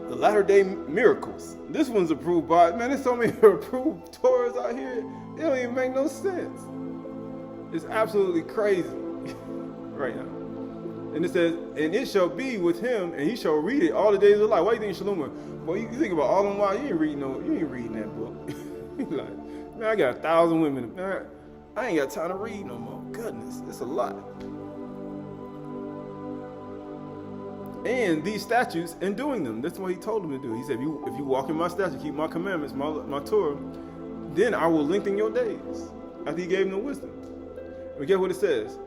the Latter-day Miracles. This one's approved by, man, there's so many approved Torahs out here, it don't even make no sense. It's absolutely crazy right now. And it says, and it shall be with him, and he shall read it all the days of his life. Why do you think Shalom? Boy, you think about all them while you ain't reading that book. You're like, man, I got 1,000 women. Man, I ain't got time to read no more. Goodness, it's a lot. And these statutes and doing them. That's what he told them to do. He said, if you walk in my statutes, keep my commandments, my Torah, then I will lengthen your days. After he gave them the wisdom. But guess what it says?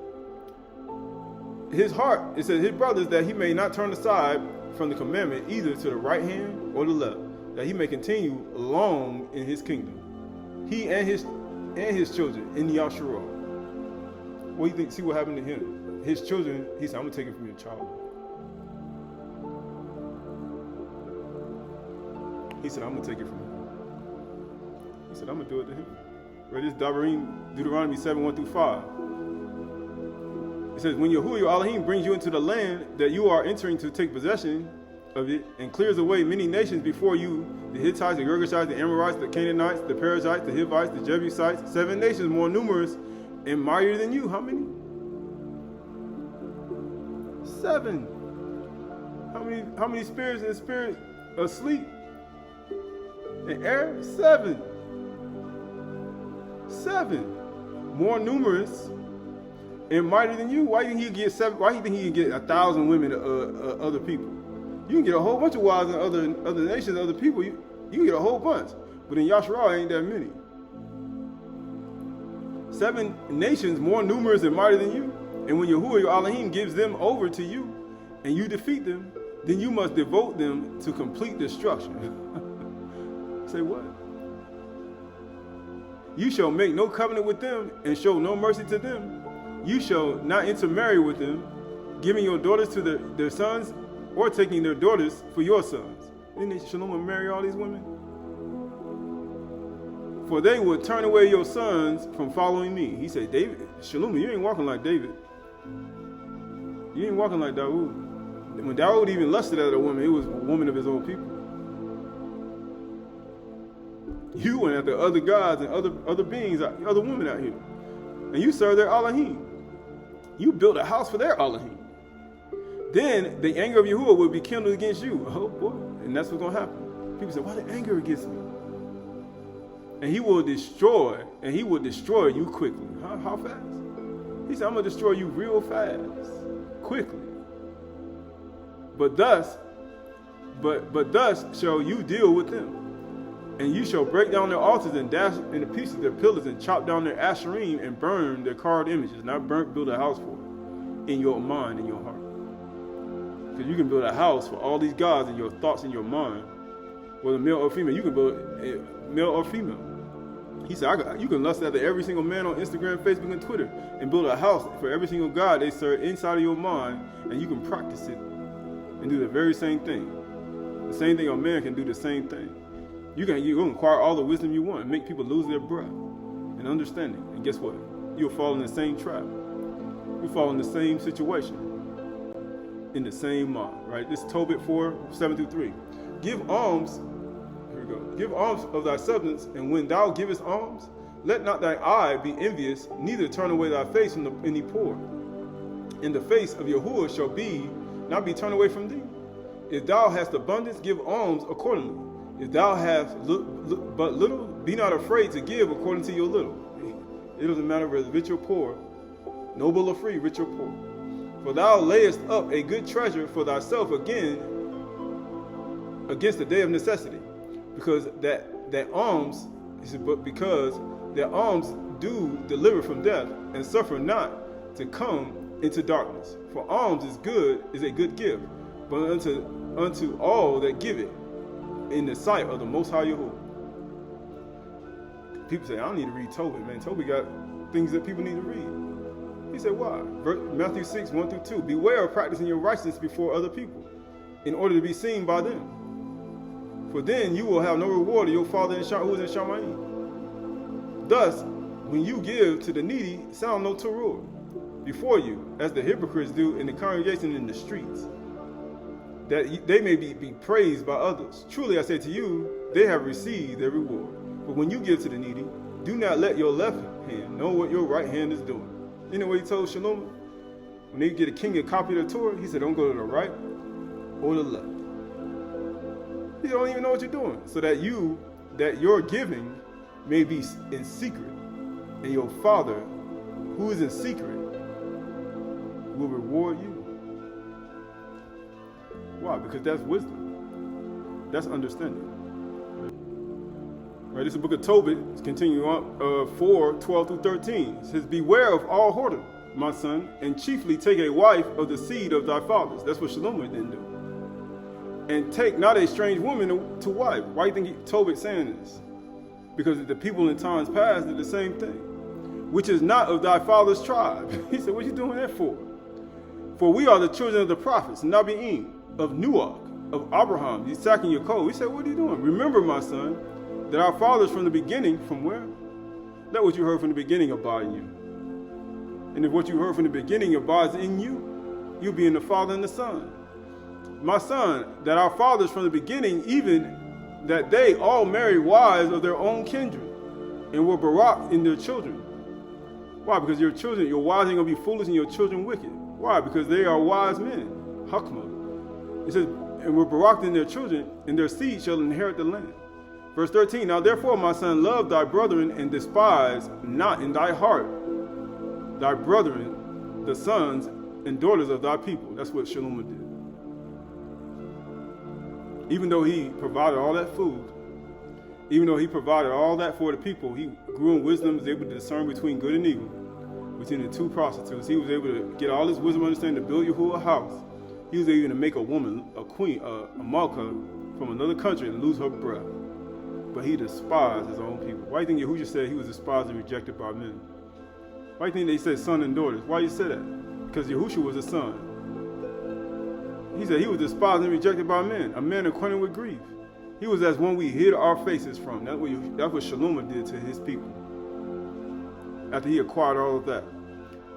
His heart, it says, his brothers, that he may not turn aside from the commandment, either to the right hand or the left, that he may continue long in his kingdom. He and his children in the Ashr'y. What do you think? See what happened to him? His children, he said, I'm going to take it from your child. He said, I'm going to take it from him. He said, I'm going to do it to him. Read this Deuteronomy 7:1-5. It says, when Yahuwah your Elohim brings you into the land that you are entering to take possession of it, and clears away many nations before you, the Hittites, the Girgashites, the Amorites, the Canaanites, the Perizzites, the Hivites, the Jebusites, 7 nations more numerous and mightier than you. How many? 7. How many spirits in the spirit asleep? In air? 7. 7. More numerous and mightier than you. Why do you think he get 7? Why do you think he can get 1,000 women other people? You can get a whole bunch of wives in other nations, other people. You can get a whole bunch. But in Yasharah, ain't that many. 7 nations more numerous and mightier than you. And when Yahuwah your Elohim gives them over to you, and you defeat them, then you must devote them to complete destruction. Say what? You shall make no covenant with them and show no mercy to them. You shall not intermarry with them, giving your daughters to their sons or taking their daughters for your sons. Didn't Shalom marry all these women? For they would turn away your sons from following me. He said, David, Shalom, you ain't walking like David. You ain't walking like Dawood. When Dawood even lusted at a woman, it was a woman of his own people. You went after other gods and other beings, other women out here. And you served their Elohim. You built a house for their Elohim. Then the anger of Yahuwah will be kindled against you. Oh boy. And that's what's going to happen. People say, why the anger against me? And he will destroy you quickly. How fast? He said, I'm going to destroy you real fast, quickly. But thus shall you deal with them. And you shall break down their altars and dash into pieces their pillars and chop down their Ashr'y and burn their carved images. Not build a house for it in your mind, in your heart. Because you can build a house for all these gods in your thoughts in your mind, whether male or female. You can build a male or female. He said, you can lust after every single man on Instagram, Facebook, and Twitter and build a house for every single god they serve inside of your mind, and you can practice it and do the very same thing. The same thing a man can do the same thing. You can acquire all the wisdom you want and make people lose their breath and understanding. And guess what? You'll fall in the same trap. You fall in the same situation, in the same mind, right? This is Tobit 4:7-3. Give alms. Here we go. Give alms of thy substance, and when thou givest alms, let not thy eye be envious, neither turn away thy face from any poor. And the face of Yahuwah shall not be turned away from thee. If thou hast abundance, give alms accordingly. If thou hast but little, be not afraid to give according to your little. It doesn't matter whether rich or poor, noble or free, rich or poor. For thou layest up a good treasure for thyself against the day of necessity. Because that alms, he said, but because their alms do deliver from death, and suffer not to come into darkness. For alms is a good gift, but unto all that give it, in the sight of the Most High Yahuwah. People say, I don't need to read Tobit, man. Tobit got things that people need to read. He said, why? Matthew 6:1-2. Beware of practicing your righteousness before other people, in order to be seen by them. For then you will have no reward of your Father who is in Shamayim. Thus, when you give to the needy, sound no Turah before you, as the hypocrites do in the congregation in the streets, that they may be praised by others. Truly I say to you, they have received their reward. But when you give to the needy, do not let your left hand know what your right hand is doing. You know what he told Shalom? When they get a king a copy of the Torah, he said, don't go to the right or the left. You don't even know what you're doing. So that your giving may be in secret, and your Father, who is in secret, will reward you. Why? Because that's wisdom. That's understanding. Right, this is the book of Tobit. It's continuing on 4:12-13. It says, beware of all whoredom, my son, and chiefly take a wife of the seed of thy fathers. That's what Shalom didn't do. And take not a strange woman to wife. Why do you think Tobit saying this? Because the people in times past did the same thing. Which is not of thy father's tribe. He said, what are you doing that for? For we are the children of the prophets, Nabi'im, of Nuach, of Abraham, Isaac, and Yaakov. He said, what are you doing? Remember, my son, that our fathers from the beginning, from where? Let what you heard from the beginning abide in you. And if what you heard from the beginning abides in you, you'll be in the Father and the Son. My son, that our fathers from the beginning, even that they all married wives of their own kindred, and were barak in their children. Why? Because your children, your wives ain't going to be foolish and your children wicked. Why? Because they are wise men. Hakma. It says, and were barak in their children, and their seed shall inherit the land. Verse 13, now therefore, my son, love thy brethren, and despise not in thy heart thy brethren, the sons and daughters of thy people. That's what Shalom did. Even though he provided all that food, even though he provided all that for the people, he grew in wisdom, was able to discern between good and evil, between the two prostitutes. He was able to get all this wisdom and understanding to build Yahuwah a house. He was able to make a woman, a queen, a malka from another country and lose her breath. but he despised his own people. Why do you think Yahushua said he was despised and rejected by men? Why do you think they said son and daughters? Why you say that? Because Yahushua was a son. He said he was despised and rejected by men, a man acquainted with grief. He was as one we hid our faces from. That's what Shalom did to his people after he acquired all of that.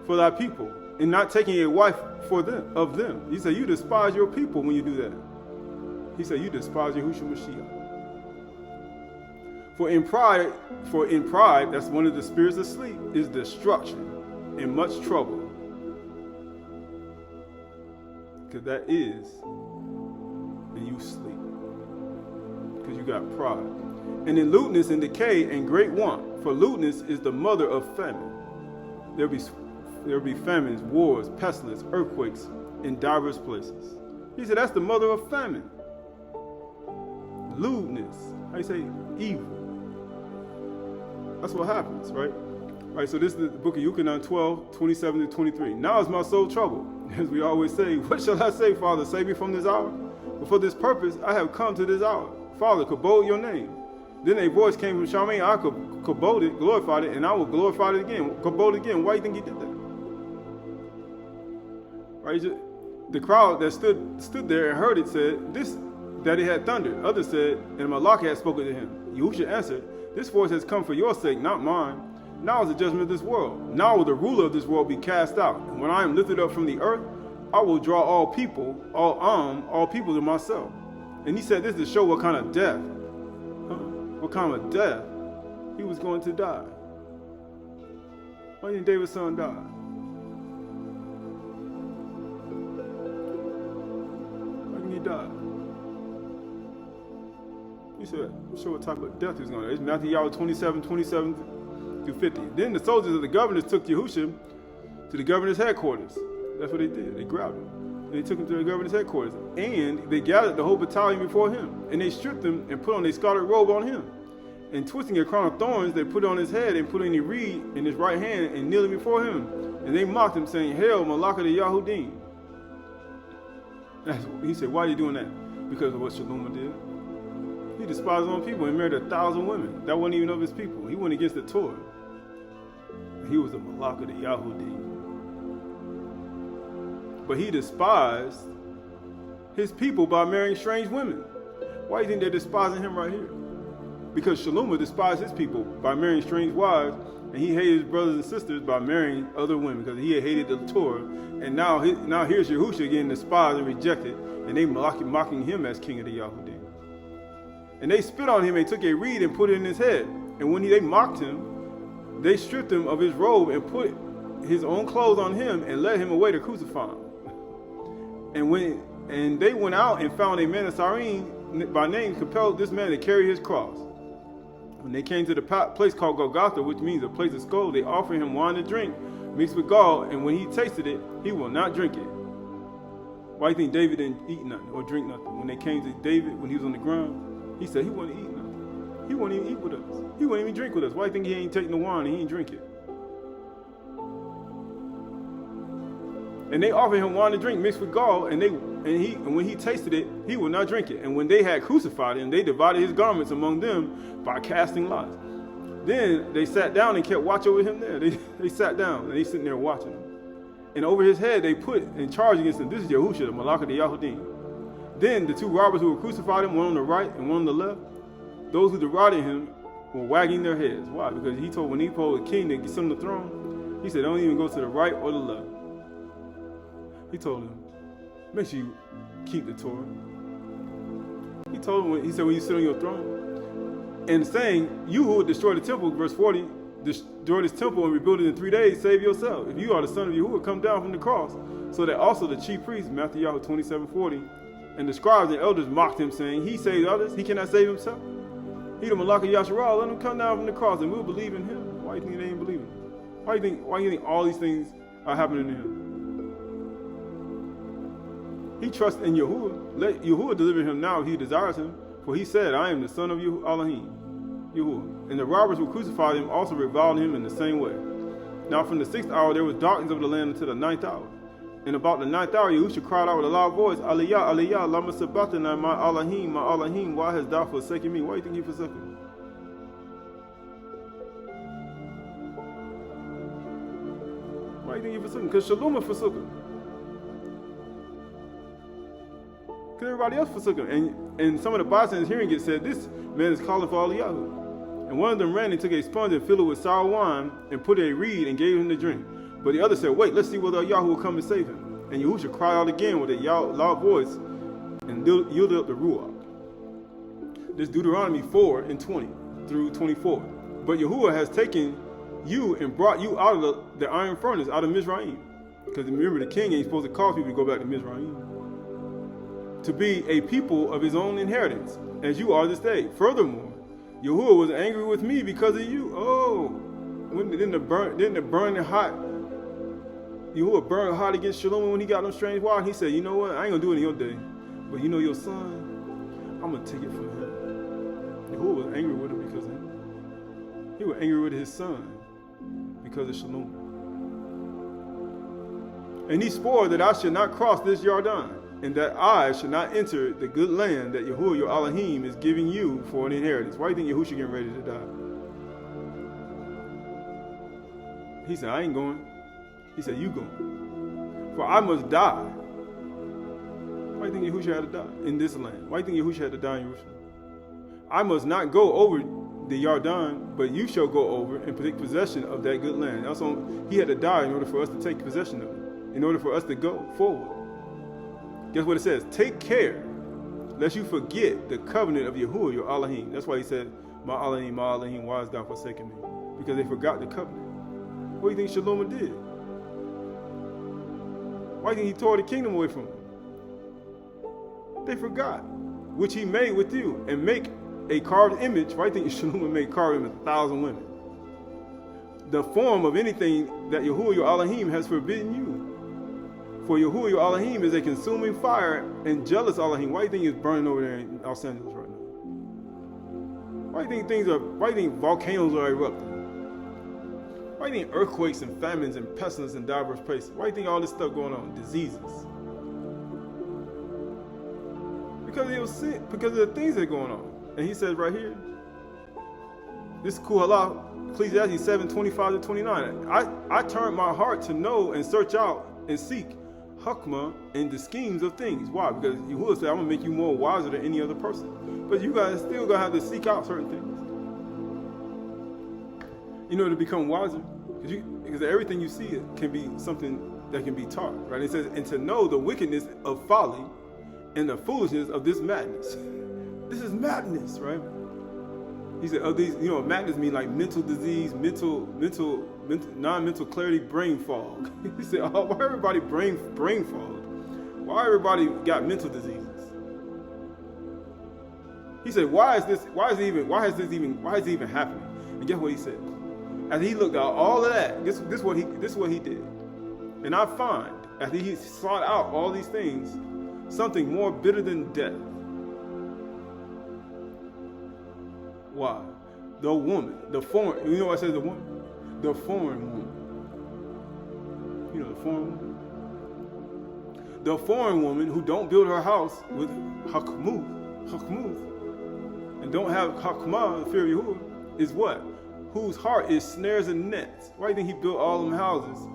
For thy people, and not taking a wife of them. He said, you despise your people when you do that. He said, you despise Yahushua Mashiach. For in pride, that's one of the spirits of sleep, is destruction and much trouble. Because that is, and you sleep. Because you got pride. And in lewdness and decay and great want. For lewdness is the mother of famine. There'll be famines, wars, pestilence, earthquakes in diverse places. He said that's the mother of famine. Lewdness. How you say evil? That's what happens, right? Right, so this is the book of Yuchanan 12, 27 to 23. Now is my soul troubled. As we always say, what shall I say, Father? Save me from this hour? But for this purpose I have come to this hour. Father, kabod your name. Then a voice came from Shaman, I kabod it, glorified it, and I will glorify it again. Kabod again. Why do you think he did that? Right? The crowd that stood there and heard it said, this that it had thundered. Others said, and Malach had spoken to him. Yahushua answered, this voice has come for your sake, not mine. Now is the judgment of this world. Now will the ruler of this world be cast out. And when I am lifted up from the earth, I will draw all people to myself. And he said this to show what kind of death, what kind of death he was going to die. Why didn't David's son die? Why didn't he die? He said, show what type of death he was going to die. It's Matthew 27 through 50. Then the soldiers of the governors took Yahushua to the governor's headquarters. That's what they did. They grabbed him. And they took him to the governor's headquarters. And they gathered the whole battalion before him. And they stripped him and put on a scarlet robe on him. And twisting a crown of thorns, they put it on his head and put in a reed in his right hand and kneeling before him. And they mocked him, saying, Hail, Malach of the Yahudim. He said, why are you doing that? Because of what Shalom did. He despised his own people and married 1,000 women. That wasn't even of his people. He went against the Torah. He was a Malach of the Yahudim. But he despised his people by marrying strange women. Why do you think they're despising him right here? Because Shalom despised his people by marrying strange wives, and he hated his brothers and sisters by marrying other women because he had hated the Torah. And now here's Yahushua getting despised and rejected, and they mocking him as king of the Yahudim. And they spit on him and took a reed and put it in his head. And when they mocked him, they stripped him of his robe and put his own clothes on him and led him away to crucify him. And they went out and found a man of Cyrene by name, compelled this man to carry his cross. When they came to the place called Golgotha, which means a place of skull, they offered him wine to drink mixed with gall, and when he tasted it, he will not drink it. Why do you think David didn't eat nothing or drink nothing? When they came to David, when he was on the ground, he said he wouldn't eat nothing. He wouldn't even eat with us. He wouldn't even drink with us. Why do you think he ain't taking the wine and he ain't drink it? And they offered him wine to drink mixed with gall, and when he tasted it, he would not drink it. And when they had crucified him, they divided his garments among them by casting lots. Then they sat down and kept watch over him there. They sat down and they sitting there watching him. And over his head they put in charge against him, this is Yahushua, the Malach of the Yahudim. Then the two robbers who were crucified him, one on the right and one on the left, those who derided him were wagging their heads. Why? Because when he told the king to sit on the throne, he said, don't even go to the right or the left. He told him, make sure you keep the Torah. He told him, he said, when you sit on your throne, and saying, you who would destroy the temple, verse 40, destroy this temple and rebuild it in 3 days, save yourself. If you are the son of Yahuwah, come down from the cross. So that also the chief priests, Matthew 27:40, and the scribes and elders mocked him, saying, he saved others, he cannot save himself. He the Malach of Yasharah, let him come down from the cross and we'll believe in him. Why do you think they ain't believing him? Why do you think all these things are happening to him? He trusts in Yahuwah. Let Yahuwah deliver him now if he desires him. For he said, I am the son of Elohim, Yahuwah. And the robbers who crucified him also reviled him in the same way. Now from the 6th hour there was darkness over the land until the 9th hour. And about the 9th hour Yahushua cried out with a loud voice, Aliyah, Aliyah, lama sabachthani, my Elohim, why hast thou forsaken me? Why do you think he forsaken me? Why do you think he forsook him? Because Shalom forsook him. Because everybody else forsook him. And some of the bystanders hearing it said, this man is calling for Eliyahu. And one of them ran and took a sponge and filled it with sour wine and put a reed and gave him to drink. But the other said, wait, let's see whether Eliyahu will come and save him. And Yahushua cried out again with a loud voice and yielded up the Ruach. This Deuteronomy 4:20 through 24. But Yahuwah has taken you and brought you out of the iron furnace, out of Mizraim. Because remember, the king ain't supposed to cause people to go back to Mizraim. To be a people of his own inheritance, as you are this day. Furthermore, Yahuwah was angry with me because of you. Oh, didn't it burn hot? Yahuwah burned hot against Shalom when he got them strange wives. He said, you know what? I ain't going to do it in your day. But you know your son, I'm going to take it from him. Yahuwah was angry with him because of him. He was angry with his son because of Shalom. And he swore that I should not cross this Yarden, and that I should not enter the good land that Yahuwah your Elohim is giving you for an inheritance. Why do you think Yahushua getting ready to die? He said, I ain't going. He said, you going. For I must die. Why do you think Yahushua had to die in this land? Why do you think Yahushua had to die in Jerusalem? I must not go over the Yarden, but you shall go over and take possession of that good land. Also, he had to die in order for us to take possession of it, in order for us to go forward. Guess what it says? Take care, lest you forget the covenant of Yahuwah, your Elohim. That's why he said, my Elohim, why hast thou forsaken me? Because they forgot the covenant. What do you think Shalom did? Why do you think he tore the kingdom away from them? They forgot, which he made with you, and make a carved image. Why do you think Shalom made carved image 1,000 women? The form of anything that Yahuwah, your Elohim, has forbidden you. For Yahuwah, your Elohim, is a consuming fire and jealous Elohim. Why do you think he's burning over there in Los Angeles right now? Why do you think volcanoes are erupting? Why do you think earthquakes and famines and pestilence in diverse places? Why do you think all this stuff going on? Diseases. Because of the things that are going on. And he says right here, this is Qahalath, Ecclesiastes 7:25-29. I turned my heart to know and search out and seek Hukmah in the schemes of things. Why? Because Yahuwah said, I'm going to make you more wiser than any other person. But you guys still going to have to seek out certain things. You know, to become wiser. Because everything you see can be something that can be taught. Right? It says, and to know the wickedness of folly and the foolishness of this madness. This is madness, right? He said, these, madness mean like mental disease, non-mental clarity, brain fog. He said, why everybody brain fog? Why everybody got mental diseases? He said, why is this even happening? And guess what he said? As he looked at all of that, this is what he did. And I find, after he sought out all these things, something more bitter than death. Why? The woman, the foreign, you know what I said, the woman? The foreign woman. You know the foreign woman? The foreign woman who don't build her house with hakmuth, and don't have hakmah, the fear of Yahuwah, is what? Whose heart is snares and nets. Why do you think he built all them houses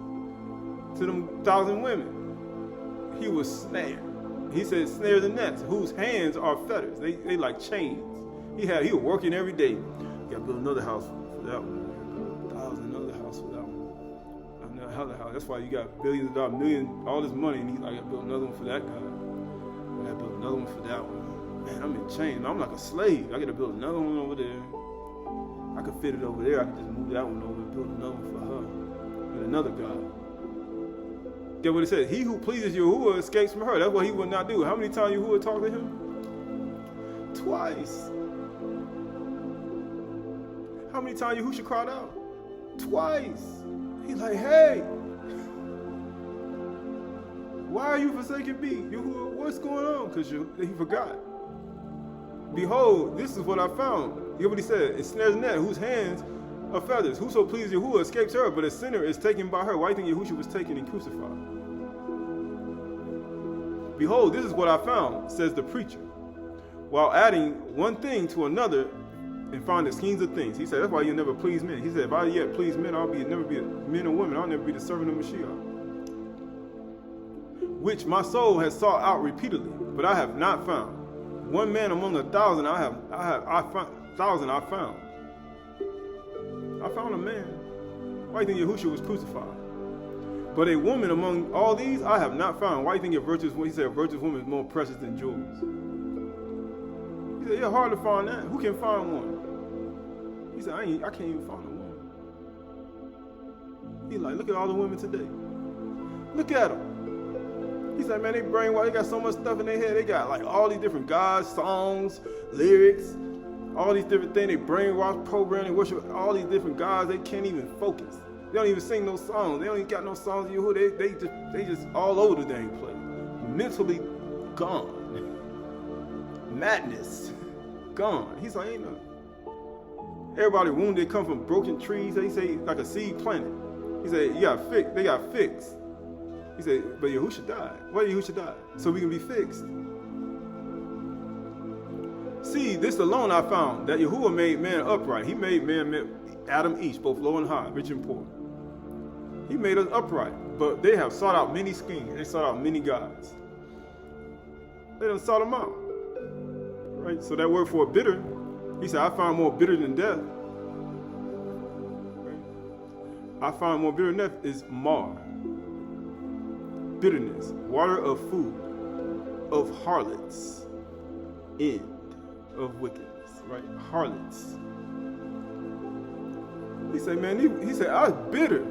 to them 1,000 women? He was snared. He said snares and nets, whose hands are fetters. They like chains. He was working every day. Got to build another house for that one. Another house for that one. Another house. That's why you got billions of dollars, all this money, and he's like, I got to build another one for that guy. I got to build another one for that one. Man, I'm in chains. I'm like a slave. I got to build another one over there. I could fit it over there. I could just move that one over and build another one for her with another God. Get what it says? He who pleases Yahuwah escapes from her. That's what he would not do. How many times Yahuwah talked to him? Twice. How many times Yahushua cried out? Twice. He's like, hey, why are you forsaking me? Yahuwah, what's going on? Because he forgot. Behold, this is what I found. You hear what he said? It snares net, whose hands are feathers. Whoso pleases Yahuwah escapes her, but a sinner is taken by her. Why do you think Yahushua was taken and crucified? Behold, this is what I found, says the preacher, while adding one thing to another and find the schemes of things. He said, that's why you'll never please men. He said, if I yet please men, I'll never be men or women. I'll never be the servant of Mashiach. Which my soul has sought out repeatedly, but I have not found. One man among 1,000 I found. I found a man. Why do you think Yahushua was crucified? But a woman among all these I have not found. Why do you think a virtuous woman? He said a virtuous woman is more precious than jewels. He said, yeah, hard to find that. Who can find one? He said, I can't even find a woman. He's like, look at all the women today. Look at them. He's like, man, they brainwashed. They got so much stuff in their head. They got like all these different gods, songs, lyrics, all these different things. They brainwash, program, they worship all these different gods. They can't even focus. They don't even sing no songs. They don't even got no songs in Yahuwah. They just all over the dang place. Mentally gone. Madness. Gone. He's like, ain't no. Everybody wounded come from broken trees. They say like a seed planted. He said, they got fixed. He said, but Yahushua died. Why did Yahushua die? So we can be fixed. See, this alone I found, that Yahuwah made man upright. He made man, Adam each, both low and high, rich and poor. He made us upright, but they have sought out many schemes. They sought out many gods. They done sought them out. Right? So that word for bitter, he said, I found more bitter than death. Right? I found more bitter than death is mar. Bitterness, water of food, of harlots, end of wickedness, right? Harlots. He said, man, he said, I was bitter.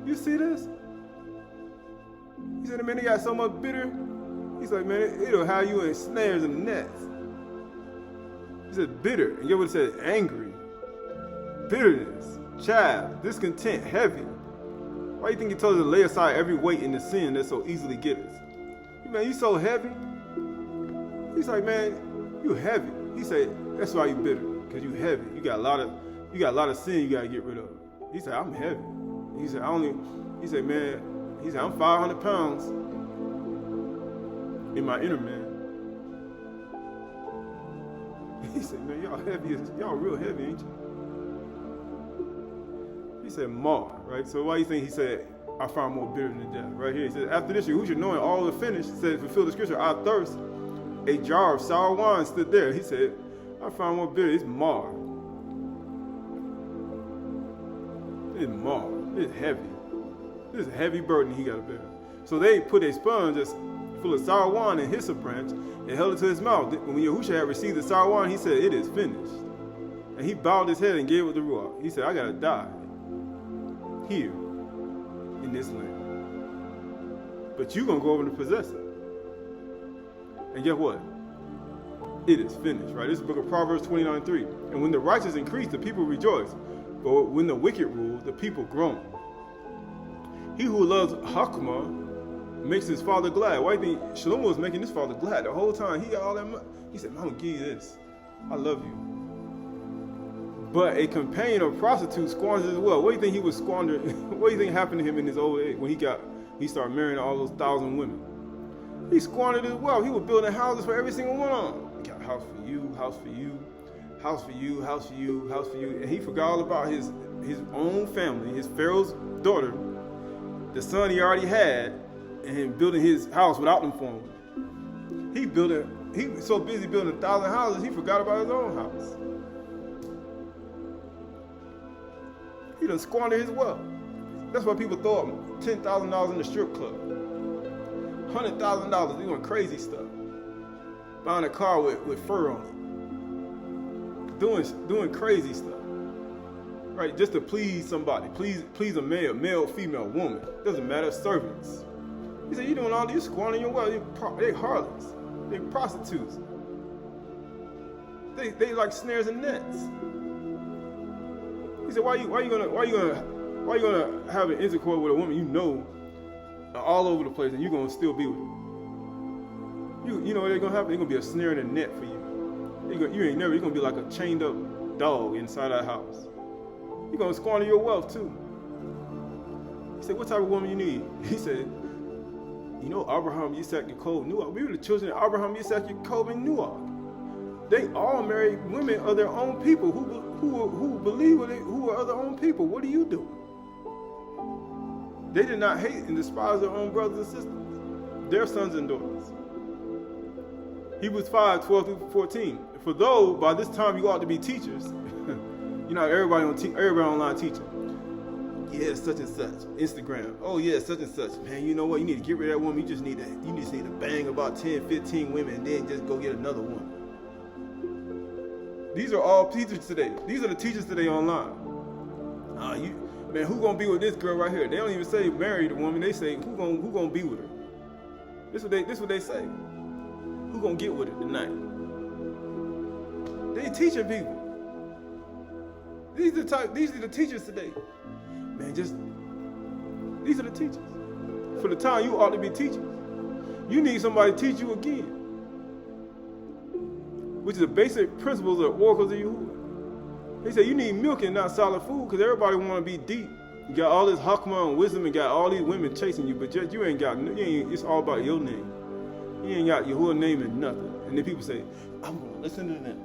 You see this? He said, man, they got so much bitter. He's like, man, it'll have you in snares and nets. He said, bitter. And you know what it said? Angry. Bitterness, chaff, discontent, heavy. Why do you think he told us to lay aside every weight in the sin that so easily get us? Man, you so heavy. He's like, man, you heavy. He said, that's why you bitter, because you heavy. You got a lot of sin you gotta get rid of. He said, I'm heavy. He said, man, I'm 500 pounds in my inner man. He said, man, y'all real heavy, ain't you? He said, mar, right? So why do you think he said, I found more bitter than death? Right here, he said, after this, Yahushua, knowing all the finished, said, fulfill the scripture, I thirst. A jar of sour wine stood there. He said, I found more bitter. It's mar. It's mar. It's heavy. This is a heavy burden he got to bear. So they put a sponge that's full of sour wine and hyssop branch and held it to his mouth. When Yahushua had received the sour wine, he said, it is finished. And he bowed his head and gave it the ruach. He said, I got to die here in this land. But you're going to go over and possess it. And guess what? It is finished, right? This is the book of Proverbs 29:3. And when the righteous increase, the people rejoice. But when the wicked rule, the people groan. He who loves Hakmah makes his father glad. Why do you think Shlomo was making his father glad the whole time? He got all that money. He said, I'm going to give you this. I love you. But a companion of prostitutes squanders as well. What do you think he was squandering? What do you think happened to him in his old age when he started marrying all those 1,000 women? He squandered his wealth. He was building houses for every single one of them. He got a house for you, house for you, house for you, house for you, house for you. And he forgot all about his own family, his Pharaoh's daughter, the son he already had, and him building his house without them for him. He was so busy building 1,000 houses, he forgot about his own house. He done squandered his wealth. That's why people throw up $10,000 in the strip club. $100,000 doing crazy stuff. Buying a car with fur on it. Doing crazy stuff. Right, just to please somebody. Please a male, female, woman. Doesn't matter, servants. He said, you doing all this, squandering your wealth. They harlots. They prostitutes. They like snares and nets. He said, why you gonna have an intercourse with a woman you know all over the place and you're gonna still be with her? You know what they're gonna happen? They're gonna be a snare and a net for you. You're gonna be like a chained up dog inside that house. You're gonna squander your wealth too. He said, what type of woman you need? He said, you know, Abraham, Yitzhak, Yaakov, Noah. We were the children of Abraham, Yitzhak, Yaakov, and Noah. They all marry women of their own people who believe who are their own people. What are you doing? They did not hate and despise their own brothers and sisters, their sons and daughters. Hebrews 5:12-14. For though by this time you ought to be teachers, you know everybody online teaching. Yeah, such and such. Instagram. Oh yeah, such and such. Man, you know what? You need to get rid of that woman. You just need to bang about 10, 15 women and then just go get another one. These are all teachers today. These are the teachers today online. Man, who gonna be with this girl right here? They don't even say marry the woman. They say who gonna be with her. This what they say. Who gonna get with her tonight? They teaching people. These are the teachers today. Man, these are the teachers. For the time you ought to be teachers. You need somebody to teach you again. Which is the basic principles of oracles of Yahuwah. They say you need milk and not solid food because everybody want to be deep. You got all this hakma and wisdom and got all these women chasing you, but just you ain't got, it's all about your name. You ain't got Yahuwah's name and nothing. And then people say, I'm going to listen to them.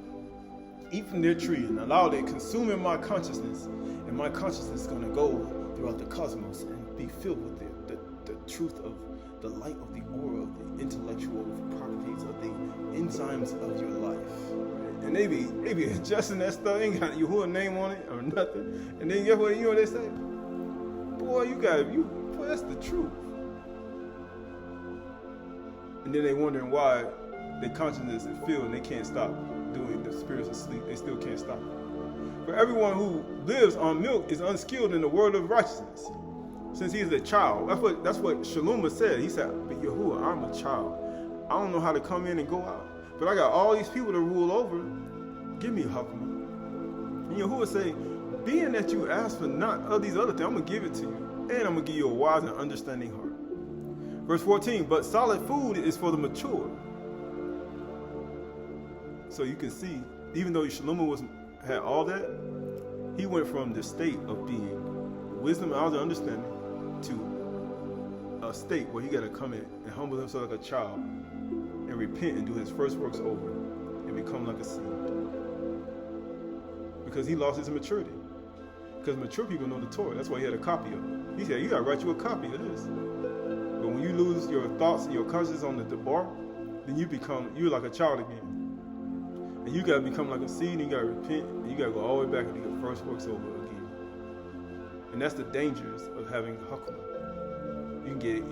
Eat from their tree and allow it to consume in my consciousness. And my consciousness is going to go throughout the cosmos and be filled with the truth of the light of the aura, of the intellectual properties of the enzymes of your life. And they be adjusting that stuff, ain't got Yahuwah's name on it or nothing. And then you know what they say? Boy, boy, that's the truth. And then they wondering why their consciousness is filled and they can't stop doing the spirits of sleep. They still can't stop it. For everyone who lives on milk is unskilled in the word of righteousness, since he is a child. That's what Shalom said. He said, but Yahuwah, I'm a child. I don't know how to come in and go out. But I got all these people to rule over. Give me Hakma. And Yahuwah say, being that you ask for not of these other things, I'm going to give it to you. And I'm going to give you a wise and understanding heart. Verse 14, but solid food is for the mature. So you can see, even though Shalom had all that, he went from the state of being wisdom and understanding to a state where he got to come in and humble himself like a child and repent and do his first works over and become like a seed. Because he lost his maturity. Because mature people know the Torah. That's why he had a copy of it. He said, you got to write you a copy of this. But when you lose your thoughts and your conscience on the bar, then you're like a child again. And you got to become like a seed, and you got to repent, and you got to go all the way back and do your first works over again. And that's the dangers of having Hakma. You get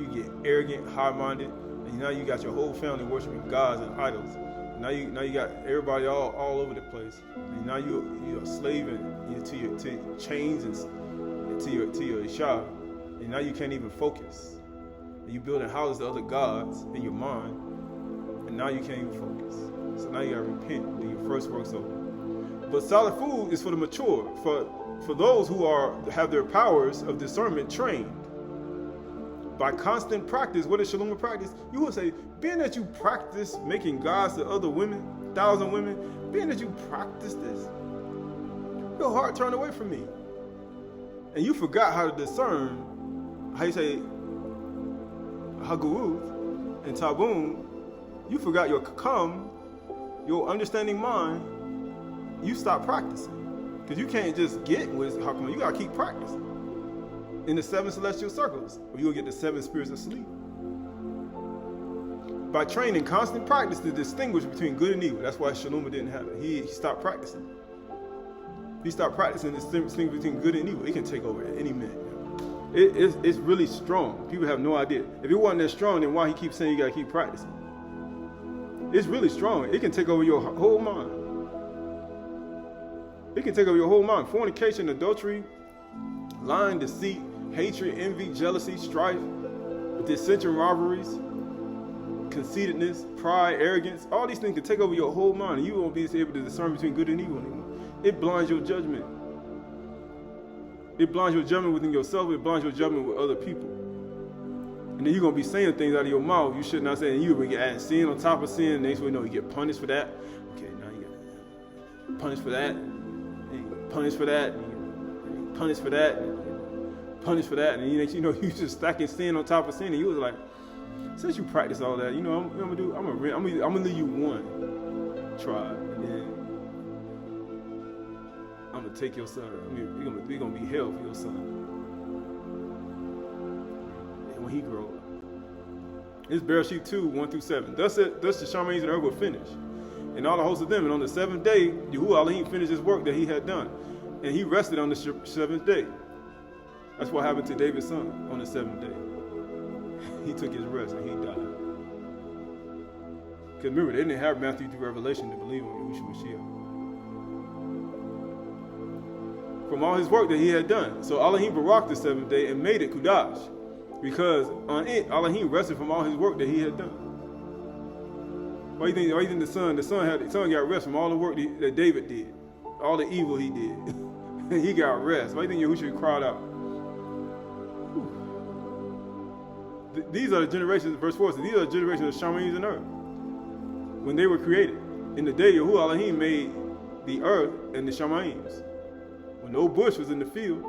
arrogant, high-minded, and now you got your whole family worshiping gods and idols. Now you got everybody all over the place. And now you're a slave to your chains and to your Isha. And now you can't even focus. And you building houses to other gods in your mind, and now you can't even focus. So now you gotta repent and do your first works over. But solid food is for the mature, for those who have their powers of discernment trained. By constant practice, what is Shalom practice? You will say, being that you practice making gods to other women, 1,000 women, being that you practice this, your heart turned away from me. And you forgot how to discern, how you say, Haguru and Tabun, you forgot your Kakam, your understanding mind, you stop practicing. Because you can't just get with Hakma, you gotta keep practicing. In the 7 celestial circles, or you'll get the 7 spirits of sleep. By training constant practice to distinguish between good and evil. That's why Shalom didn't have it. He stopped practicing. He stopped practicing to distinguish between good and evil. It can take over at any minute. It's really strong. People have no idea. If it wasn't that strong, then why he keeps saying you gotta keep practicing? It's really strong. It can take over your whole mind. It can take over your whole mind. Fornication, adultery, lying, deceit, hatred, envy, jealousy, strife, dissension, rivalries, conceitedness, pride, arrogance. All these things can take over your whole mind, and you won't be able to discern between good and evil anymore. It blinds your judgment. It blinds your judgment within yourself. It blinds your judgment with other people. And then you're going to be saying things out of your mouth you should not say. And you're going to get adding sin on top of sin. And next way you know, you get punished for that. Okay, now you get punished for that. And you get punished for that. And you get punished for that. And you get punished for that. And next you know, you just stacking sin on top of sin. And you was like, since you practice all that, you know, I'm going to leave you one. tribe, and then I'm gonna take your son. I mean, we're gonna be hell for your son. And when he grow up, it's Bereshit 2, 1-7. Thus the Shamaim and Earth were finished, and all the hosts of them. And on the seventh day, Yahuwah Elohim finished his work that he had done, and he rested on the seventh day. That's what happened to David's son on the seventh day. He took his rest and he died. Because remember, they didn't have Matthew through Revelation to believe on Yahushua Mashiach. From all his work that he had done. So Elohim baraked the seventh day and made it Kudash. Because on it, Elohim rested from all his work that he had done. Why do you think the son got rest from all the work that David did? All the evil he did. He got rest. Why do you think Yahushua cried out? These are the generations, verse 4 says, these are the generations of Shamaim and Earth. When they were created. In the day Yahuwah Elohim made the earth and the Shamaims. When no bush was in the field,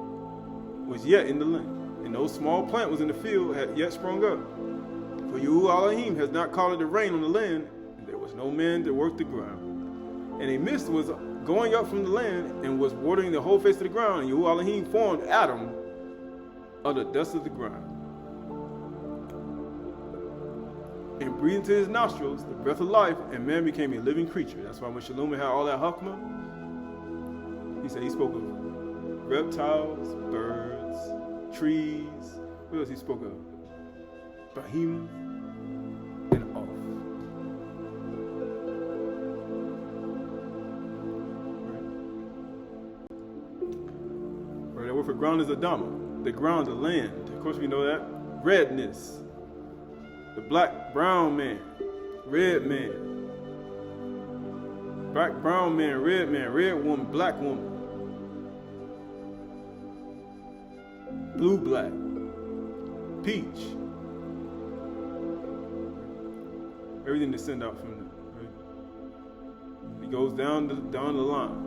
was yet in the land. And no small plant was in the field, had yet sprung up. For Yahuwah Elohim has not called it to rain on the land, and there was no man to work the ground. And a mist was going up from the land, and was watering the whole face of the ground. And Yahuwah Elohim formed Adam of the dust of the ground. And breathed into his nostrils the breath of life, and man became a living creature. That's why when Shalom had all that Hakma, he said he spoke of reptiles, birds, trees. What else he spoke of? Behemoth and off. Right, that word for ground is Adama. The ground, the land. Of course we know that. Redness. The black, brown man, red man. Black, brown man, red woman, black woman. Blue, black, peach. Everything descends out from them. Right? It goes down the line,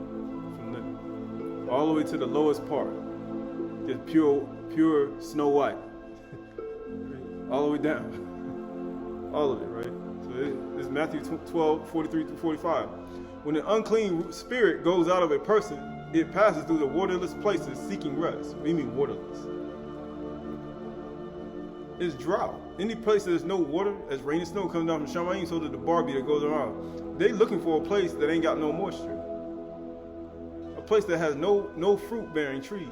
from the, all the way to the lowest part. Just pure Snow White. All the way down. All of it, right? So it's Matthew 12, 43-45. When an unclean spirit goes out of a person, it passes through the waterless places seeking rest. What do you mean waterless? It's drought. Any place there's no water, as rain and snow comes down from Shamaim, so that the Barbie that goes around, they looking for a place that ain't got no moisture. A place that has no fruit-bearing trees.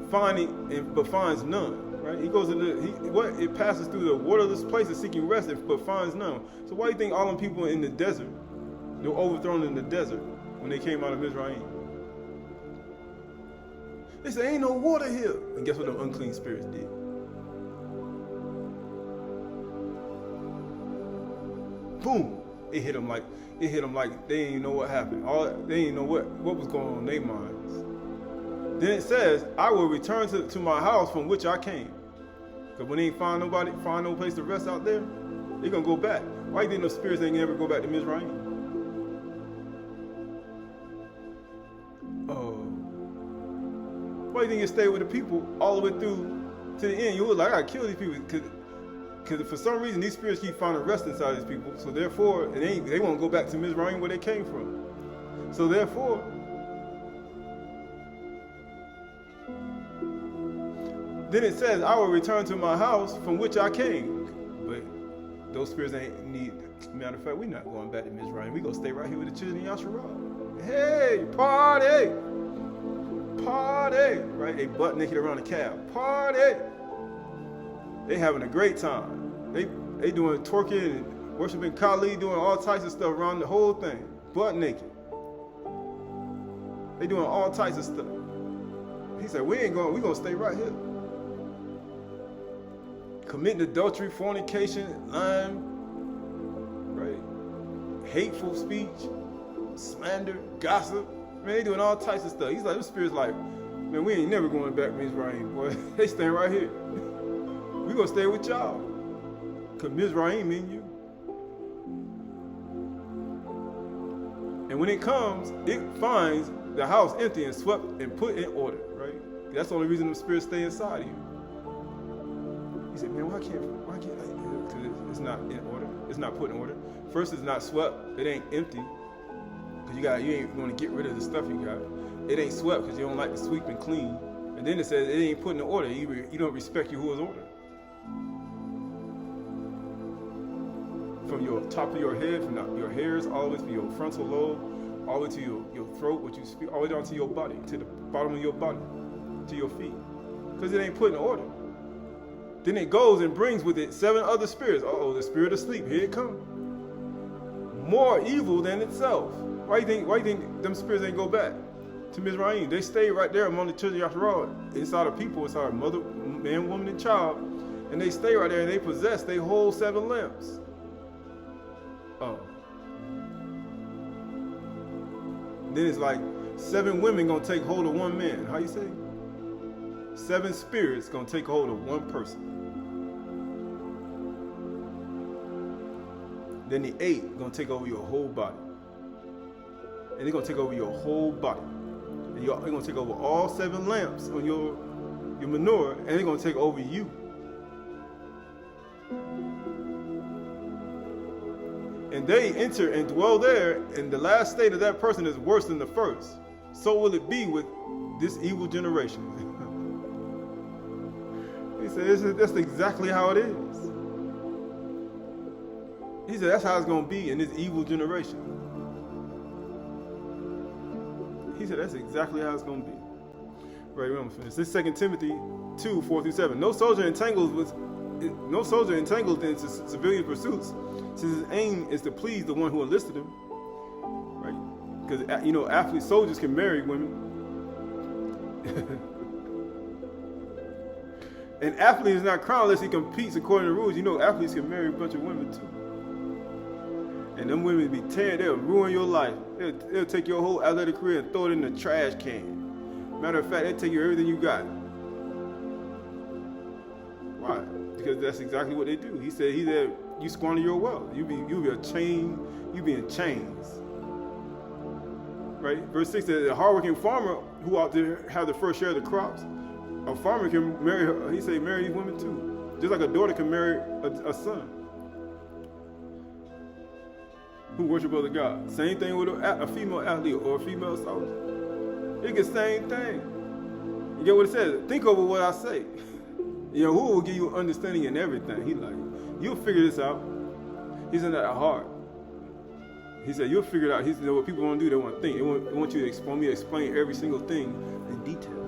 Finding, but finds none. Right? He goes it passes through the waterless places seeking rest, but finds none. So why do you think all them people in the desert, they were overthrown in the desert when they came out of Mizraim? They said, ain't no water here. And guess what the unclean spirits did? Boom! It hit them like they didn't know what happened. They didn't know what was going on in their minds. Then it says, I will return to my house from which I came. Because when they ain't find no place to rest out there, they're going to go back. Why do you think those spirits ain't never go back to Mizraim? Why do you think you stay with the people all the way through to the end? You was like, I got to kill these people. Because for some reason, these spirits keep finding rest inside these people. So therefore, they won't go back to Mizraim where they came from. So therefore, then it says, I will return to my house from which I came. But those spirits ain't need. Matter of fact, we're not going back to Mizraim. We're going to stay right here with the children of Ashr'y. Hey, party! Party! Right? They butt naked around the calf. Party! They having a great time. They doing twerking and worshiping Qahalath, doing all types of stuff around the whole thing. Butt naked. They doing all types of stuff. He said, we're going to stay right here. Committing adultery, fornication, lying, right? Hateful speech, slander, gossip. Man, they doing all types of stuff. He's like, this spirit's like, man, we ain't never going back to Mizraim, boy. They staying right here. We gonna stay with y'all. Cause Mizraim in you. And when it comes, it finds the house empty and swept and put in order, right? That's the only reason the spirits stay inside of you. He said, man, why can't I? Because it's not in order. It's not put in order. First, it's not swept. It ain't empty. Because you ain't going to get rid of the stuff you got. It ain't swept because you don't like to sweep and clean. And then it says it ain't put in order. You don't respect Yahuwah's order. From your top of your head, from your hairs, all the way to your frontal lobe, all the way to your throat, what you speak, all the way down to your body, to the bottom of your body, to your feet. Because it ain't put in order. Then it goes and brings with it 7 other spirits. Uh-oh, the spirit of sleep, here it comes. More evil than itself. Why you think them spirits ain't go back to Mizraim? They stay right there among the children of Ashr'y, inside of people, inside of mother, man, woman, and child. And they stay right there and they possess their whole 7 lamps. Oh. Then it's like 7 women gonna take hold of 1 man. How you say? 7 spirits gonna take hold of 1 person. Then the 8 gonna take over your whole body. And they're gonna take over your whole body. And they're gonna take over all 7 lamps on your menorah, and they're gonna take over you. And they enter and dwell there, and the last state of that person is worse than the first. So will it be with this evil generation. He said, that's exactly how it is. He said, that's how it's going to be in this evil generation. He said, that's exactly how it's going to be. Right, we're going to finish. This is 2 Timothy 2, 4-7. No soldier entangled in civilian pursuits, since his aim is to please the one who enlisted him. Right? Because, athletes, soldiers can marry women. An athlete is not crowned unless he competes according to the rules. Athletes can marry a bunch of women too. And them women be tearing, they'll ruin your life. They'll take your whole athletic career and throw it in the trash can. Matter of fact, they'll take you everything you got. Why? Because that's exactly what they do. He said you squander your wealth. You be in chains. Right? Verse 6 says, a hardworking farmer who ought to have the first share of the crops, a farmer can marry her, he said, marry these women too. Just like a daughter can marry a son who worship other God. Same thing with a female athlete or a female soldier. It's the same thing. You get what it says? Think over what I say. Who will give you understanding in everything? He like, you'll figure this out. He's in that heart. He said, you'll figure it out. He said, what people want to do, they want to think. They want you to explain every single thing in detail.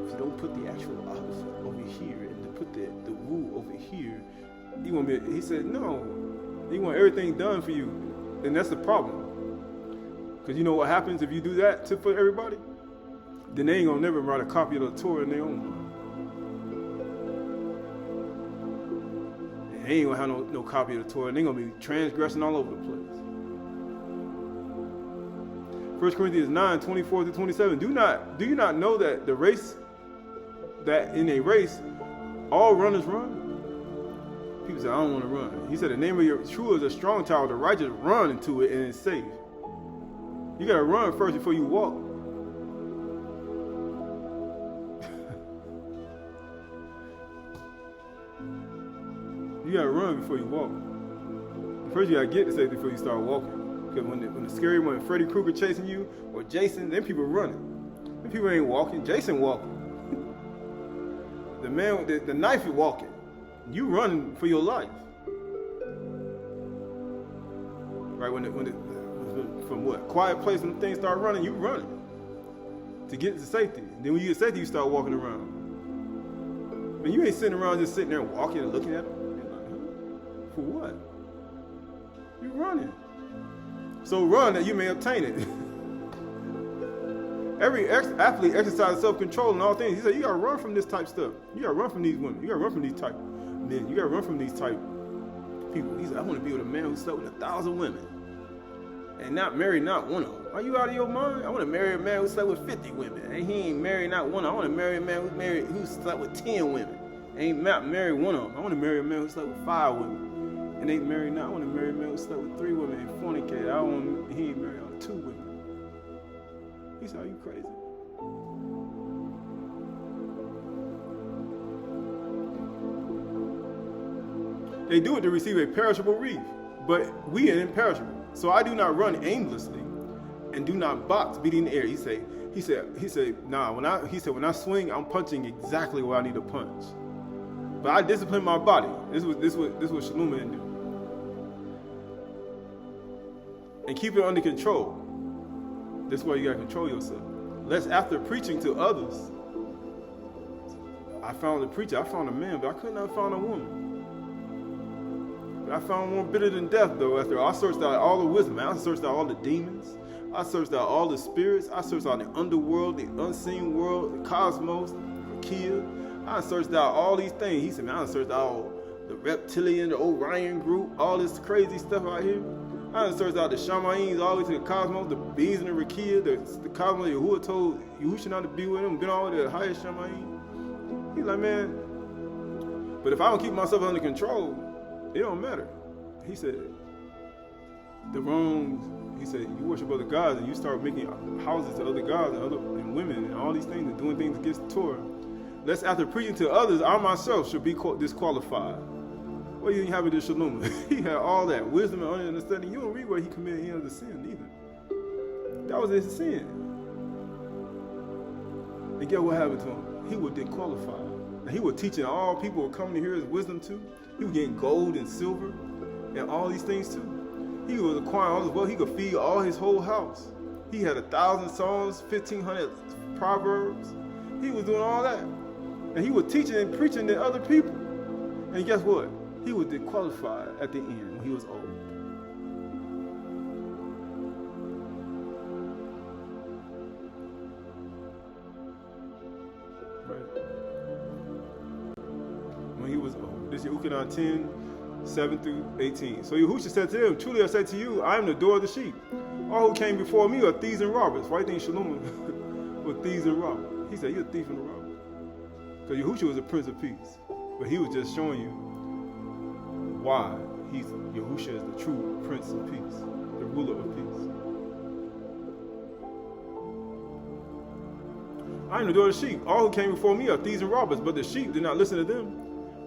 If you don't put the actual aleph over here and to put the woo over here, he said, no. He want everything done for you. And that's the problem. Because you know what happens if you do that for everybody? Then they ain't going to never write a copy of the Torah in their own mind. They ain't going to have no copy of the Torah. And they're going to be transgressing all over the place. 1 Corinthians 9, 24-27. Do you not know that in a race, all runners run? People say, I don't want to run. He said, the name of your true is a strong tower. The righteous run into it and it's safe. You got to run first before you walk. You got to run before you walk. First you got to get to safety before you start walking. Because when the scary one, Freddy Krueger chasing you, or Jason, then people running. Them people ain't walking. Jason walking. The man with the knife is walking. You running for your life. Right, from what? Quiet place when things start running, you running. To get to safety. Then when you get safety, you start walking around. And you ain't sitting around just sitting there walking and looking at them. For what? You running. So run that you may obtain it. Every athlete exercises self-control and all things. He said, you gotta run from this type stuff. You gotta run from these women. You gotta run from these type men. You gotta run from these type people. He said, I want to be with a man who slept with 1,000 women and not marry not one of them. Are you out of your mind? I want to marry a man who slept with 50 women and he ain't married not one of them. I want to marry a man who slept with 10 women and ain't not married one of them. I want to marry a man who slept with 5 women. And ain't married now. I want to marry a man who slept with 3 women and fornicated. He ain't married on 2 women. He said, are you crazy? They do it to receive a perishable wreath, but we are imperishable. So I do not run aimlessly, and do not box beating the air. He said, nah. When I swing, I'm punching exactly where I need to punch. But I discipline my body. This was Shalom didn't do. And keep it under control. This is why you gotta control yourself. Lest after preaching to others, I found a preacher, I found a man, but I could not find a woman. But I found one bitter than death, though. After I searched out all the wisdom, I searched out all the demons, I searched out all the spirits, I searched out the underworld, the unseen world, the cosmos, the Kia. I searched out all these things. He said, man, I searched out the reptilian, the Orion group, all this crazy stuff out here. I searched out the Shamains all the way to the cosmos, the bees and the Rakia, the cosmos. Yahuwah told Yahushua not to be with them, been all the highest Shamain. He's like, man, but if I don't keep myself under control, it don't matter. He said, you worship other gods and you start making houses to other gods and women and all these things and doing things against the Torah. Lest after preaching to others, I myself should be disqualified. Well, you didn't have it in Shalom. He had all that wisdom and understanding. You don't read where he committed any other sin either. That was his sin. And guess what happened to him? He was disqualified. And he was teaching all people who were coming to hear his wisdom too. He was getting gold and silver and all these things too. He was acquiring all this wealth. He could feed all his whole house. He had 1,000 songs, 1,500 proverbs. He was doing all that. And he was teaching and preaching to other people. And guess what? He was disqualified at the end when he was old. Right? When he was old. This is Ukanan 10, 7 through 18. So Yahushua said to them, truly I say to you, I am the door of the sheep. All who came before me are thieves and robbers. Why do you think Shalom was thieves and robbers? He said, you're a thief and a robber. Because Yahushua was a prince of peace. But he was just showing you why Yahushua is the true prince of peace, the ruler of peace. I am the door of the sheep. All who came before me are thieves and robbers, but the sheep did not listen to them.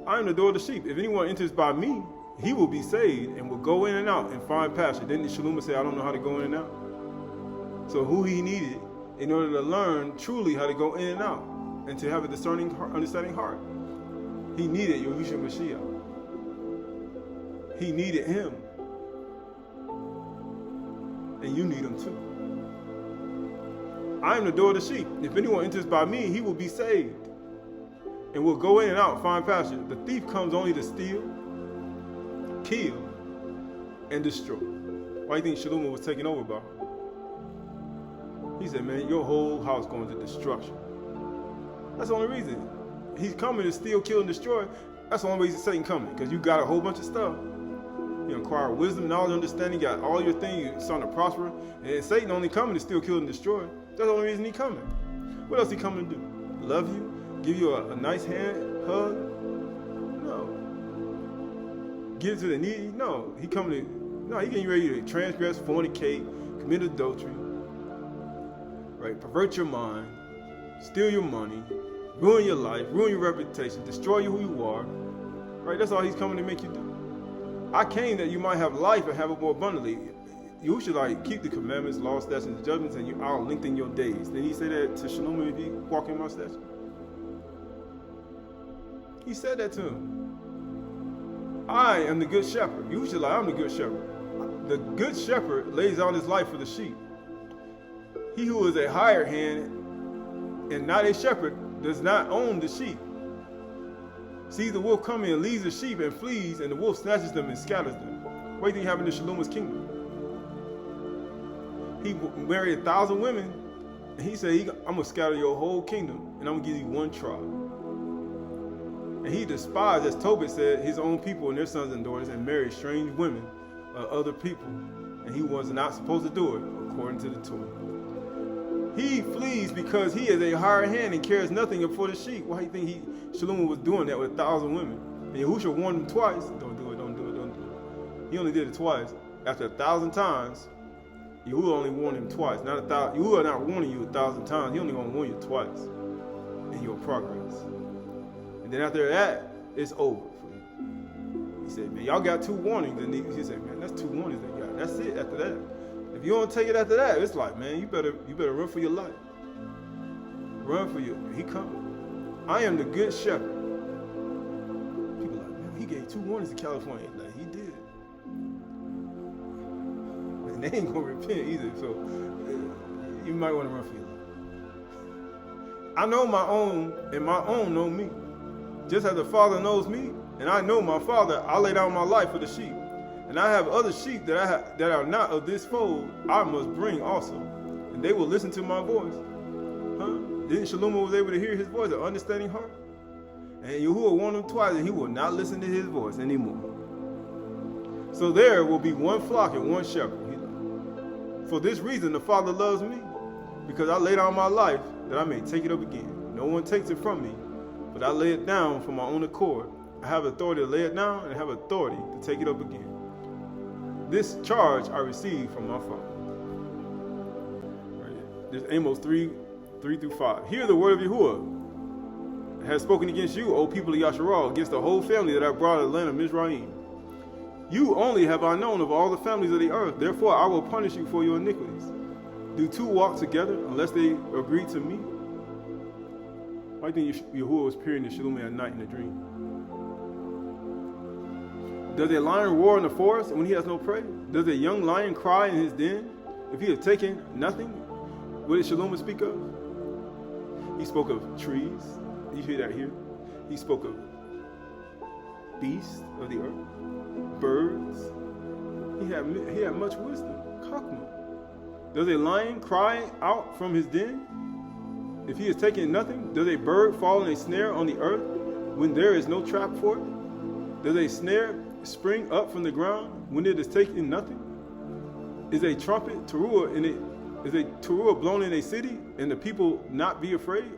I am the door of the sheep. If anyone enters by me, he will be saved and will go in and out and find pasture. Didn't Shalom say, I don't know how to go in and out? So who he needed in order to learn truly how to go in and out and to have a discerning, understanding heart. He needed Yahushua Mashiach. He needed him. And you need him too. I am the door of the sheep. If anyone enters by me, he will be saved and will go in and out and find pasture. The thief comes only to steal, kill, and destroy. Why do you think Shalom was taken over by? He said, man, your whole house going to destruction. That's the only reason. He's coming to steal, kill, and destroy. That's the only reason Satan coming, because you got a whole bunch of stuff. You acquire wisdom, knowledge, understanding, got all your things, you're starting to prosper. And Satan only coming to steal, kill, and destroy. That's the only reason he coming. What else he coming to do? Love you? Give you a nice hand, hug? No. Give to the needy? No. He getting ready to transgress, fornicate, commit adultery, right? Pervert your mind, steal your money, ruin your life, ruin your reputation, destroy you who you are, right? That's all he's coming to make you do. I came that you might have life and have it more abundantly. You should keep the commandments, laws, statutes, and judgments, and I'll lengthen your days. Did he say that to Shalom if he walk in my statute? He said that to him. I am the good shepherd. You should I'm the good shepherd. The good shepherd lays down his life for the sheep. He who is a hired hand and not a shepherd does not own the sheep. See the wolf coming and leaves the sheep and flees, and the wolf snatches them and scatters them. What do you think happened to Shalom's kingdom? He married 1,000 women, and he said, I'm going to scatter your whole kingdom, and I'm going to give you one tribe. And he despised, as Tobit said, his own people and their sons and daughters, and married strange women of other people. And he was not supposed to do it, according to the Torah. He flees because he is a hired hand and cares nothing for the sheep. Why do you think Shalom was doing that with 1,000 women? And Yahushua warned him twice. Don't do it, don't do it, don't do it. He only did it twice. After 1,000 times, Yahuwah only warned him twice. Not 1,000. Yahuwah not warning you 1,000 times. He only going to warn you twice in your progress. And then after that, it's over for you. said, man, y'all got 2 warnings. And he said, man, that's 2 warnings they got. That's it after that. If you don't take it after that, it's like, man, you better run for your life. Run for you. He coming. I am the good shepherd. People are like, man, he gave 2 warnings to California. Like, he did. And they ain't gonna repent either. So you might want to run for your life. I know my own, and my own know me. Just as the Father knows me, and I know my Father, I lay down my life for the sheep. And I have other sheep that are not of this fold, I must bring also. And they will listen to my voice. Huh? Then Shalom was able to hear his voice, an understanding heart. And Yahuwah warned him twice, and he will not listen to his voice anymore. So there will be 1 flock and 1 shepherd. For this reason, the Father loves me, because I lay down my life that I may take it up again. No one takes it from me, but I lay it down for my own accord. I have authority to lay it down, and I have authority to take it up again. This charge I received from my Father. Right. There's Amos 3-5. Hear the word of Yahuwah has spoken against you, O people of Yasharal, against the whole family that I brought out of the land of Mizraim. You only have I known of all the families of the earth. Therefore I will punish you for your iniquities. Do 2 walk together unless they agree to me? Why do you think Yahuwah was peering to Shalom at night in a dream? Does a lion roar in the forest when he has no prey? Does a young lion cry in his den if he has taken nothing? What did Shalom speak of? He spoke of trees. You hear that here? He spoke of beasts of the earth, birds. He had much wisdom. Chokmah. Does a lion cry out from his den if he has taken nothing? Does a bird fall in a snare on the earth when there is no trap for it? Does a snare spring up from the ground when it is taken nothing? Is a trumpet Turah in it? Is a Turah blown in a city and the people not afraid?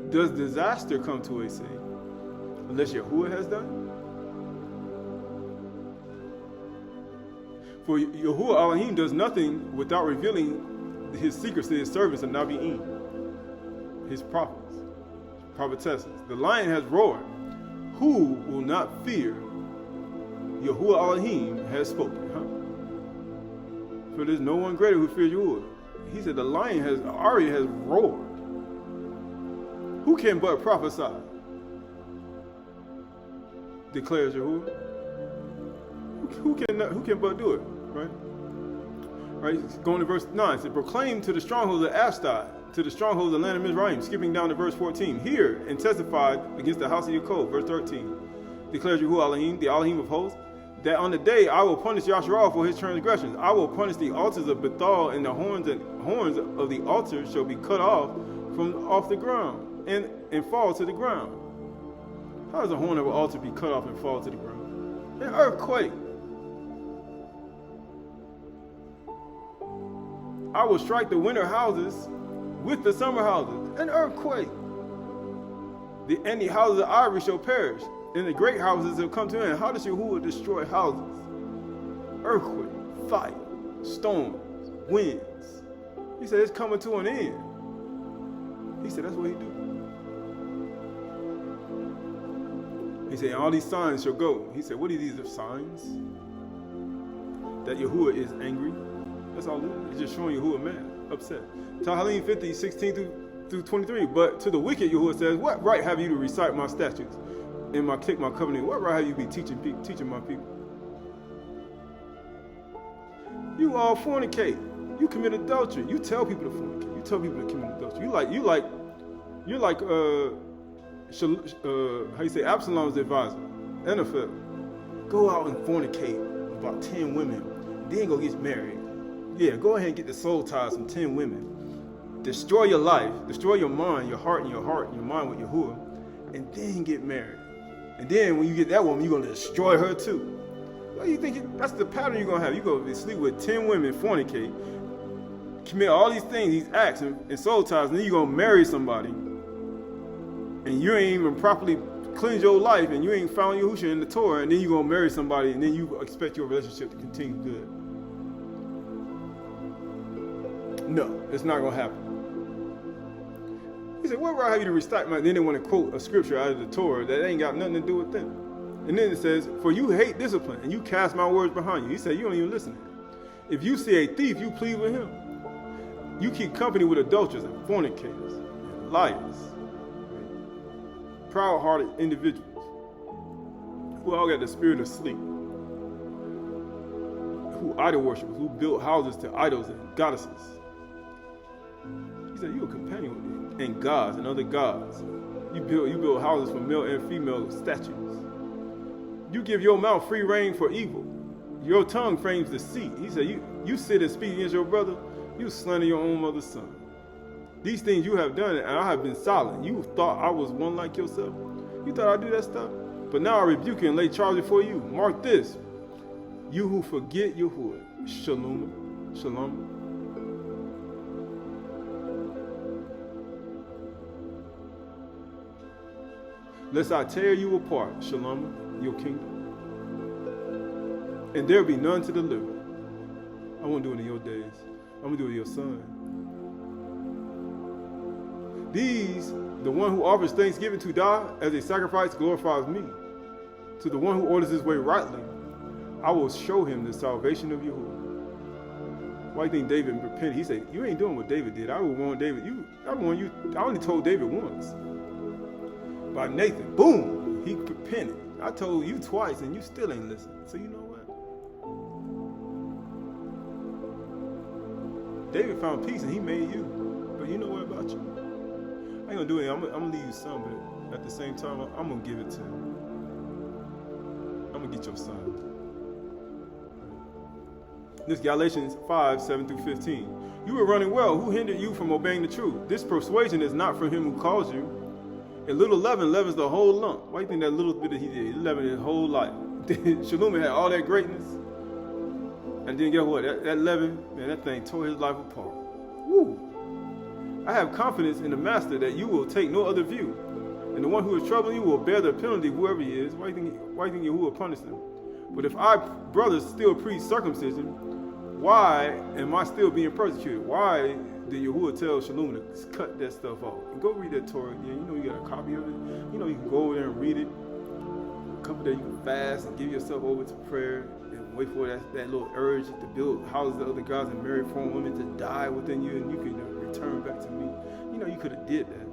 Does disaster come to a city unless Yahuwah has done it? For Yahuwah Elohim does nothing without revealing his secrets to his servants and Nabi'im, his prophets, prophetesses. The lion has roared. Who will not fear? Yahuwah Elohim has spoken. Huh? For there's no one greater who fears Yahuwah. He said the lion already has roared. Who can but prophesy? Declares Yahuwah. Who can but do it? Right? Going to verse 9. It said, proclaim to the strongholds of Ashdod, to the strongholds of the land of Mizraim. Skipping down to verse 14. Hear and testify against the house of Yaakov. Verse 13. Declares Yahuwah Elohim, the Elohim of hosts, that on the day I will punish Yasharal for his transgressions. I will punish the altars of Bethel, and the horns of the altar shall be cut off from off the ground and fall to the ground. How does a horn of an altar be cut off and fall to the ground? An earthquake. I will strike the winter houses with the summer houses. An earthquake. And the houses of ivory shall perish, and the great houses will come to an end. How does Yahuwah destroy houses? Earthquake, fire, storms, winds. He said it's coming to an end. He said that's what he do. He said all these signs shall go. He said, what are these signs? That Yahuwah is angry. That's all it is. It's just showing Yahuwah mad, upset. Tahalim 50, 16 through 23. But to the wicked, Yahuwah says, what right have you to recite my statutes and keep my covenant? What right have you to be teaching my people? You all fornicate. You commit adultery. You tell people to fornicate. You tell people to commit adultery. You're like how you say, Absalom's advisor, NFL. Go out and fornicate about 10 women, then go get married. Yeah, go ahead and get the soul ties from 10 women. Destroy your life, destroy your mind, your heart, and your mind with Yahuwah, and then get married. And then when you get that woman, you're going to destroy her too. What do you think? That's the pattern you're going to have. You're going to sleep with 10 women, fornicate, commit all these things, these acts and soul ties, and then you're going to marry somebody, and you ain't even properly cleansed your life, and you ain't found Yahushua in the Torah, and then you're going to marry somebody, and then you expect your relationship to continue good. No, it's not going to happen. He said, what right have you to recite my... Then they want to quote a scripture out of the Torah that ain't got nothing to do with them. And then it says, for you hate discipline, and you cast my words behind you. He said, you don't even listen to him. If you see a thief, you plead with him. You keep company with adulterers and fornicators and liars, proud-hearted individuals who all got the spirit of sleep, who idol worshippers, who built houses to idols and goddesses. He said, you a companion with me, and gods and other gods. You build houses for male and female statues. You give your mouth free rein for evil. Your tongue frames deceit. He said, you sit and speak against your brother, you slander your own mother's son. These things you have done, and I have been silent. You thought I was one like yourself. You thought I'd do that stuff? But now I rebuke you and lay charge before you. Mark this. You who forget Yahuwah. Shalom. Shalom. Lest I tear you apart, Shalom, your kingdom. And there be none to deliver. I won't do it in your days. I'm going to do it in your son. These, the one who offers thanksgiving to God as a sacrifice, glorifies me. To the one who orders his way rightly, I will show him the salvation of Yahuwah. Why do you think David repented? He said, you ain't doing what David did. I would want David. I only told David once. By Nathan, boom, he repented. I told you twice and you still ain't listening. So you know what? David found peace and he made you. But you know what about you? I ain't gonna do it. I'm gonna leave you some, but at the same time, I'm gonna give it to him. I'm gonna get your son. This Galatians 5:7-15. You were running well. Who hindered you from obeying the truth? This persuasion is not from him who calls you. A little leaven leavens the whole lump. Why do you think that little bit that he did? He leavened his whole life. Shalom had all that greatness. And then guess what? That leaven, man, that thing tore his life apart. Woo! I have confidence in the master that you will take no other view. And the one who is troubling you will bear the penalty, whoever he is. Why do you think Yahuwah will punish them? But if I, brothers, still preach circumcision, why am I still being persecuted? Why did Yahuwah tell Shalom to cut that stuff off? And go read that Torah again. You know you got a copy of it. You know you can go over there and read it. A couple days you can fast and give yourself over to prayer and wait for that little urge to build houses to other gods and marry foreign women to die within you, and you can return back to me. You know you could have did that,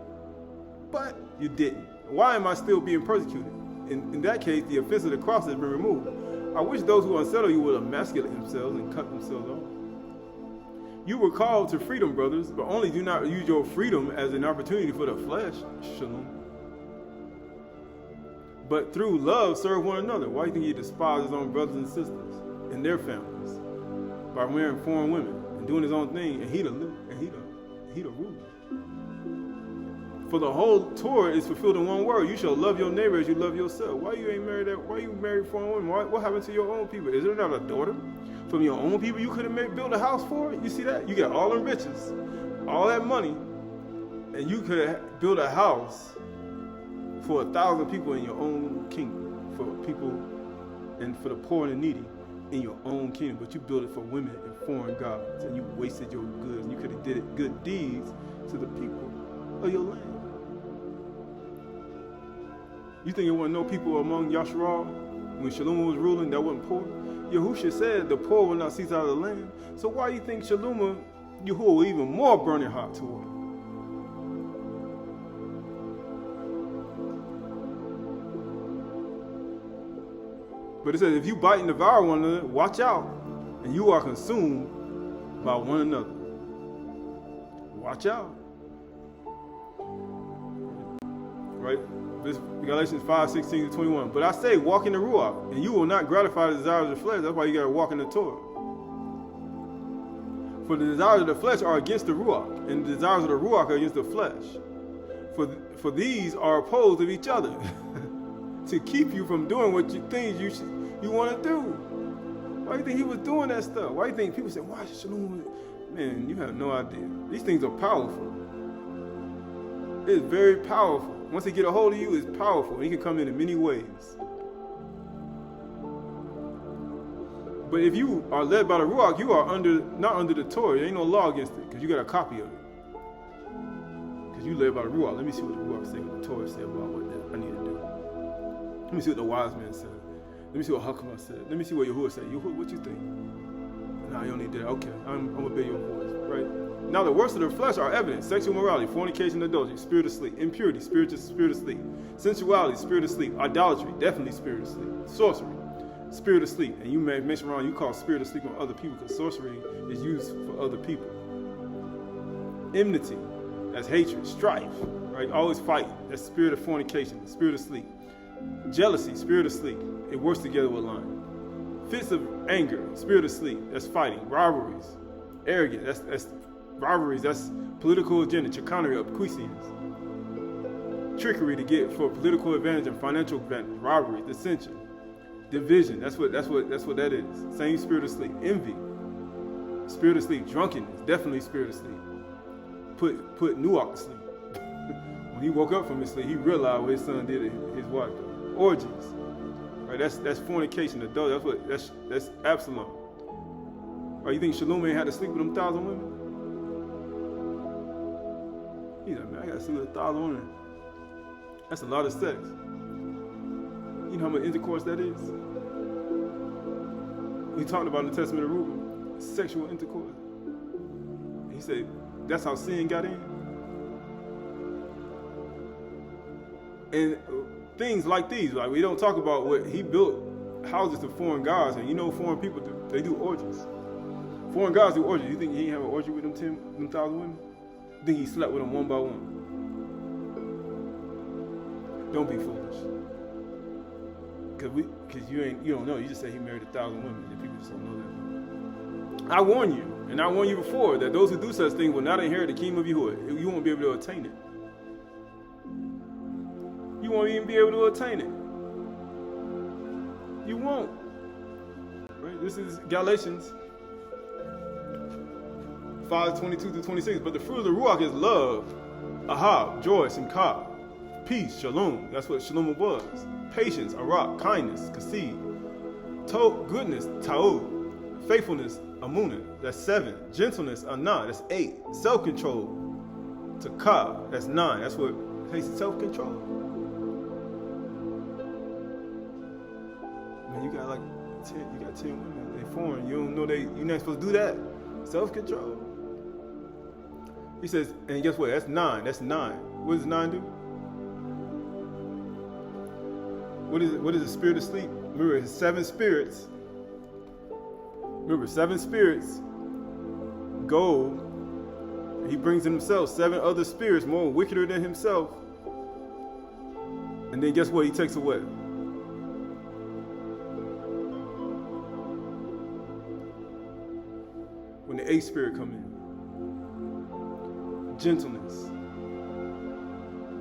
but you didn't. Why am I still being persecuted? In that case, the offense of the cross has been removed. I wish those who unsettle you would emasculate themselves and cut themselves off. You were called to freedom, brothers, but only do not use your freedom as an opportunity for the flesh. Shalom. But through love, serve one another. Why do you think he despised his own brothers and sisters and their families by marrying foreign women and doing his own thing? And he the ruler. For the whole Torah is fulfilled in one word: you shall love your neighbor as you love yourself. Why you ain't married that? Why you married foreign women? What happened to your own people? Is there not a daughter from your own people you could have built a house for? You see that? You got all the riches, all that money, and you could have built a house for 1,000 people in your own kingdom, for people and for the poor and the needy in your own kingdom. But you built it for women and foreign gods, and you wasted your goods. And you could have did it good deeds to the people of your land. You think there weren't no people among Ashr'y when Shalom was ruling that wasn't poor? Yahusha said the poor will not cease out of the land. So why do you think Shalom, Yahuwah, were even more burning hot toward him? But it says, if you bite and devour one another, watch out, and you are consumed by one another. Watch out. Right? This Galatians 5:16-21. But I say, walk in the Ruach, and you will not gratify the desires of the flesh. That's why you got to walk in the Torah. For the desires of the flesh are against the Ruach, and the desires of the Ruach are against the flesh. For these are opposed of each other, to keep you from doing what things you want to do. Why do you think he was doing that stuff? Why do you think people say, why Shalom? Man, you have no idea. These things are powerful. It's very powerful. Once they get a hold of you, it's powerful. He can come in many ways. But if you are led by the Ruach, you are not under the Torah. There ain't no law against it, because you got a copy of it. Because you led by the Ruach. Let me see what the Ruach say, what the Torah say about what I need to do. Let me see what the wise man said. Let me see what Hakama said. Let me see what Yahuwah said. Yahuwah, what you think? Nah, you don't need that. Okay, I'm going to obey your voice, right? Now the works of the flesh are evident. Sexual morality, fornication, adultery, spirit of sleep, impurity, spirit of sleep, sensuality, spirit of sleep, idolatry, definitely spirit of sleep, sorcery, spirit of sleep. And you may mention around, you call spirit of sleep on other people because sorcery is used for other people. Enmity, that's hatred, strife, right? Always fighting. That's spirit of fornication, spirit of sleep. Jealousy, spirit of sleep. It works together with lying. Fits of anger, spirit of sleep. That's fighting. Rivalries, arrogant. That's rivalries. That's political agenda, chicanery, obquiescence. Trickery to get for political advantage and financial advantage. Rivalry, dissension, division. That's what that is. Same spirit of sleep. Envy, spirit of sleep. Drunkenness, definitely spirit of sleep. Put Nuach to sleep. When he woke up from his sleep, he realized what his son did to his wife. Orgies, right? That's fornication, adultery. That's Absalom. Right? You think Shalom ain't had to sleep with them 1,000 women? He's like, man, I gotta sleep with 1,000 women. That's a lot of sex. You know how much intercourse that is? We talked about in the Testament of Reuben, sexual intercourse. He said that's how sin got in. And things like these, like we don't talk about what he built houses to foreign gods, and you know foreign people do. They do orgies. Foreign gods do orgies. You think he ain't have an orgy with them 1,000 women? You think he slept with them one by one? Don't be foolish. Cause you don't know. You just say he married 1,000 women, and people just don't know that. I warn you, and I warned you before, that those who do such things will not inherit the kingdom of Yahuwah. You won't be able to attain it. You won't even be able to attain it. You won't. Right? This is Galatians 5:22-26. But the fruit of the Ruach is love, ahab, joy, simcha, peace, shalom. That's what shalom was. Patience, arak, kindness, kasid, goodness, ta'ud, faithfulness, amunah. That's 7. Gentleness, anah. That's 8. Self-control, takah. That's 9. That's what takes self-control. You got like 10 women. They foreign. You don't know you're not supposed to do that. Self-control. He says, and guess what? That's 9. That's 9. What does 9 do? What is the spirit of sleep? Remember, it's 7 spirits. Remember, 7 spirits go. He brings in himself 7 other spirits more wickeder than himself. And then guess what? He takes away. When the 8th spirit come in. Gentleness.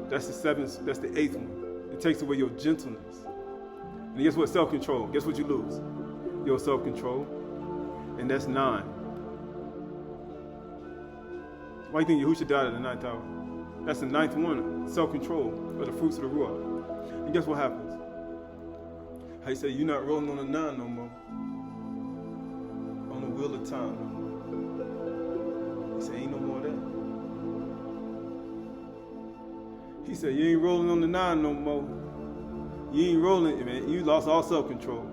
That's the 7th, that's the 8th one. It takes away your gentleness. And guess what? Self-control. Guess what you lose? Your self-control. And that's 9. Why do you think Yahushua died at the 9th hour? That's the 9th one. Self-control of the fruits of the Ruach. And guess what happens? How you say you're not rolling on the 9 no more. On the wheel of time no more. He said, ain't no more of that. He said, you ain't rolling on the 9 no more. You ain't rolling, man. You lost all self-control.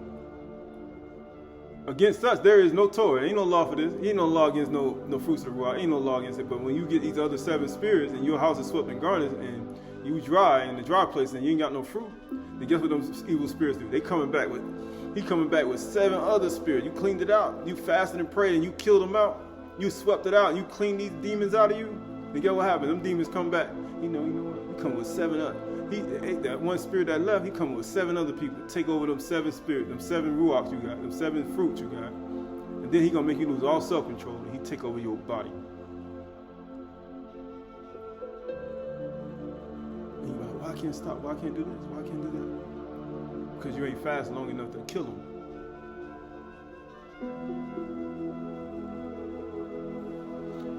Against such, there is no Torah. Ain't no law for this. Ain't no law against no fruits of the Ruach. Ain't no law against it. But when you get these other 7 spirits and your house is swept and garnished and you dry in the dry place and you ain't got no fruit, then guess what those evil spirits do? He coming back with 7 other spirits. You cleaned it out. You fasted and prayed and you killed them out. You swept it out and you cleaned these demons out of you. Then guess what happened? Them demons come back. You know what? You come with 7 other. That one spirit that left, he come with 7 other people. Take over them 7 spirits, them 7 ruachs you got, them 7 fruits you got. And then he gonna make you lose all self-control and he take over your body. And you're like, why I can't stop? Why I can't do this? Why I can't do that? Because you ain't fast long enough to kill him.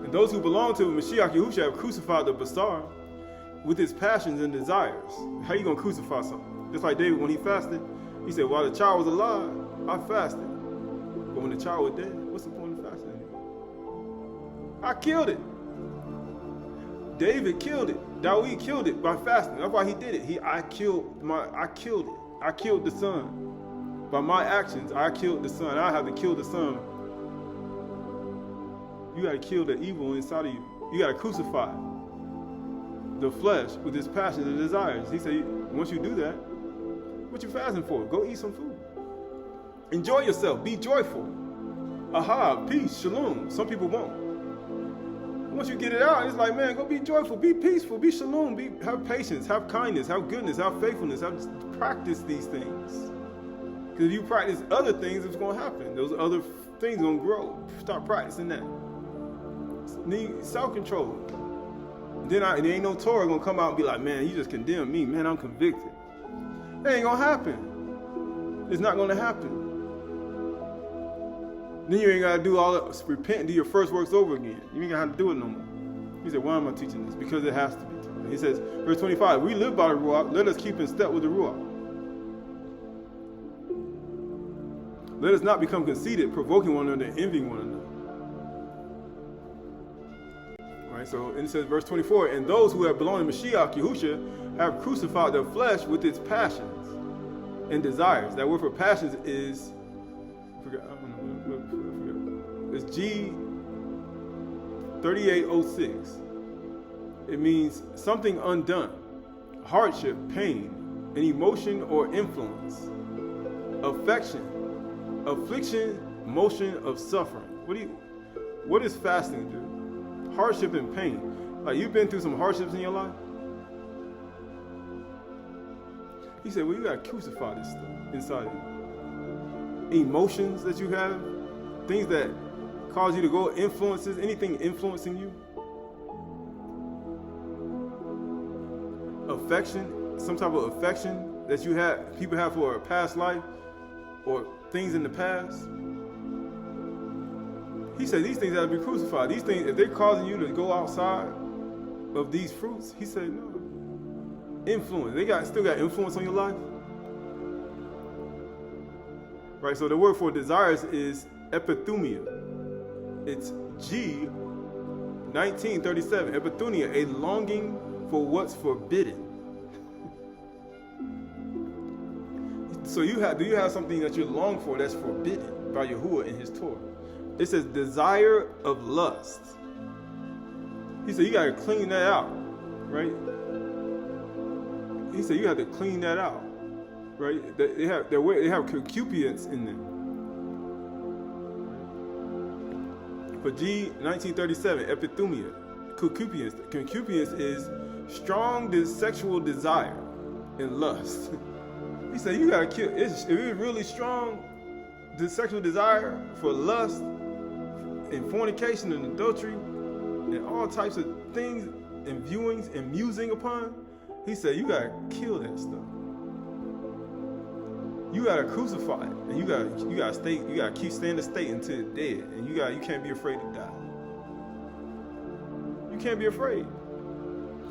And those who belong to Mashiach Yahushua have crucified the Basar with his passions and desires. How you gonna crucify something? Just like David when he fasted, he said, while the child was alive, I fasted. But when the child was dead, what's the point of fasting anymore? I killed it. David killed it. Dawid killed it by fasting. That's why he did it. I killed it. I killed the son. By my actions, I killed the son. I have to kill the son. You got to kill the evil inside of you. You got to crucify the flesh with its passions and desires. He said, once you do that, what you fasting for? Go eat some food. Enjoy yourself. Be joyful. Aha, peace, shalom. Some people won't. Once you get it out, it's like, man, go be joyful, be peaceful, be shalom, have patience, have kindness, have goodness, have faithfulness, practice these things. Because if you practice other things, it's going to happen. Those other things are going to grow. Start practicing that. Need self-control. Then there ain't no Torah going to come out and be like, man, you just condemned me. Man, I'm convicted. That ain't going to happen. It's not going to happen. Then you ain't got to do all that, repent and do your first works over again. You ain't got to have to do it no more. He said, why am I teaching this? Because it has to be taught. He says, verse 25, we live by the Ruach, let us keep in step with the Ruach. Let us not become conceited, provoking one another, envying one another. All right, so it says, verse 24, and those who have belonged to Mashiach, Yahusha, have crucified their flesh with its passions and desires. That word for passions is, it's G 3806. It means something undone, hardship, pain, an emotion or influence, affection, affliction, motion of suffering. What does fasting do? Hardship and pain. Like, you've been through some hardships in your life? He said, well, you got to crucify this stuff inside of you. Emotions that you have, things that cause you to go, influences, anything influencing you. Affection, some type of affection that people have for a past life or things in the past. He said these things have to be crucified. These things, if they're causing you to go outside of these fruits, he said no. Influence, still got influence on your life. Right, so the word for desires is epithumia. It's G 1937, epithumia, a longing for what's forbidden. So do you have something that you long for that's forbidden by Yahuwah in his Torah? It says desire of lust. He said you got to clean that out, right? He said you have to clean that out, right? They have concupiscence in them. For G 1937, epithumia, concupiscence. Concupiscence is strong sexual desire and lust. He said you gotta kill. If it's really strong, the sexual desire for lust and fornication and adultery and all types of things and viewings and musing upon, he said you gotta kill that stuff. You gotta crucify it, and you gotta keep staying in the state until it's dead, and you can't be afraid to die. You can't be afraid,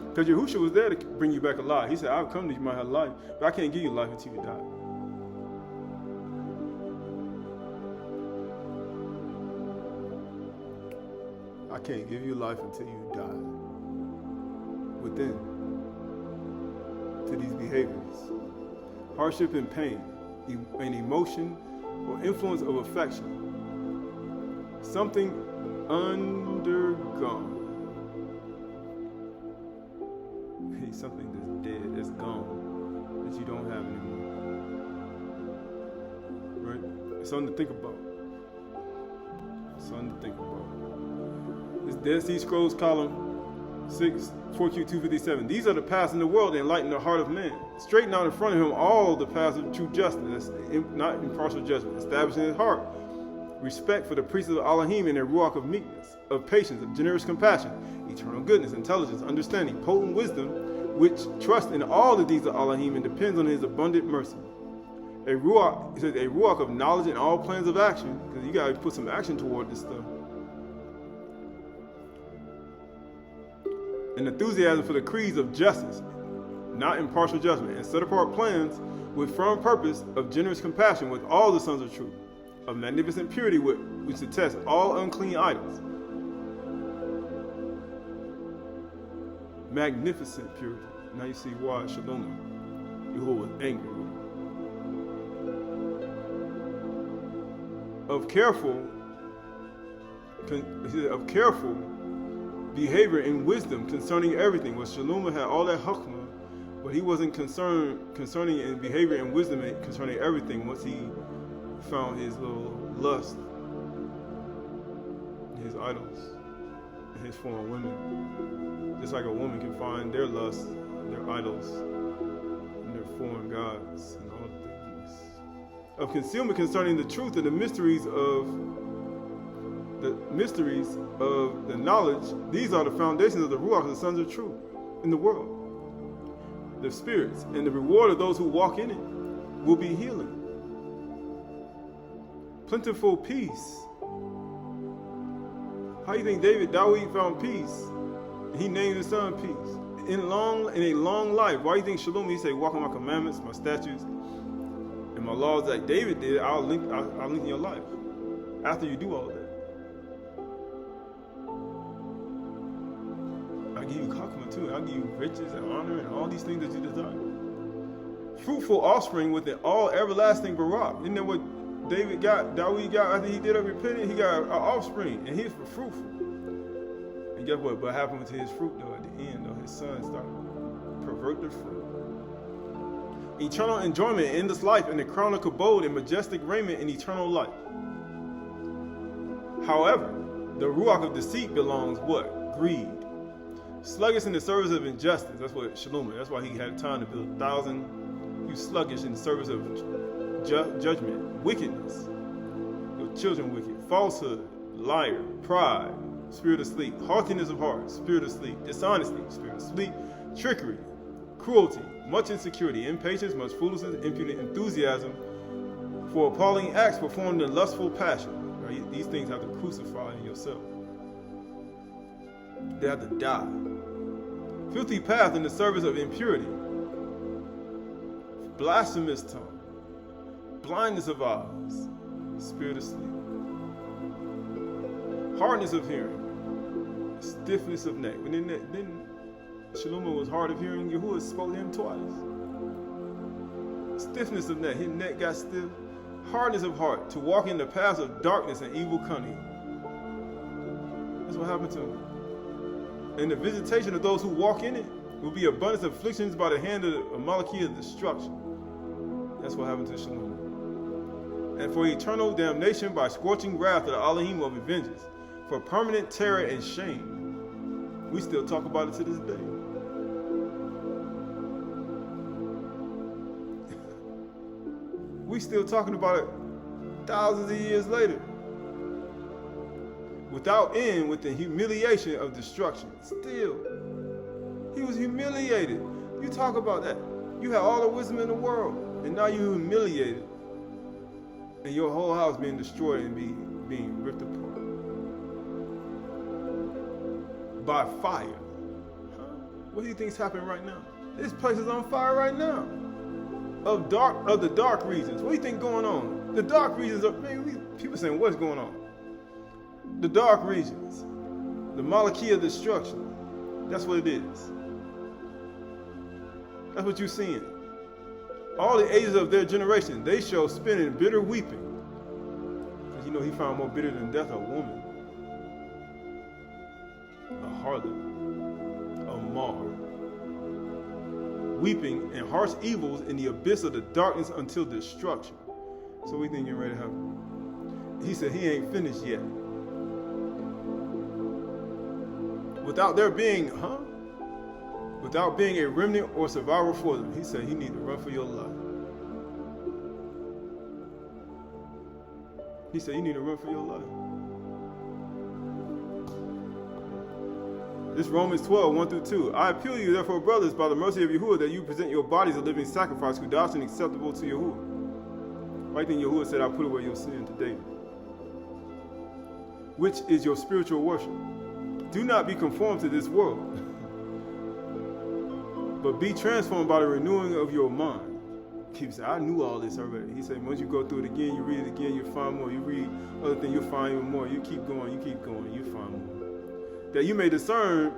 because Yahushua was there to bring you back alive. He said, "I've come that you might have life, but I can't give you life until you die." I can't give you life until you die within to these behaviors, hardship and pain. An emotion or influence of affection, something undergone. Something that's dead, that's gone, that you don't have anymore. Right? It's something to think about. Something to think about. This Dead Sea Scrolls column 6, 4Q257. These are the paths in the world that enlighten the heart of man. Straighten out in front of him all the paths of true justice, not impartial judgment. Establishing his heart respect for the priests of Elohim and their ruach of meekness, of patience, of generous compassion, eternal goodness, intelligence, understanding, potent wisdom, which trusts in all the deeds of Elohim and depends on his abundant mercy. A ruach, he says, a ruach of knowledge and all plans of action, because you got to put some action toward this stuff. An enthusiasm for the creeds of justice, not impartial judgment, and set apart plans with firm purpose of generous compassion with all the sons of truth, of magnificent purity which detests all unclean idols. Magnificent purity. Now you see why Shalom, Yahuwah was angry with him. of careful behavior and wisdom concerning everything. Well, Shalom had all that hukmah, but he wasn't concerned concerning in behavior and wisdom concerning everything once he found his little lust, his idols, and his foreign women. Just like a woman can find their lust, their idols, and their foreign gods, and all things. Of concealment concerning the truth and the mysteries of the knowledge. These are the foundations of the Ruach, the sons of truth, in the world. The spirits, and the reward of those who walk in it will be healing. Plentiful peace. How do you think Dawid found peace? He named his son peace. In a long life. Why do you think Shalom, he said, walk on my commandments, my statutes, and my laws like David did, I'll link in your life. After you do all that. I give you chakma too. I give you riches and honor and all these things that you desire. Fruitful offspring with an all everlasting barak. Isn't that what Dawid got after he did a repentant? He got an offspring, and he's fruitful. And guess what? What happened to his fruit though? At the end, though, his son started to pervert the fruit. Eternal enjoyment in this life, and the crown of kabod and majestic raiment in eternal life. However, the ruach of deceit belongs what? Greed. Sluggish in the service of injustice. That's what Shalom is. That's why he had time to build 1,000. You sluggish in the service of judgment, wickedness. Your children wicked. Falsehood, liar, pride, spirit of sleep, haughtiness of heart, spirit of sleep, dishonesty, spirit of sleep, trickery, cruelty, much insecurity, impatience, much foolishness, impudent enthusiasm, for appalling acts performed in lustful passion. Right? These things have to crucify in yourself. They have to die. Filthy path in the service of impurity, blasphemous tongue, blindness of eyes, spirit of sleep, hardness of hearing, stiffness of neck. And then Shalom was hard of hearing. Yahuwah spoke to him twice. Stiffness of neck. His neck got stiff. Hardness of heart, to walk in the paths of darkness and evil cunning. That's what happened to him. And the visitation of those who walk in it will be abundance of afflictions by the hand of a Malachia of destruction. That's what happened to Shalom. And for eternal damnation by scorching wrath of the Elohim of vengeance, for permanent terror and shame. We still talk about it to this day. We still talking about it thousands of years later. Without end, with the humiliation of destruction. Still, he was humiliated. You talk about that. You have all the wisdom in the world, and now you're humiliated, and your whole house being destroyed and being ripped apart by fire. What do you think is happening right now? This place is on fire right now. Of the dark regions. What do you think going on? The dark regions are, people saying, what's going on? The dark regions, the Malachia of destruction. That's what it is. That's what you're seeing. All the ages of their generation, they shall spend in bitter weeping. Because he found more bitter than death a woman, a harlot, a mar. Weeping and harsh evils in the abyss of the darkness until destruction. So we think you're ready to happen. He said he ain't finished yet. Without there being, without being a remnant or survivor for them. He said he need to run for your life. He said you need to run for your life. This Romans 12, 1-2. I appeal to you, therefore, brothers, by the mercy of Yahuwah, that you present your bodies a living sacrifice, chdsh, and acceptable to Yahuwah. Right then Yahuwah said, I put away your sin today, which is your spiritual worship. Do not be conformed to this world, but be transformed by the renewing of your mind. Keep saying, I knew all this already. He said, once you go through it again, you read it again, you find more. You read other things, you'll find even more. You keep going, you find more. That you may discern,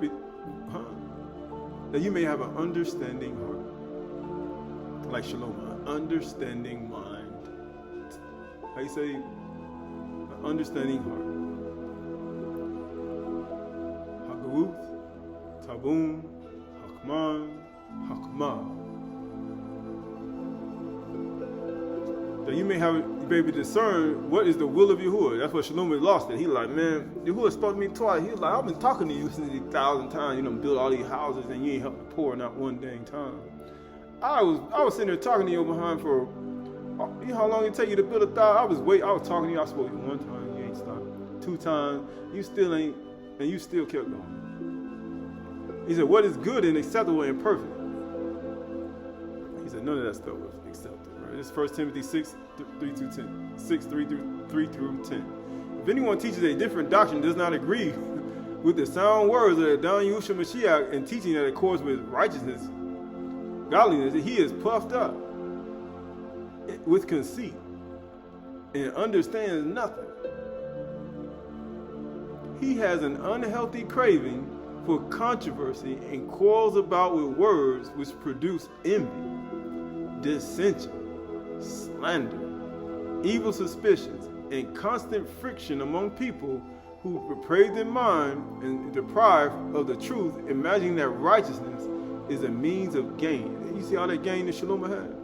that you may have an understanding heart. Like Shalom, an understanding mind. How you say, an understanding heart. Hagaruth, Tabun, Hakman, Hakma. That you may be able to discern what is the will of Yahuwah. That's what Shalom has lost it. He like, man, Yahuwah spoke to me twice. He was like, I've been talking to you since 1,000 times. You know, build all these houses and you ain't helped the poor not one dang time. I was sitting there talking to you behind for, you know how long it take you to build 1,000? I was talking to you. I spoke to you 1 time, you ain't stopped. 2 times, you still ain't, and you still kept going. He said, what is good and acceptable and perfect? He said, none of that stuff was acceptable. This is 1 Timothy 6, 3 through 10. 6, 3 through 10. If anyone teaches a different doctrine, does not agree with the sound words of the Don Yusha Mashiach and teaching that accords with righteousness, godliness, he is puffed up with conceit and understands nothing. He has an unhealthy craving for controversy and quarrels about with words which produce envy, dissension, slander, evil suspicions, and constant friction among people who depraved in mind and deprived of the truth, imagining that righteousness is a means of gain. You see all that gain that Shalom had?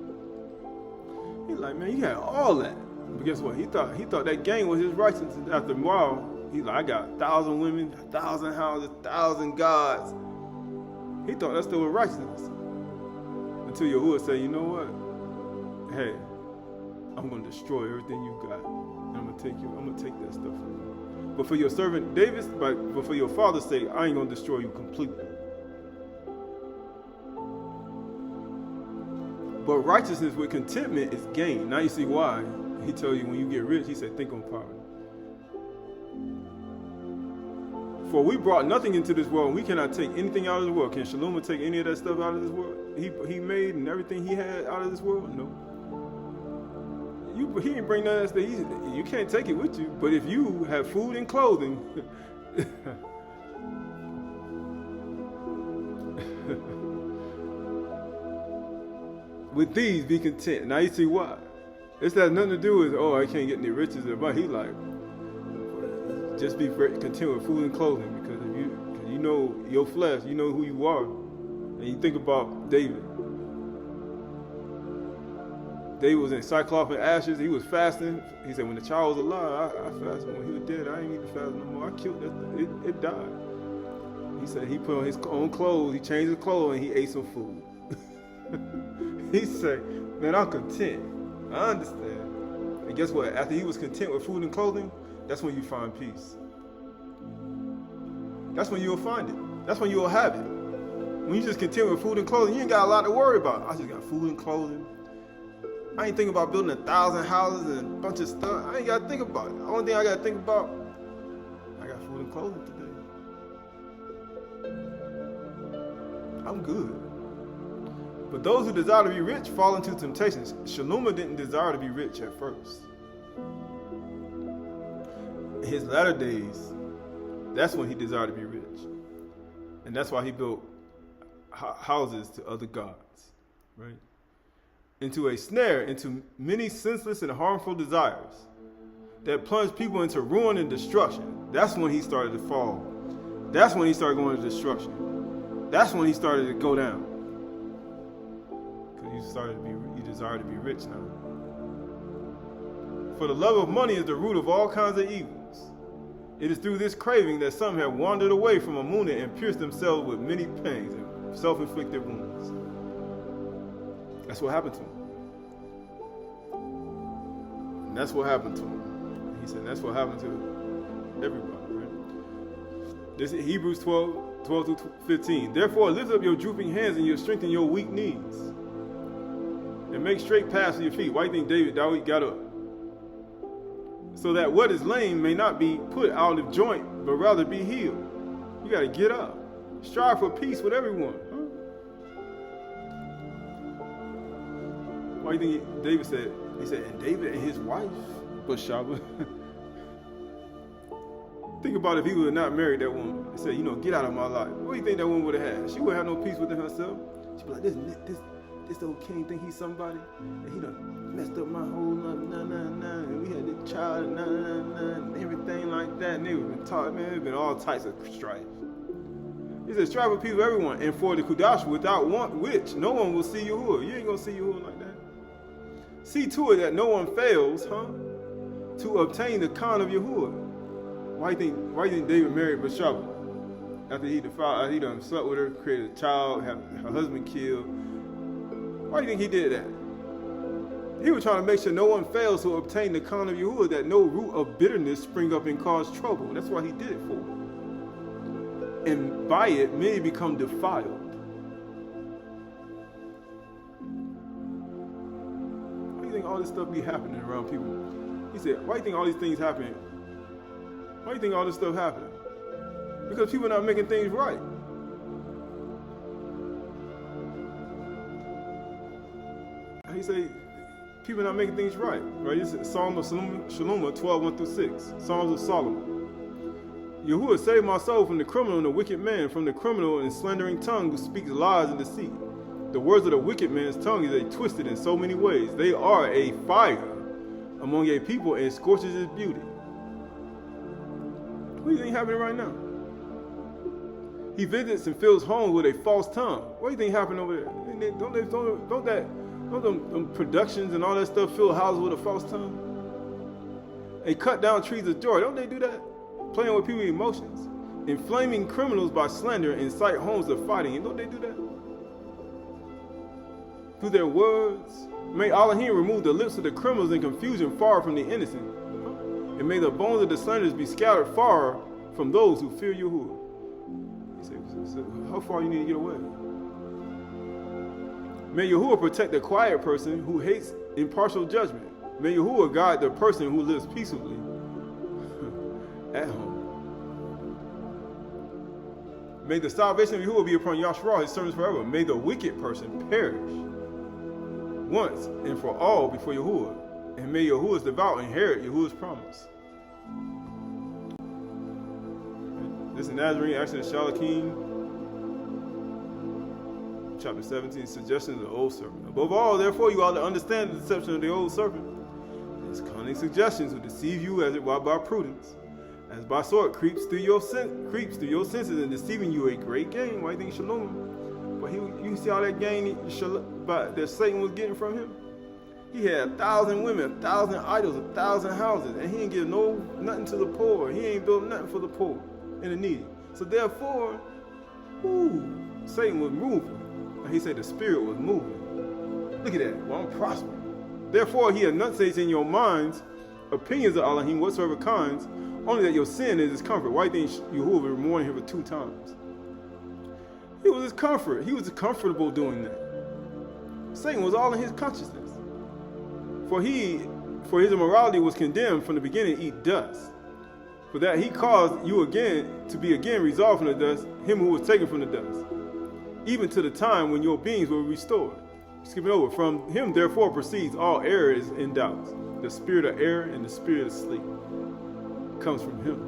He's like, man, you had all that. But guess what? He thought that gain was his righteousness. After a while, he's like, I got 1,000 women, 1,000 houses, 1,000 gods. He thought that still was righteousness. Until Yahuwah said, you know what? Hey, I'm going to destroy everything you got. And I'm going to take that stuff from you. But for your servant David, but for your father's sake, I ain't going to destroy you completely. But righteousness with contentment is gain. Now you see why. He tells you when you get rich, he said, think on poverty. For we brought nothing into this world, and we cannot take anything out of the world. Can Shalom take any of that stuff out of this world? He made and everything he had out of this world? No. He didn't bring none of that stuff. You can't take it with you. But if you have food and clothing, with these be content. Now you see why. This has nothing to do with, oh, I can't get any riches. But he like, just be content with food and clothing, because if you know your flesh, you know who you are. And you think about David. David was in sackcloth and ashes. He was fasting. He said, when the child was alive, I fasted. When he was dead, I ain't need to fast no more. I killed that thing. It died. He said he put on his own clothes. He changed his clothes and he ate some food. He said, man, I'm content. I understand. And guess what? After he was content with food and clothing, that's when you find peace. That's when you'll find it. That's when you'll have it. When you just content with food and clothing, you ain't got a lot to worry about. I just got food and clothing. I ain't thinking about building 1,000 houses and a bunch of stuff. I ain't got to think about it. The only thing I got to think about, I got food and clothing today. I'm good. But those who desire to be rich fall into temptations. Shaloma didn't desire to be rich at first. In his latter days, that's when he desired to be rich. And that's why he built houses to other gods, right? Into a snare, into many senseless and harmful desires that plunge people into ruin and destruction. That's when he started to fall. That's when he started going to destruction. That's when he started to go down. Because you desire to be rich now. For the love of money is the root of all kinds of evils. It is through this craving that some have wandered away from Amunah and pierced themselves with many pains and self-inflicted wounds. That's what happened to him. And that's what happened to him. He said that's what happened to everybody, right? This is Hebrews 12 through 15. Therefore, lift up your drooping hands and you strengthen your weak knees. And make straight paths for your feet. Why do you think David got up? So that what is lame may not be put out of joint, but rather be healed. You got to get up. Strive for peace with everyone. Why do you think David said? He said, and David and his wife Bathsheba. Think about if he would have not married that woman and said, get out of my life. What do you think that woman would have had? She would have no peace within herself. She'd be like, this old king think he's somebody, and he done messed up my whole life, and we had this child, and everything like that, and they been taught, man, there's been all types of strife. He said, strife with people, everyone, and for the chdsh, without which no one will see Yahuwah. You ain't gonna see Yahuwah like that. See to it that no one fails, to obtain the con of Yahuwah. Why do you think David married Bathsheba? After he done slept with her, created a child, had her husband killed. Why do you think he did that? He was trying to make sure no one fails to obtain the con of Yahuwah, that no root of bitterness spring up and cause trouble. That's why he did it for. And by it, many become defiled. Why do you think all this stuff be happening around people? He said, why do you think all these things happen? Why do you think all this stuff happening? Because people are not making things right. He say, people are not making things right. Right? This is Psalm of Shalom 12, 1 through 6. Psalms of Solomon. Yahuwah saved my soul from the criminal and the wicked man, from the criminal and slandering tongue who speaks lies and deceit. The words of the wicked man's tongue is twisted in so many ways. They are a fire among a people and scorches his beauty. What do you think happening right now? He visits and fills homes with a false tongue. What do you think happened over there? Don't them productions and all that stuff fill houses with a false tongue? They cut down trees of joy. Don't they do that? Playing with people's emotions. Inflaming criminals by slander and incite homes of fighting. And don't they do that? Through their words, may Elohim remove the lips of the criminals in confusion far from the innocent. And may the bones of the slanderers be scattered far from those who fear Yahuwah. So how far you need to get away? May Yahuwah protect the quiet person who hates impartial judgment. May Yahuwah guide the person who lives peaceably at home. May the salvation of Yahuwah be upon Ashr'y, his servants forever. May the wicked person perish once and for all before Yahuwah. And may Yahuwah's devout inherit Yahuwah's promise. This is Nazarene, Acts of the Shalakim, chapter 17, suggestions of the old serpent. Above all, therefore, you ought to understand the deception of the old serpent. His cunning suggestions will deceive you as it were by prudence, as by sword creeps through your senses and deceiving you a great gain. Why do you think Shalom? But you see all that gain that Satan was getting from him? He had 1,000 women, 1,000 idols, 1,000 houses, and he didn't give nothing to the poor. He ain't built nothing for the poor and the needy. So therefore, Satan was moving. He said the spirit was moving. Look at that. Well, I'm prospering. Therefore, he enunciates in your minds opinions of Elohim, whatsoever kinds, only that your sin is his comfort. Why do you think Yahuwah was warning him for 2 times? It was his comfort. He was comfortable doing that. Satan was all in his consciousness. For his immorality was condemned from the beginning to eat dust. For that he caused you again to be resolved from the dust, him who was taken from the dust, even to the time when your beings were restored. Skipping over. From him therefore proceeds all errors and doubts. The spirit of error and the spirit of sleep comes from him.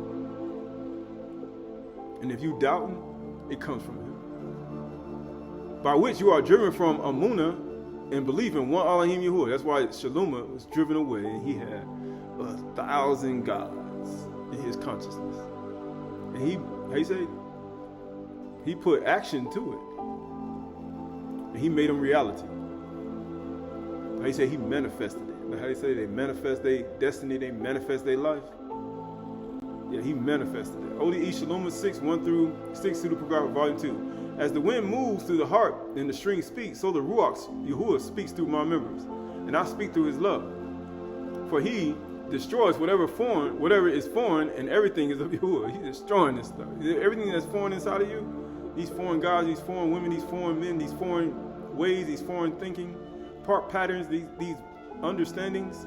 And if you doubt him, it comes from him. By which you are driven from Amunah and belief in one Elohim Yahuwah. That's why Shalom was driven away and he had 1,000 gods in his consciousness. And he put action to it. And he made them reality. He said he manifested it. How they say they manifest their destiny, they manifest their life. Yeah, he manifested it. ODE Shalom 6, 1 through 6 through the Pseudepigrapha, Volume 2. As the wind moves through the heart and the string speaks, so the Ruach, Yahuwah, speaks through my members. And I speak through his love. For he destroys whatever is foreign, and everything is of Yahuwah. He's destroying this stuff. Everything that's foreign inside of you, these foreign gods, these foreign women, these foreign men, these foreign ways, these foreign thinking, part patterns, these understandings.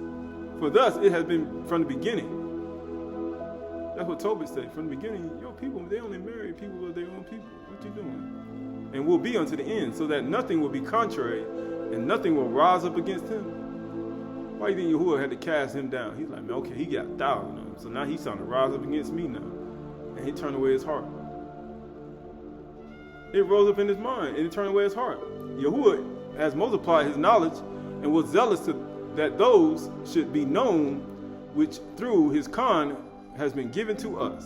For thus it has been from the beginning. That's what Tobit said. From the beginning, your people, they only marry people of their own people. What you doing? And will be unto the end, so that nothing will be contrary and nothing will rise up against him. Why do you think Yahuwah had to cast him down? He's like, man, okay, he got 1,000 of them, so now he's trying to rise up against me now. And he turned away his heart. It rose up in his mind and it turned away his heart. Yahuwah has multiplied his knowledge and was zealous that those should be known, which through his Khan has been given to us.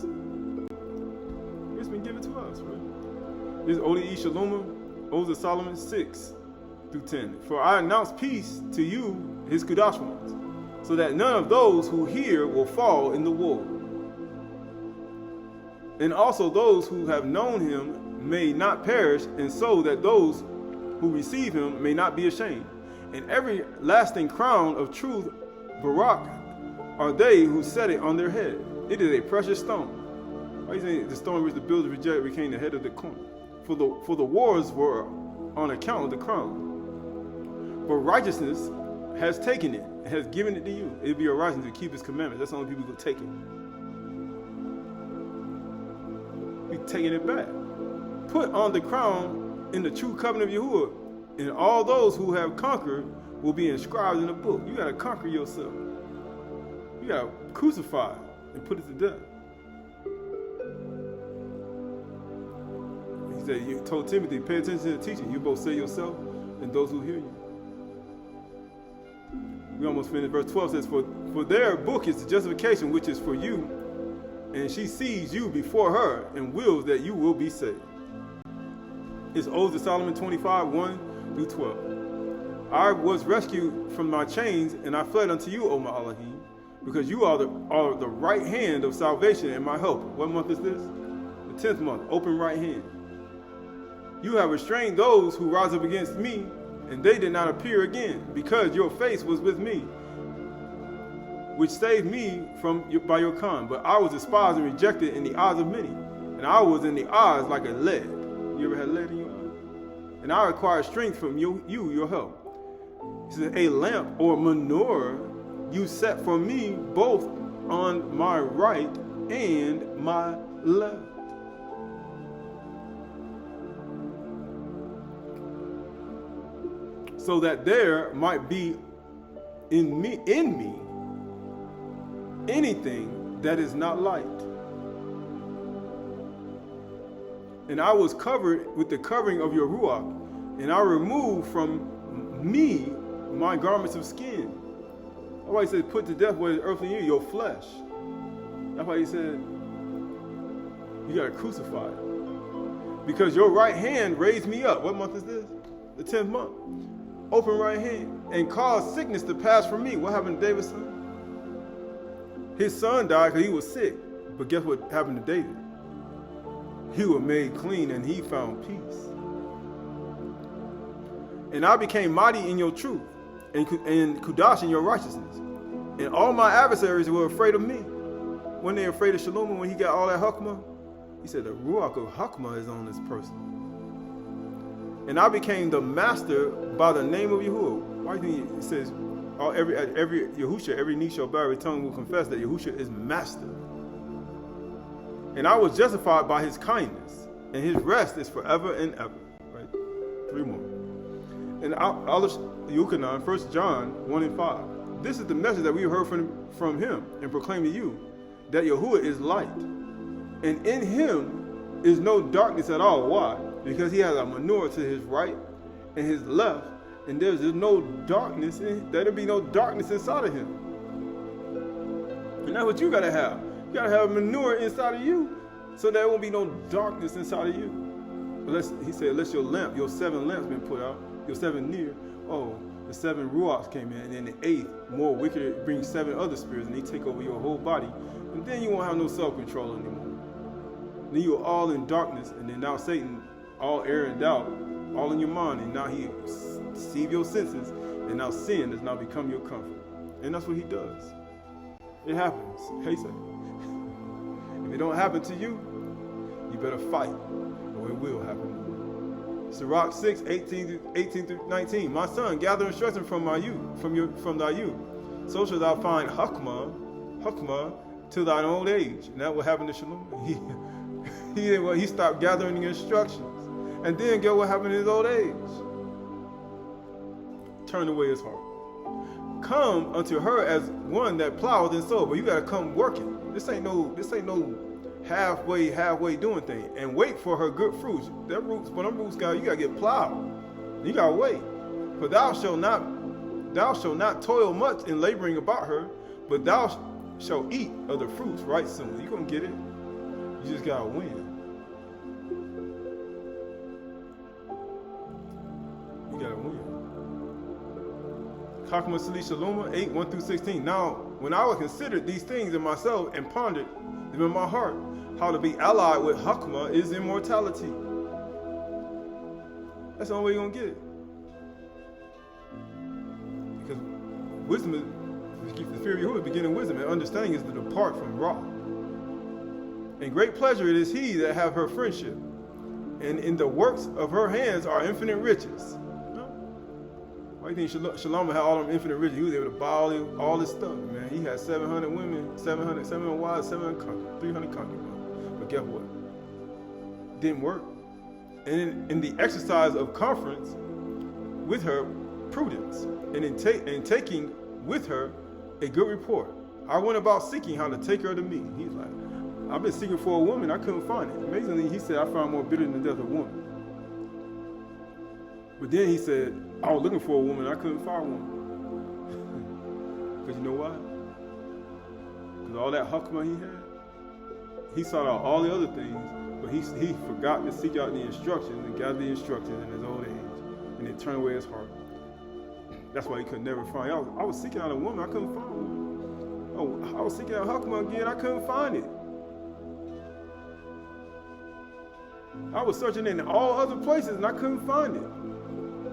It's been given to us, right? This is Ode Shalom, Odes of Solomon 6 through 10. For I announce peace to you, his Kudash ones, so that none of those who hear will fall in the war. And also those who have known him may not perish, and so that those who receive him may not be ashamed. And every lasting crown of truth, Barak, are they who set it on their head. It is a precious stone. Why is it the stone which the builders rejected became the head of the corner? For the wars were on account of the crown. But righteousness has taken it, has given it to you. It'll be your righteousness to keep his commandments. That's the only people who take it. We're taking it back. Put on the crown in the true covenant of Yahuwah, and all those who have conquered will be inscribed in the book. You got to conquer yourself. You got to crucify and put it to death. He said, you told Timothy, pay attention to the teaching. You both say yourself and those who hear you. We almost finished. Verse 12 says, for their book is the justification which is for you, and she sees you before her and wills that you will be saved. It's Odes of Solomon 25, 1 through 12. I was rescued from my chains, and I fled unto you, O my Elohim, because you are the right hand of salvation and my help. What month is this? The 10th month, open right hand. You have restrained those who rise up against me, and they did not appear again, because your face was with me, which saved me by your Khan. But I was despised and rejected in the eyes of many, and I was in the eyes like a lead. You ever had lead in your eye? And I require strength from you, your help. He says, a lamp or menorah you set for me both on my right and my left. So that there might be in me anything that is not light. And I was covered with the covering of your Ruach, and I removed from me my garments of skin. That's why he said, put to death what is earthly in you, your flesh. That's why he said, you got to crucify it. Because your right hand raised me up. What month is this? The 10th month. Open right hand. And caused sickness to pass from me. What happened to David's son? His son died because he was sick. But guess what happened to David? He was made clean and he found peace. And I became mighty in your truth, and Kudash in your righteousness. And all my adversaries were afraid of me. When they afraid of Shalom, when he got all that Hukmah, he said the Ruach of Hukmah is on this person. And I became the master by the name of Yahuwah. Why do you think it says every Yahusha, every knee shall bow, every tongue will confess that Yahusha is master. And I was justified by his kindness, and his rest is forever and ever. Right? 3 more. And Yuchanan, 1 John 1 and 5. This is the message that we heard from him and proclaim to you, that Yahuwah is light, and in him is no darkness at all. Why? Because he has a menorah to his right and his left, and there's no darkness, there'll be no darkness inside of him. And that's what you gotta have. You gotta have a menorah inside of you, so there won't be no darkness inside of you. He said, unless your lamp, your 7 lamps been put out, your 7 near, the 7 ruachs came in, and then the 8th, more wicked, brings 7 other spirits, and they take over your whole body, and then you won't have no self-control anymore. Then you're all in darkness, and then now Satan, all error and doubt, all in your mind, and now he deceive your senses, and now sin has now become your comfort. And that's what he does. It happens. Hey, say. If it don't happen to you, you better fight, or it will happen. Sirach 6, 18 through 19. My son, gather instruction from thy youth. So shall thou find Hukmah till thine old age. And that will happen to Shalom. He stopped gathering instructions. And then get what happened in his old age. Turn away his heart. Come unto her as one that ploweth and soweth, but you gotta come working. This ain't no halfway doing thing. And wait for her good fruits. Them roots, you gotta get plowed. You gotta wait. For thou shalt not toil much in laboring about her, but thou shalt eat of the fruits right soon. You're going to get it. You just got to win. You got to win. Chakma Sali Shaloma 8, 1 through 16. Now, when I considered these things in myself and pondered them in my heart, how to be allied with Hakma is immortality. That's the only way you're going to get it. Because wisdom is, the fear of Yahuwah, beginning wisdom, and understanding is to depart from Ra. And great pleasure it is he that have her friendship. And in the works of her hands are infinite riches. Why do you think Shalom had all them infinite riches? He was able to buy all this stuff, man. He had 700 women, 700 wives, 300 concubines. But guess what? Didn't work. And in the exercise of conference with her, prudence, and in taking with her a good report, I went about seeking how to take her to me. He's like, I've been seeking for a woman, I couldn't find it. Amazingly, he said, I found more bitter than the death of a woman. But then he said, I was looking for a woman, I couldn't find one. Because you know why? Because all that hukmah he had, he sought out all the other things, but he forgot to seek out the instructions and gather the instructions in his old age, and it turned away his heart. That's why he could never find. I was seeking out a woman, I couldn't find one. Oh, I was seeking out hukmah again, I couldn't find it. I was searching in all other places and I couldn't find it.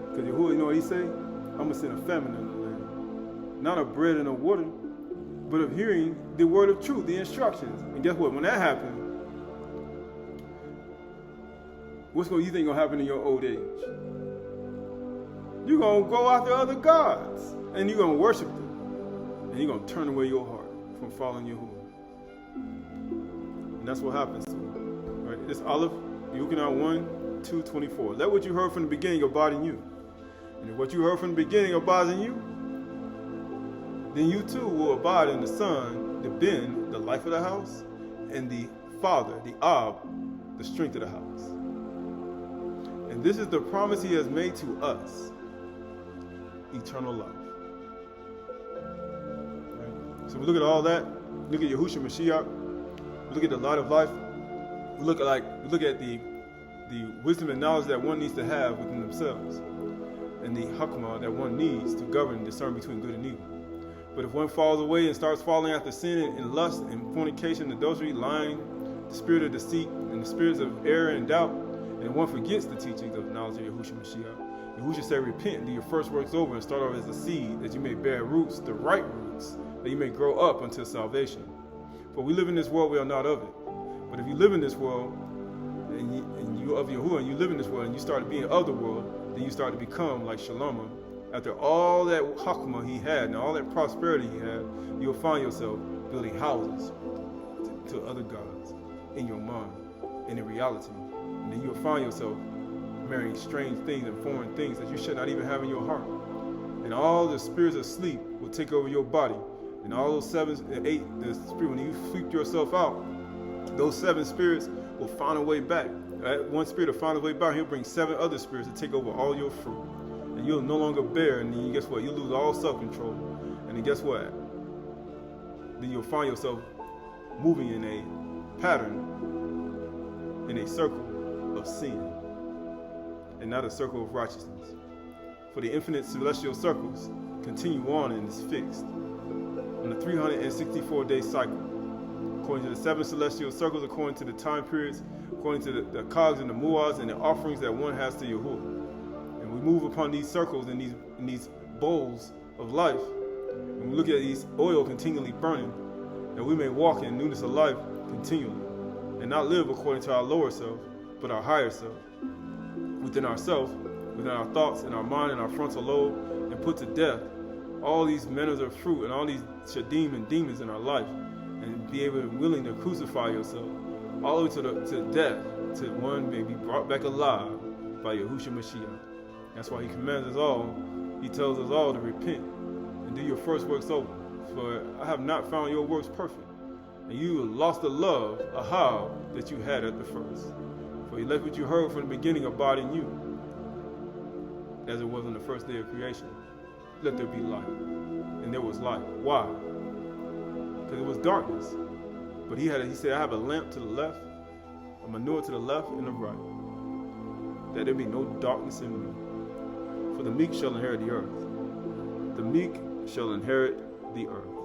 Because Yahuwah, you know what he say? I'm going to send a famine in the land. Not of bread and of water, but of hearing the word of truth, the instructions. And guess what? When that happens, you think going to happen in your old age? You're going to go after other gods. And you're going to worship them. And you're going to turn away your heart from following Yahuwah. And that's what happens to you. Right? This Aleph, you're looking at 1, 2, 24. Let what you heard from the beginning abide in you. And if what you heard from the beginning abides in you, then you too will abide in the Son, the Ben, the life of the house, and the Father, the Ab, the strength of the house. And this is the promise he has made to us, eternal life. Right? So we look at all that, look at Yahushua Mashiach, look at the light of life, we look at the wisdom and knowledge that one needs to have within themselves, and the hukmah that one needs to govern and discern between good and evil. But if one falls away and starts falling after sin and lust and fornication, adultery, lying, the spirit of deceit, and the spirits of error and doubt, and one forgets the teachings of the knowledge of Yahushua Mashiach, Yahushua said, repent and do your first works over and start off as a seed, that you may bear roots, the right roots, that you may grow up until salvation. For we live in this world, we are not of it. But if you live in this world, and you of Yahuwah, and you live in this world, and you start being of the world, then you start to become like Shalom. After all that hukmah he had and all that prosperity he had, you'll find yourself building houses to other gods in your mind and in reality. And then you'll find yourself marrying strange things and foreign things that you should not even have in your heart. And all the spirits of sleep will take over your body. And all those 7 and 8, the spirit, when you sleep yourself out, those 7 spirits will find a way back. One spirit will find a way back. He'll bring 7 other spirits to take over all your fruit. And you'll no longer bear. And then guess what? You'll lose all self-control. And then guess what? Then you'll find yourself moving in a pattern, in a circle of sin, and not a circle of righteousness. For the infinite celestial circles continue on and is fixed on the 364-day cycle. According to the 7 celestial circles, according to the time periods, according to the cogs and the muads and the offerings that one has to Yahuwah. And we move upon these circles and these bowls of life, and we look at these oil continually burning, that we may walk in newness of life continually, and not live according to our lower self, but our higher self, within ourself, within our thoughts and our mind and our frontal lobe, and put to death all these manners of fruit and all these shadim and demons in our life, and be able and willing to crucify yourself all the way to death, till one may be brought back alive by Yahushua Mashiach. That's why he commands us all, he tells us all to repent and do your first works over. For I have not found your works perfect, and you lost the love, ahab, that you had at the first. For you let what you heard from the beginning abide in you. as it was on the first day of creation. Let there be light. And there was light. Why? Because it was darkness. But he said, I have a lamp to the left, a manure to the left and the right, that there be no darkness in me. For the meek shall inherit the earth. The meek shall inherit the earth.